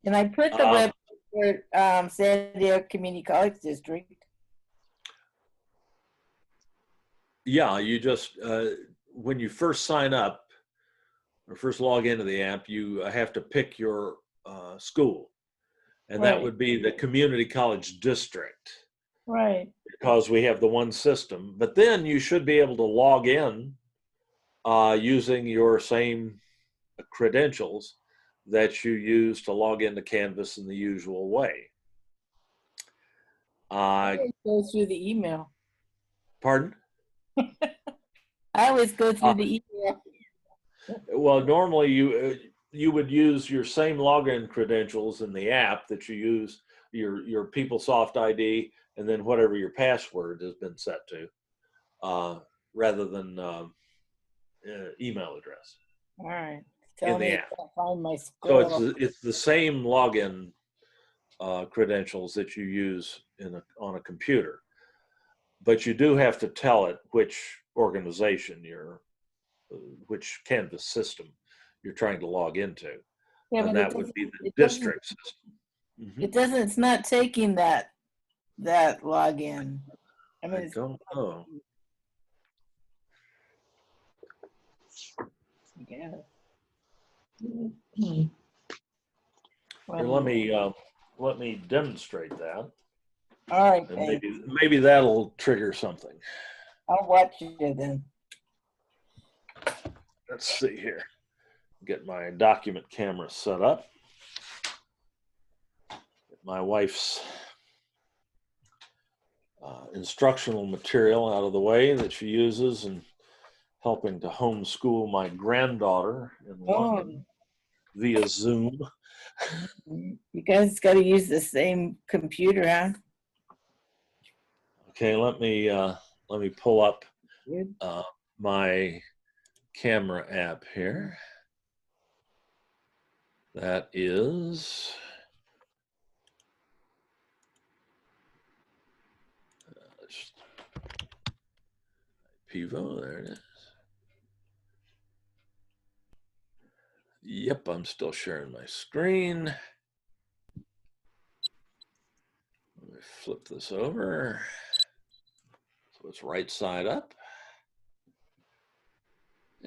And I put the web for San Diego Community College District. Yeah, you just, when you first sign up or first log into the app, you have to pick your school. And that would be the community college district. Right. Because we have the one system. But then you should be able to log in using your same credentials that you use to log into Canvas in the usual way. It goes through the email. Pardon? I always go through the email. Well, normally you would use your same login credentials in the app that you use, your PeopleSoft ID, and then whatever your password has been set to, rather than email address. All right. In Tell the me app. if I find my So scroll. it's the same login credentials that you use on a computer, but you do have to tell it which organization which Canvas system you're trying to log into, Yeah, and but that would be the it doesn't, district system. Mhm. it doesn't, it's not taking that login. I mean, I don't know. Yeah. Here, let me demonstrate that, All right, and maybe that'll trigger something. I'll watch you then. Let's see here. Get my document camera set up. Get my wife's instructional material out of the way that she uses in helping to homeschool my granddaughter in London via Zoom. You guys got to use the same computer, huh? Okay, let me pull up my camera app here. That is Pivo. There it is. Yep, I'm still sharing my screen. Let me flip this over so it's right side up.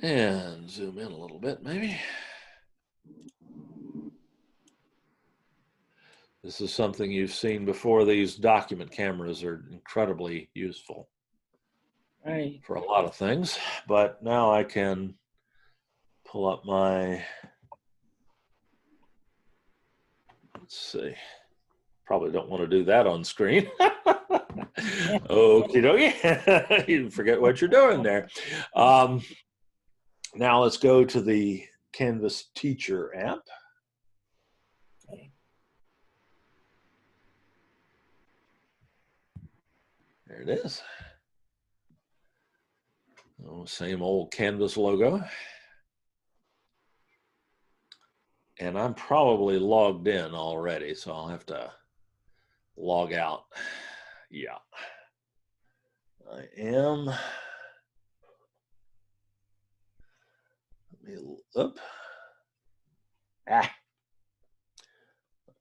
And zoom in a little bit, maybe. This is something you've seen before. These document cameras are incredibly useful for a lot of things. But now I can pull up my, let's see, probably don't want to do that on screen. Okie dokie. You forget what you're doing there. Now let's go to the Canvas Teacher app. There it is. Oh, same old Canvas logo. And I'm probably logged in already, so I'll have to log out. Yeah, I am. Let me up. Not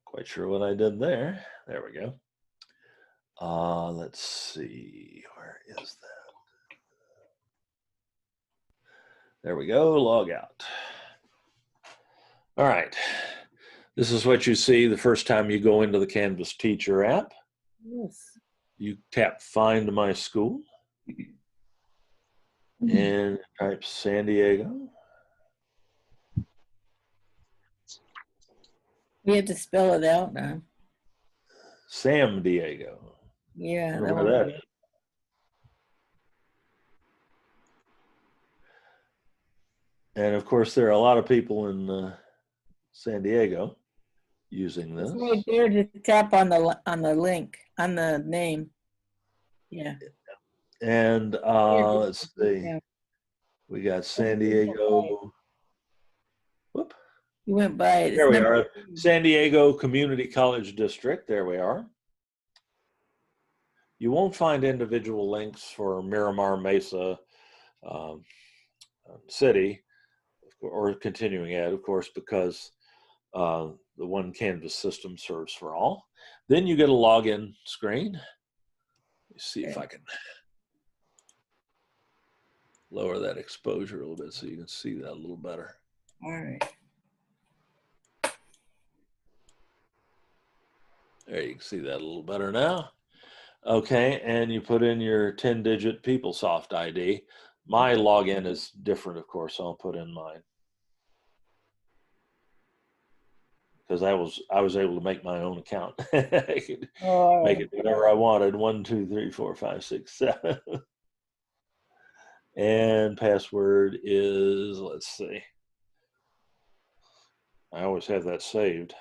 quite sure what I did there. There we go. Let's see, where is that? There we go, log out. All right, this is what you see the first time you go into the Canvas Teacher app. Yes. You tap Find My School and type San Diego. You have to spell it out now. Sam Diego. Yeah, that where that is. And of course, there are a lot of people in San Diego using this. It's right there to tap on the link, on the name. Yeah. And let's see. We got San Diego. Whoop. You went by it. There we are. San Diego Community College District. There we are. You won't find individual links for Miramar Mesa City or continuing ed, of course, because the one Canvas system serves for all. Then you get a login screen. Let me see if I can lower that exposure a little bit so you can see that a little better. All right. There, you can see that a little better now. Okay, and you put in your 10-digit PeopleSoft ID. My login is different, of course, so I'll put in mine. Because I was able to make my own account. I could make it whatever I wanted. 1, 2, 3, 4, 5, 6, 7. And password is, let's see. I always have that saved.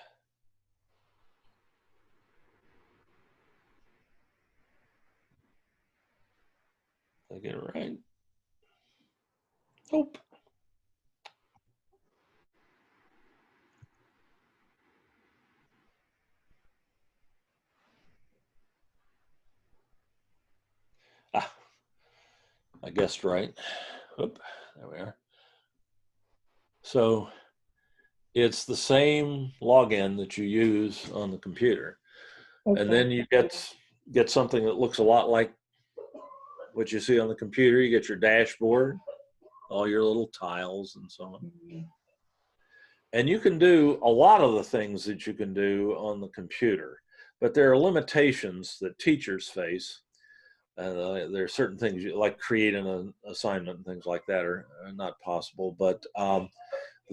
Did I get it right? Nope. Ah, I guessed right. Oop, there we are. So it's the same login that you use on the computer. Okay. And then you get something that looks a lot like what you see on the computer. You get your dashboard, all your little tiles and so on. Mm-hmm. And you can do a lot of the things that you can do on the computer, but there are limitations that teachers face. There are certain things like creating an assignment and things like that are not possible. But the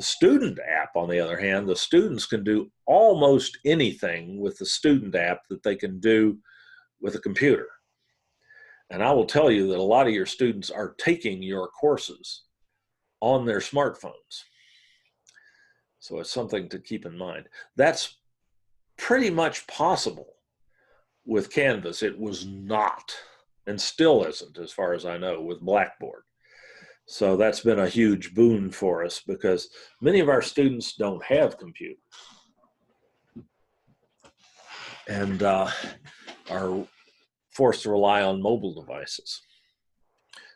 student app, on the other hand, the students can do almost anything with the student app that they can do with a computer. And I will tell you that a lot of your students are taking your courses on their smartphones. So it's something to keep in mind. That's pretty much possible with Canvas. It was not, and still isn't, as far as I know, with Blackboard. So that's been a huge boon for us because many of our students don't have computers and are forced to rely on mobile devices.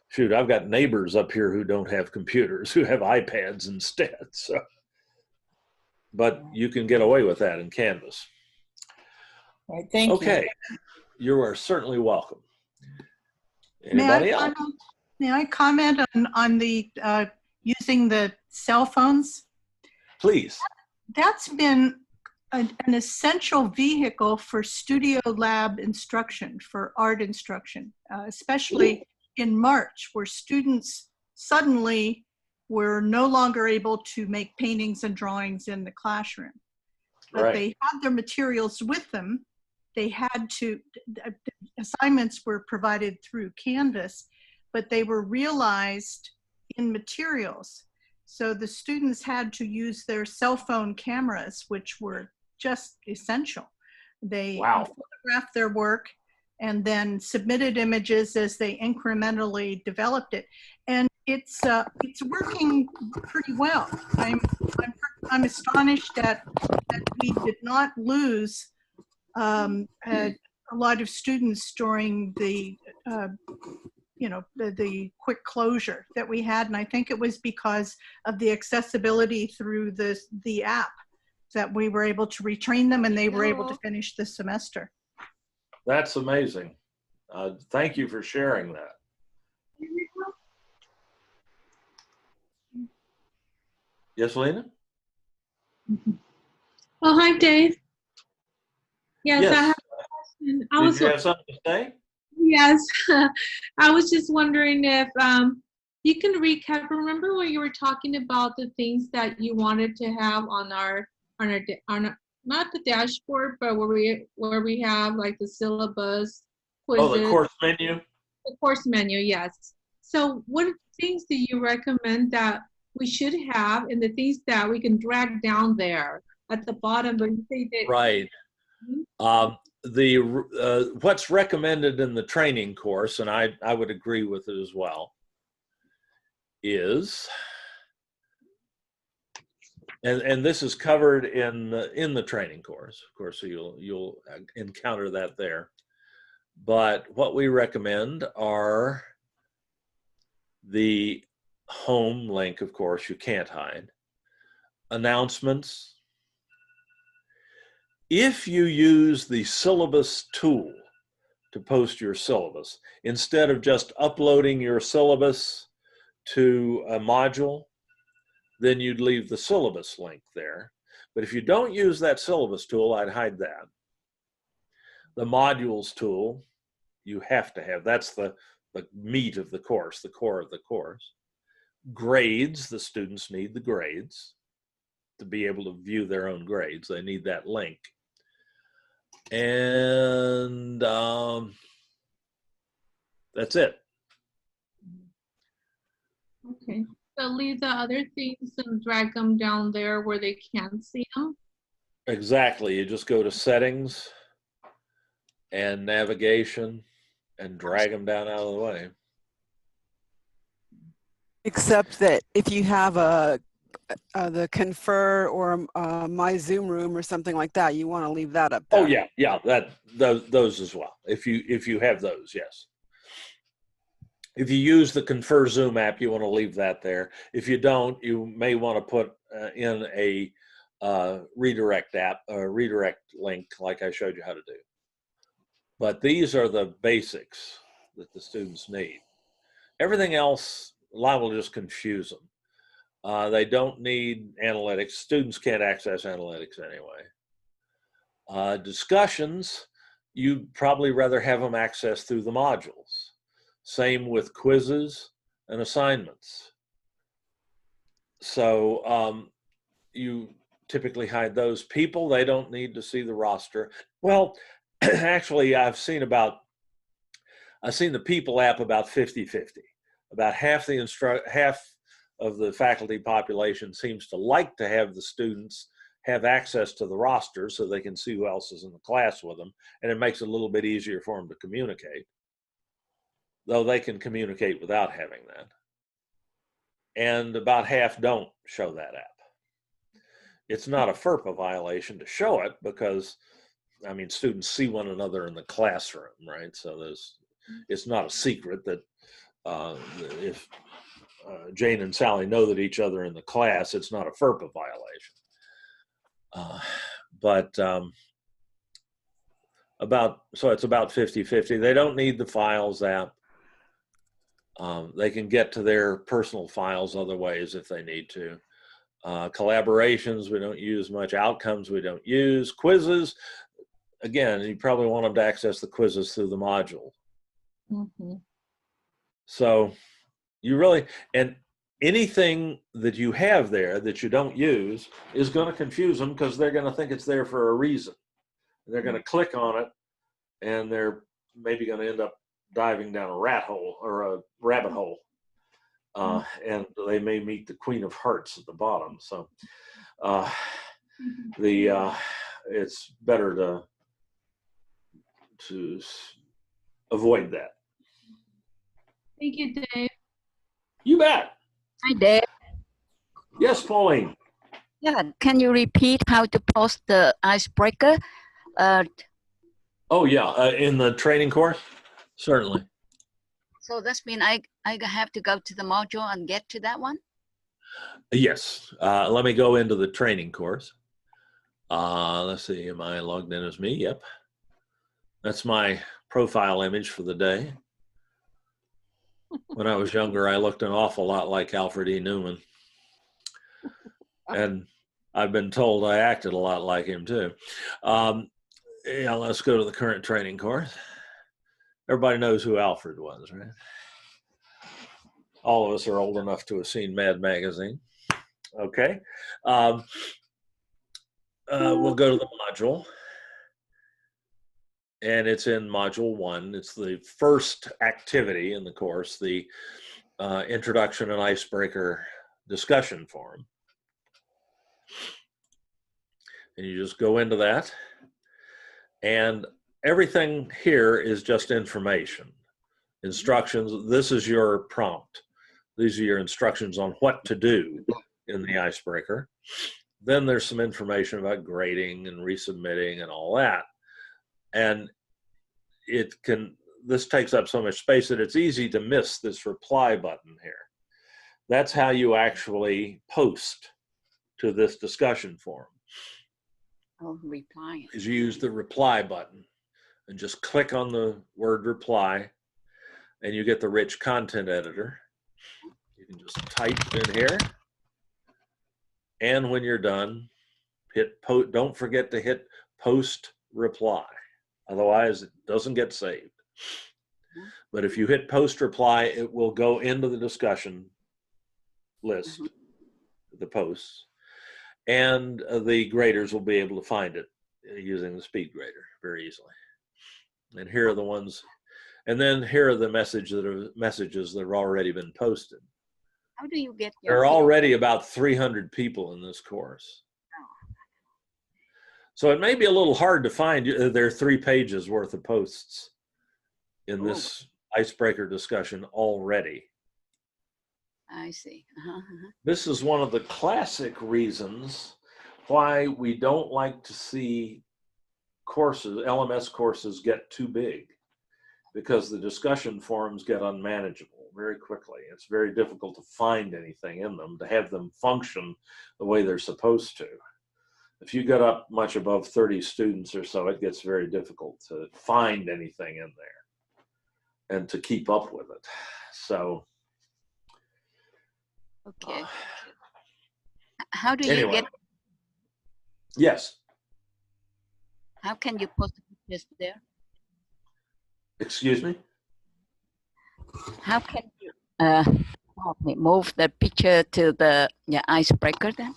Shoot, I've got neighbors up here who don't have computers, who have iPads instead. So, but you can get away with that in Canvas. All right, thank you. Okay, you are certainly welcome. Anybody else? May I comment on the using the cell phones? Please. That's been an essential vehicle for studio lab instruction, for art instruction, especially in March, where students suddenly were no longer able to make paintings and drawings in the classroom. But they had their materials with them. They had to, assignments were provided through Canvas, but they were realized in materials. So the students had to use their cell phone cameras, which were just essential. They photographed their work and then submitted images as they incrementally developed it. And it's working pretty well. I'm astonished that we did not lose a lot of students during the the quick closure that we had, and I think it was because of the accessibility through the app that we were able to retrain them and they were able to finish the semester. That's amazing. Thank you for sharing that. Yes, Lena? Oh, hi, Dave. Yes. I have a question. Did you have something to say? Yes. I was just wondering if you can recap. Remember when you were talking about the things that you wanted to have on our not the dashboard, but where we have like the syllabus, quizzes. Oh, the course menu? The course menu, yes. So what things do you recommend that we should have and the things that we can drag down there at the bottom? But you say that, right. What's recommended in the training course, and I would agree with it as well, is, and this is covered in the training course, of course, so you'll encounter that there. But what we recommend are the home link, of course, you can't hide. Announcements. If you use the syllabus tool to post your syllabus, instead of just uploading your syllabus to a module, then you'd leave the syllabus link there. But if you don't use that syllabus tool, I'd hide that. The modules tool, you have to have. That's the meat of the course, the core of the course. Grades, the students need the grades to be able to view their own grades. They need that link. And that's it. Okay. So leave the other things and drag them down there where they can see them. Exactly. You just go to settings and navigation and drag them down out of the way. Except that if you have the Confer or My Zoom Room or something like that, you want to leave that up there. Oh yeah, yeah, those as well. If you have those, yes. If you use the Confer Zoom app, you want to leave that there. If you don't, you may want to put in a redirect app, a redirect link, like I showed you how to do. But these are the basics that the students need. Everything else, liable to just confuse them. They don't need analytics. Students can't access analytics anyway. Discussions, you'd probably rather have them access through the modules. Same with quizzes and assignments. So you typically hide those. People, they don't need to see the roster. Well, actually, I've seen the people app about 50-50. About half of the faculty population seems to like to have the students have access to the roster so they can see who else is in the class with them, and it makes it a little bit easier for them to communicate, though they can communicate without having that. And about half don't show that app. It's not a FERPA violation to show it because, I mean, students see one another in the classroom, right? So it's not a secret that if Jane and Sally know that each other in the class, it's not a FERPA violation. So it's about 50-50. They don't need the Files app. They can get to their personal files other ways if they need to. Collaborations, we don't use much. Outcomes, we don't use. Quizzes, again, you probably want them to access the quizzes through the module. Mm-hmm. So you really, and anything that you have there that you don't use is going to confuse them because they're going to think it's there for a reason. They're going to click on it and they're maybe going to end up diving down a rat hole or a rabbit hole. And they may meet the Queen of Hearts at the bottom. So it's better to avoid that. Thank you, Dave. You bet. Hi, Dave. Yes, Pauline. Yeah, can you repeat how to post the icebreaker? Oh, yeah, in the training course? Certainly. So that means I have to go to the module and get to that one? Yes. Let me go into the training course. Let's see, am I logged in as me? Yep. That's my profile image for the day. When I was younger, I looked an awful lot like Alfred E. Newman. And I've been told I acted a lot like him too. Yeah, let's go to the current training course. Everybody knows who Alfred was, right? All of us are old enough to have seen Mad Magazine. Okay. We'll go to the module. And it's in module 1. It's the first activity in the course, the Introduction and Icebreaker discussion forum. And you just go into that. And everything here is just information. Instructions, this is your prompt. These are your instructions on what to do in the icebreaker. Then there's some information about grading and resubmitting and all that. And this takes up so much space that it's easy to miss this reply button here. That's how you actually post to this discussion forum. Oh, reply. Is you use the reply button and just click on the word reply and you get the rich content editor. You can just type in here. And when you're done, don't forget to hit post reply. Otherwise, it doesn't get saved. But if you hit post reply, it will go into the discussion list, the posts, and the graders will be able to find it using the speed grader very easily. And here are the ones, and then here are the messages that have already been posted. How do you get your There are picture? already about 300 people in this course. So it may be a little hard to find. There are 3 pages worth of posts in this icebreaker discussion already. I see. This is one of the classic reasons why we don't like to see courses, LMS courses, get too big, because the discussion forums get unmanageable very quickly. It's very difficult to find anything in them, to have them function the way they're supposed to. If you get up much above 30 students or so, it gets very difficult to find anything in there and to keep up with it. So, okay. How do you get? Yes. How can you post pictures there? Excuse me? How can you move the picture to the icebreaker then?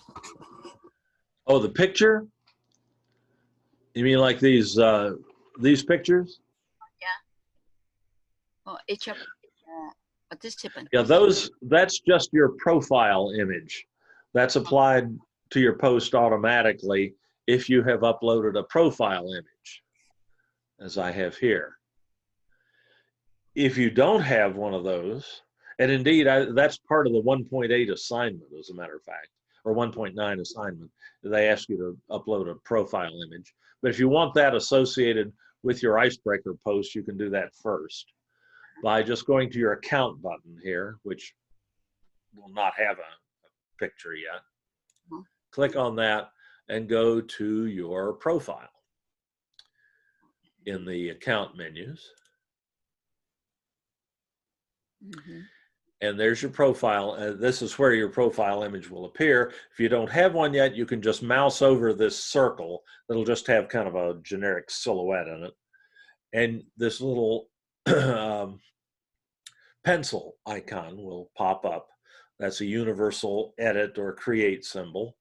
Oh, the picture? You mean like these pictures? Yeah. Oh, each of participants. Yeah, that's just your profile image. That's applied to your post automatically if you have uploaded a profile image, as I have here. If you don't have one of those, and indeed that's part of the 1.8 assignment, as a matter of fact, or 1.9 assignment, they ask you to upload a profile image. But if you want that associated with your icebreaker post, you can do that first by just going to your account button here, which will not have a picture yet. Click on that and go to your profile in the account menus. And there's your profile. This is where your profile image will appear. If you don't have one yet, you can just mouse over this circle that'll just have kind of a generic silhouette in it. And this little pencil icon will pop up. That's a universal edit or create symbol.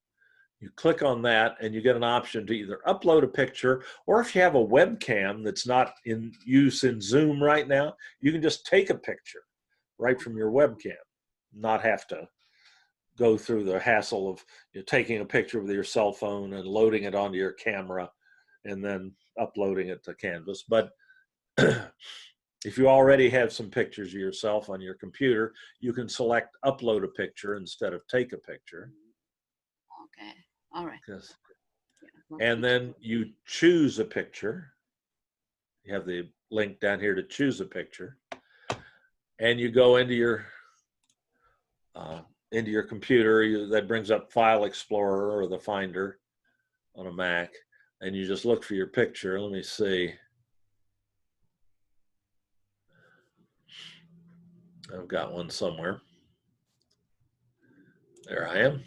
You click on that and you get an option to either upload a picture, or if you have a webcam that's not in use in Zoom right now, you can just take a picture right from your webcam, not have to go through the hassle of taking a picture with your cell phone and loading it onto your camera and then uploading it to Canvas. But if you already have some pictures of yourself on your computer, you can select upload a picture instead of take a picture. Okay, all right. Yes. And then you choose a picture. You have the link down here to choose a picture. And you go into your computer. That brings up File Explorer or the Finder on a Mac, and you just look for your picture. Let me see. I've got one somewhere. There I am.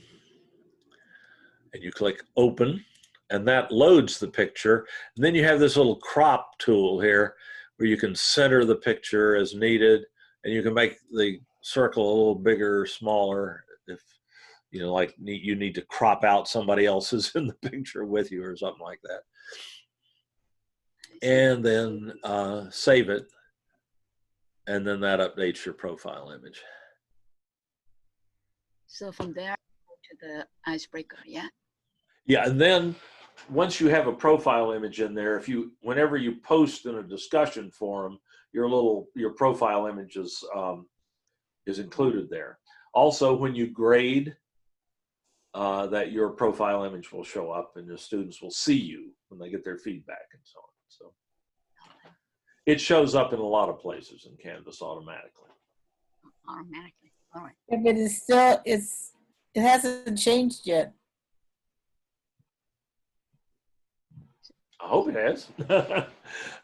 And you click Open, and that loads the picture. And then you have this little crop tool here where you can center the picture as needed, and you can make the circle a little bigger or smaller if like you need to crop out somebody else's in the picture with you or something like that. And then save it, and then that updates your profile image. So from there go to the icebreaker, yeah? Yeah, and then once you have a profile image in there, whenever you post in a discussion forum, your profile image is included there. Also, when you grade, that your profile image will show up, and the students will see you when they get their feedback and so on. So it shows up in a lot of places in Canvas automatically. Automatically, all right. Yeah, but it hasn't changed yet. I hope it has,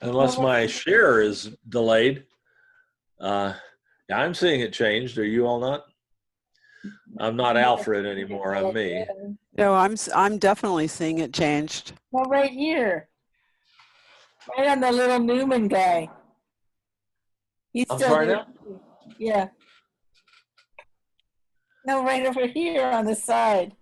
unless my share is delayed. Yeah, I'm seeing it changed. Are you all not? I'm not Alfred anymore. I'm me. No, I'm definitely seeing it changed. Well, right here, right on the little Newman guy. He's I'm still sorry there. now? Yeah. No, right over here on the side.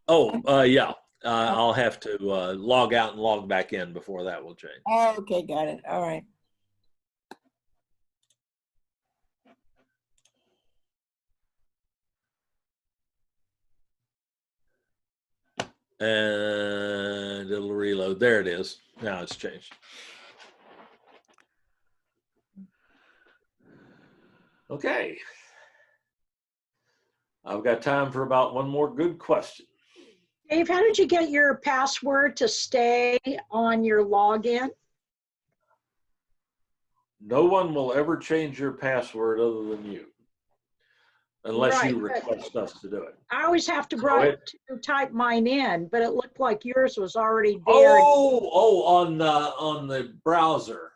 Oh, yeah. I'll have to log out and log back in before that will change. Oh, okay, got it. All right. And it'll reload. There it is. Now it's changed. Okay. I've got time for about one more good question. Dave, how did you get your password to stay on your login? No one will ever change your password other than you, unless you request us to do it. I always have to type mine in, but it looked like yours was already there. On the browser.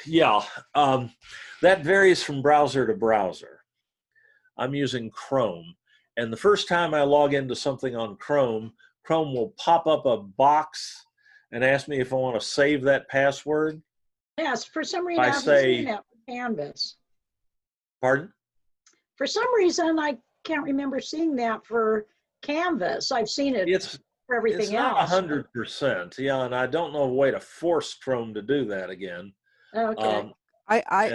Yeah, that varies from browser to browser. I'm using Chrome, and the first time I log into something on Chrome, Chrome will pop up a box and ask me if I want to save that password. Yes, for some reason I haven't seen that with Canvas. Pardon? For some reason, I can't remember seeing that for Canvas. I've seen it for everything else. It's not 100%, yeah, and I don't know a way to force Chrome to do that again. Okay.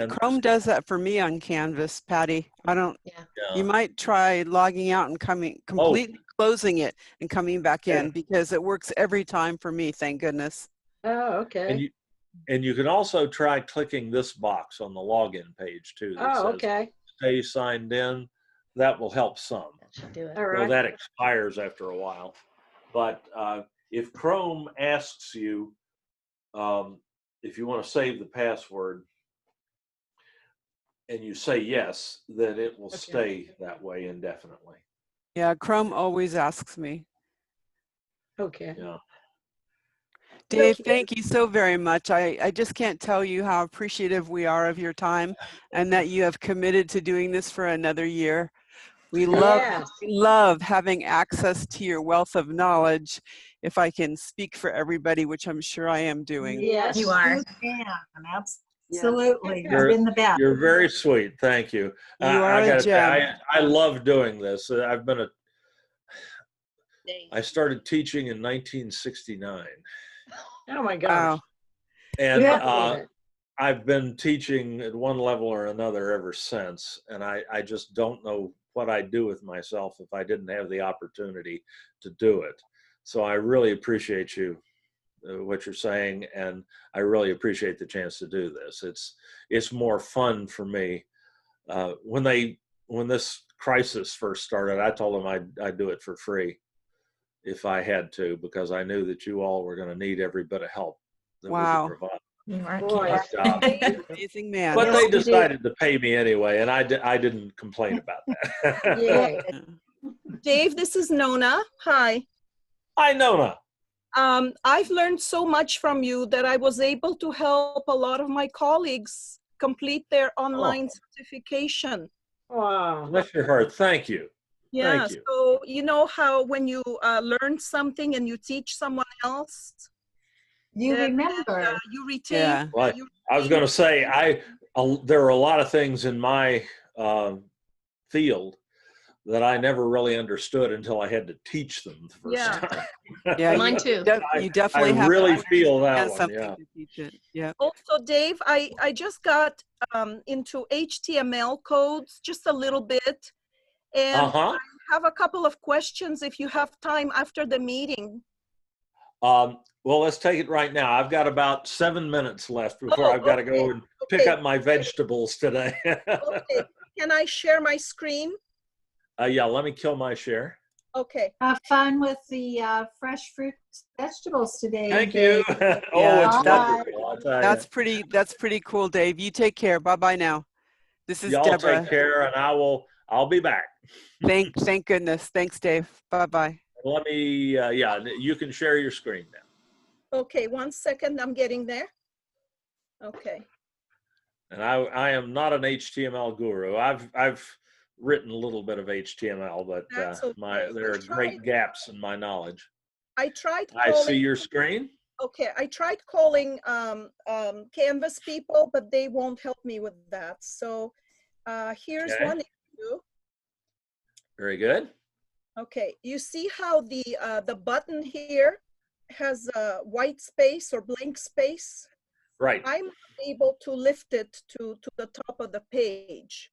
Chrome does that for me on Canvas, Patty. I don't. Yeah. You might try logging out and completely closing it and coming back in, because it works every time for me. Thank goodness. Oh, okay. And you can also try clicking this box on the login page too. That says, stay signed in. That will help some. That should do it. All right. Well, that expires after a while. But if Chrome asks you if you want to save the password, and you say yes, then it will stay that way indefinitely. Yeah, Chrome always asks me. Okay. Yeah. Dave, thank you so very much. I just can't tell you how appreciative we are of your time, and that you have committed to doing this for another year. We love having access to your wealth of knowledge, if I can speak for everybody, which I'm sure I am doing. Yes, you are. You can, absolutely. You've been the best. You're very sweet. Thank you. You are a gem. I love doing this. I started teaching in 1969. Oh my gosh. Wow. And I've been teaching at one level or another ever since. And I just don't know what I'd do with myself if I didn't have the opportunity to do it. So I really appreciate what you're saying, and I really appreciate the chance to do this. It's more fun for me. When this crisis first started, I told them I'd do it for free if I had to, because I knew that you all were going to need every bit of help that we could provide. You are amazing man. But they decided to pay me anyway, and I didn't complain about that. Yeah. Dave, this is Nona. Hi. Hi, Nona. I've learned so much from you that I was able to help a lot of my colleagues complete their online certification. Wow. Bless your heart. Thank you. Yeah. Thank you. So you know how when you learn something and you teach someone else, you remember. You retain. Yeah. Well, I was going to say, there are a lot of things in my field that I never really understood until I had to teach them the first time. Yeah, mine too. You definitely have really to feel that one. something Yeah. to teach it. Yeah. Also, Dave, I just got into HTML codes just a little bit, and I have a couple of questions if you have time after the meeting. Well, let's take it right now. I've got about 7 minutes left before I've got to go and pick up my vegetables today. Okay. Can I share my screen? Yeah, let me kill my share. Okay. Have fun with the fresh fruits, vegetables today. Thank you. It's wonderful. That's pretty cool, Dave. You take care. Bye-bye now. This is Y'all Deborah. take care, and I'll be back. Thank goodness. Thanks, Dave. Bye-bye. Let me, you can share your screen now. Okay, 1 second. I'm getting there. Okay. And I am not an HTML guru. I've written a little bit of HTML, but there are great gaps in my knowledge. I tried calling, I see your screen. Okay, I tried calling Canvas people, but they won't help me with that. So here's one issue. Very good. Okay, you see how the button here has a white space or blank space? Right. I'm able to lift it to the top of the page.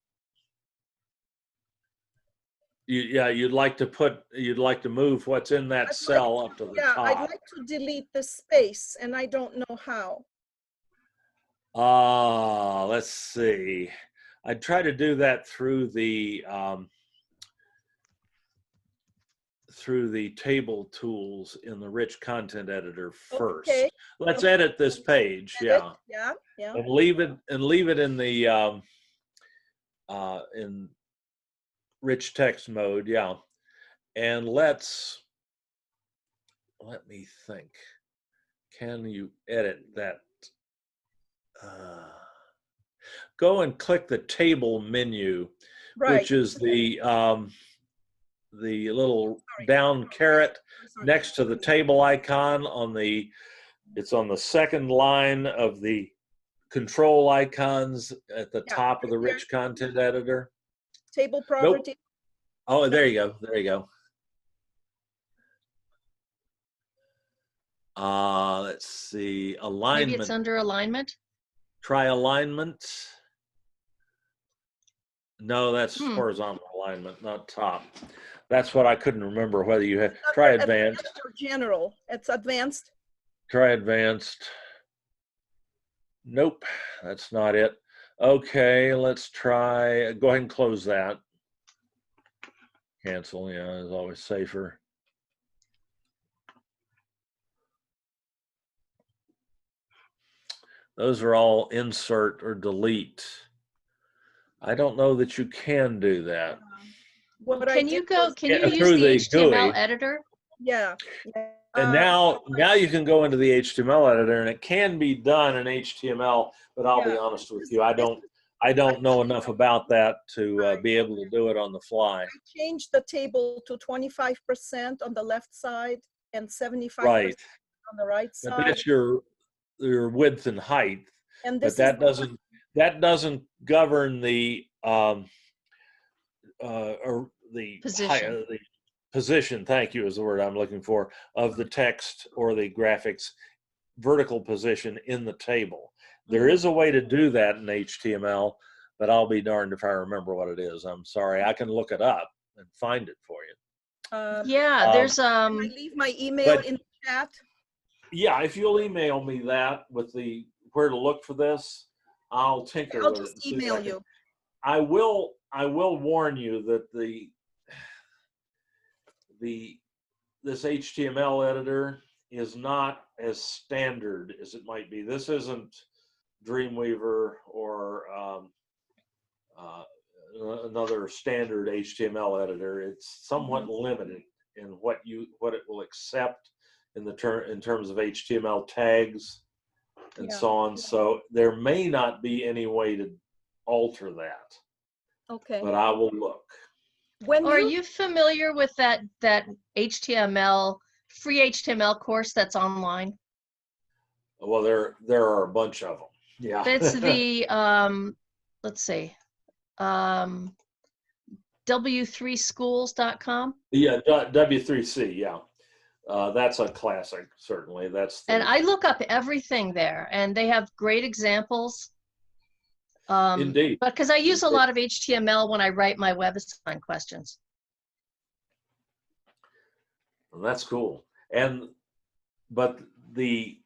you'd like to move what's in that cell up to the top. I'd like to delete the space, and I don't know how. Let's see. I'd try to do that through the table tools in the rich content editor first. Okay. Let's edit this page. Yeah. And leave it in the in rich text mode. Yeah. And let me think. Can you edit that? Go and click the table menu, which is the little down caret next to the table icon it's on the second line of the control icons at the top of the rich content editor. Table property. Nope. Oh, there you go. There you go. Let's see. Alignment. Maybe it's under alignment. Try alignment. No, that's horizontal alignment, not top. That's what I couldn't remember whether you had. Try advanced. Or general. It's advanced. Try advanced. Nope, that's not it. Okay, let's try. Go ahead and close that. Cancel, yeah, is always safer. Those are all insert or delete. I don't know that you can do that. Well, can you use the HTML editor? Yeah. And now you can go into the HTML editor, and it can be done in HTML, but I'll be honest with you, I don't know enough about that to be able to do it on the fly. I changed the table to 25% on the left side and 75% right on the right side. But that's your width and height, and but that doesn't govern the position. The position, thank you, is the word I'm looking for, of the text or the graphics vertical position in the table. There is a way to do that in HTML, but I'll be darned if I remember what it is. I'm sorry. I can look it up and find it for you. There's Can I leave my email in the chat? Yeah, if you'll email me that with where to look for this, I'll tinker with it. I'll just email you. I will warn you that this HTML editor is not as standard as it might be. This isn't Dreamweaver or another standard HTML editor. It's somewhat limited in what it will accept in terms of HTML tags and so on. So there may not be any way to alter that. Okay. But I will look. Are you familiar with that HTML free HTML course that's online? Well, there are a bunch of them. Yeah. It's the let's see, w3schools.com. Yeah, W3C. Yeah, that's a classic. Certainly, and I look up everything there, and they have great examples. Indeed. But because I use a lot of HTML when I write my WebAssign questions. Well, that's cool. But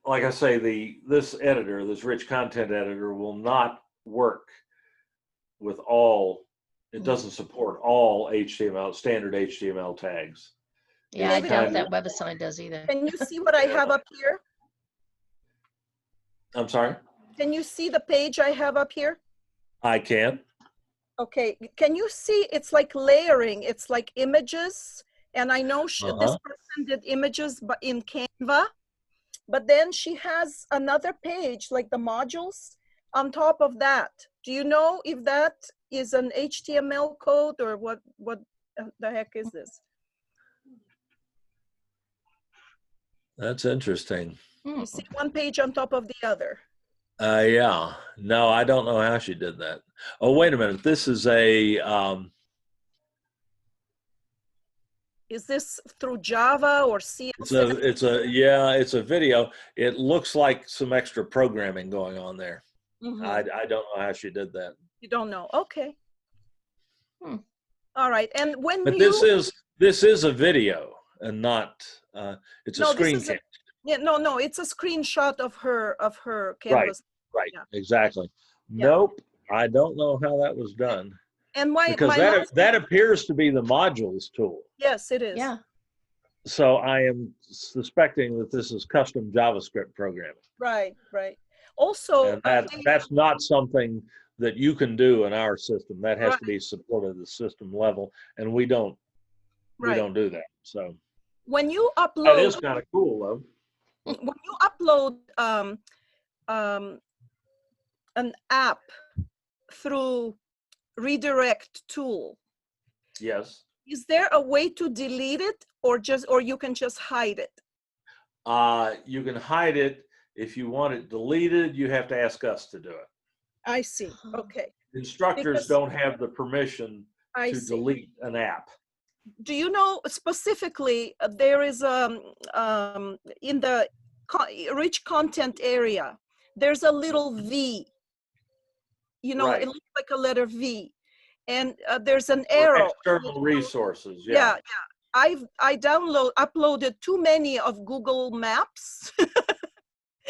like I say, this editor, this rich content editor, will not work with all. It doesn't support all standard HTML tags. Yeah, I doubt that WebAssign does either. Can you see what I have up here? I'm sorry? Can you see the page I have up here? I can. Okay, can you see it's like layering, it's like images, and I know this person did images in Canva, but then she has another page like the modules on top of that. Do you know if that is an HTML code or what the heck is this? That's interesting. You see one page on top of the other. Yeah. No, I don't know how she did that. Oh, wait a minute. This is Is this through Java or C? It's a video. It looks like some extra programming going on there. I don't know how she did that. You don't know. Okay. All right. And when But you this is a video and not it's a no, this is screencast. yeah, no, it's a screenshot of her Right, Canvas. right, Yeah. exactly. Yeah. Nope, I don't know how that was done. And my Because that appears to be the modules tool. yes, it is. Yeah. So I am suspecting that this is custom JavaScript programming. Right, right. Also, And that's not something that you can do in our system. That has to be supported at the system level, and we don't do that. So when you upload, that is kind of cool, though. When you upload an app through redirect tool, Yes. is there a way to delete it, or you can just hide it? You can hide it. If you want it deleted, you have to ask us to do it. I see. Okay. Instructors don't have the permission I to see. delete an app. Do you know specifically there is in the rich content area, there's a little V, you know, Right. it looks like a letter V, and there's an Or arrow. external resources. Yeah. I uploaded too many of Google Maps.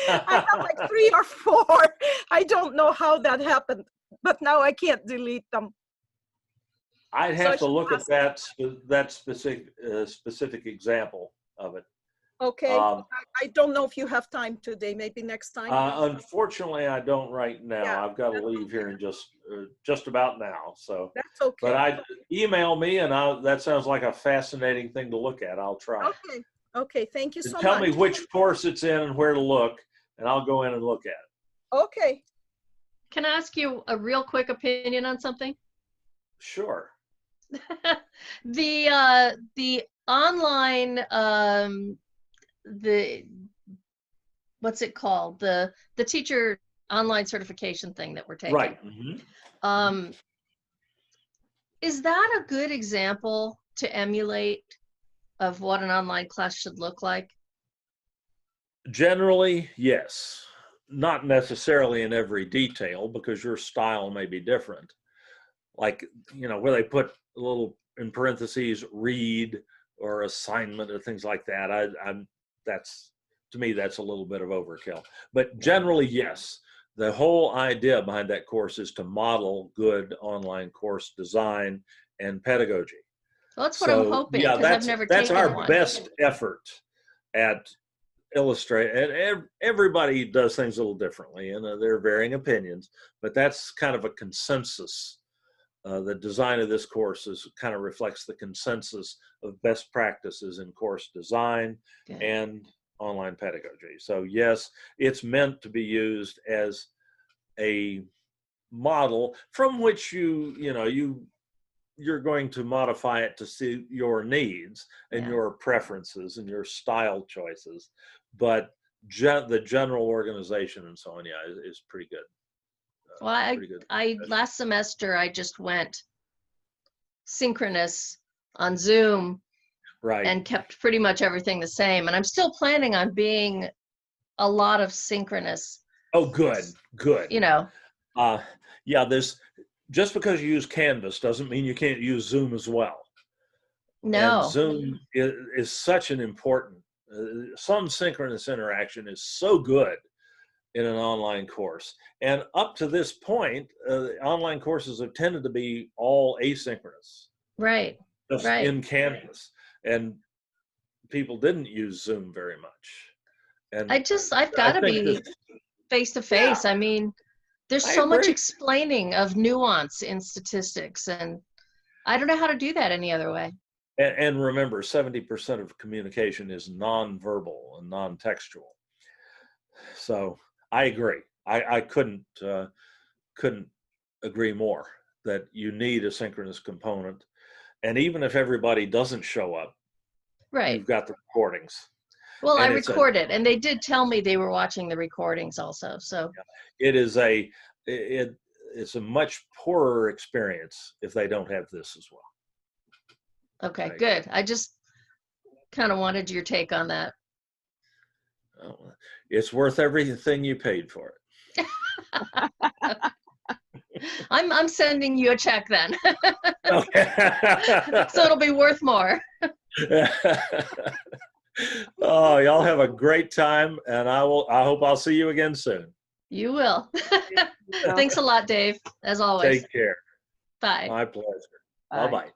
I have like 3 or 4. I don't know how that happened, but now I can't delete them. I'd have to look at that specific example of it. Okay. I don't know if you have time today. Maybe next time. Unfortunately, I don't right now. Yeah, I've got to leave here in just about now. So that's okay. But email me, and that sounds like a fascinating thing to look at. I'll try. Okay. Okay. Thank you so much. Tell me which course it's in and where to look, and I'll go in and look at it. Okay. Can I ask you a real quick opinion on something? Sure. The online what's it called, the teacher online certification thing that we're taking, right? Mm-hmm. Is that a good example to emulate of what an online class should look like? Generally, yes. Not necessarily in every detail, because your style may be different. Like, you know, where they put a little in parentheses read or assignment or things like that. That's, to me, that's a little bit of overkill. But generally, yes. The whole idea behind that course is to model good online course design and pedagogy. Well, that's what I'm hoping, because I've never taken one. That's our best effort at illustrate, and everybody does things a little differently, and there are varying opinions, but that's kind of a consensus. The design of this course kind of reflects the consensus of best practices in course design and online pedagogy. So yes, it's meant to be used as a model from which you're going to modify it to suit your needs and your preferences and your style choices, but the general organization and so on, is pretty good. Well, I last semester I just went synchronous on Zoom, right, and kept pretty much everything the same, and I'm still planning on being a lot of synchronous. Oh, good. You know. There's just because you use Canvas doesn't mean you can't use Zoom as well. No. And Zoom is such an important, some synchronous interaction is so good in an online course. And up to this point, online courses have tended to be all asynchronous. Right. Just in Canvas. And people didn't use Zoom very much. And I've got to be face to face. I mean, there's so much explaining of nuance in statistics, and I don't know how to do that any other way. And remember, 70% of communication is nonverbal and non-textual. So I agree. I couldn't agree more that you need a synchronous component. And even if everybody doesn't show up, you've got the recordings. Well, I recorded, and they did tell me they were watching the recordings also. So it's a much poorer experience if they don't have this as well. Okay, good. I just kind of wanted your take on that. It's worth everything you paid for it. I'm sending you a check then. Okay. So it'll be worth more. Oh, y'all have a great time, and I hope I'll see you again soon. You will. Thanks a lot, Dave, as always. Take care. Bye. My pleasure. Bye-bye.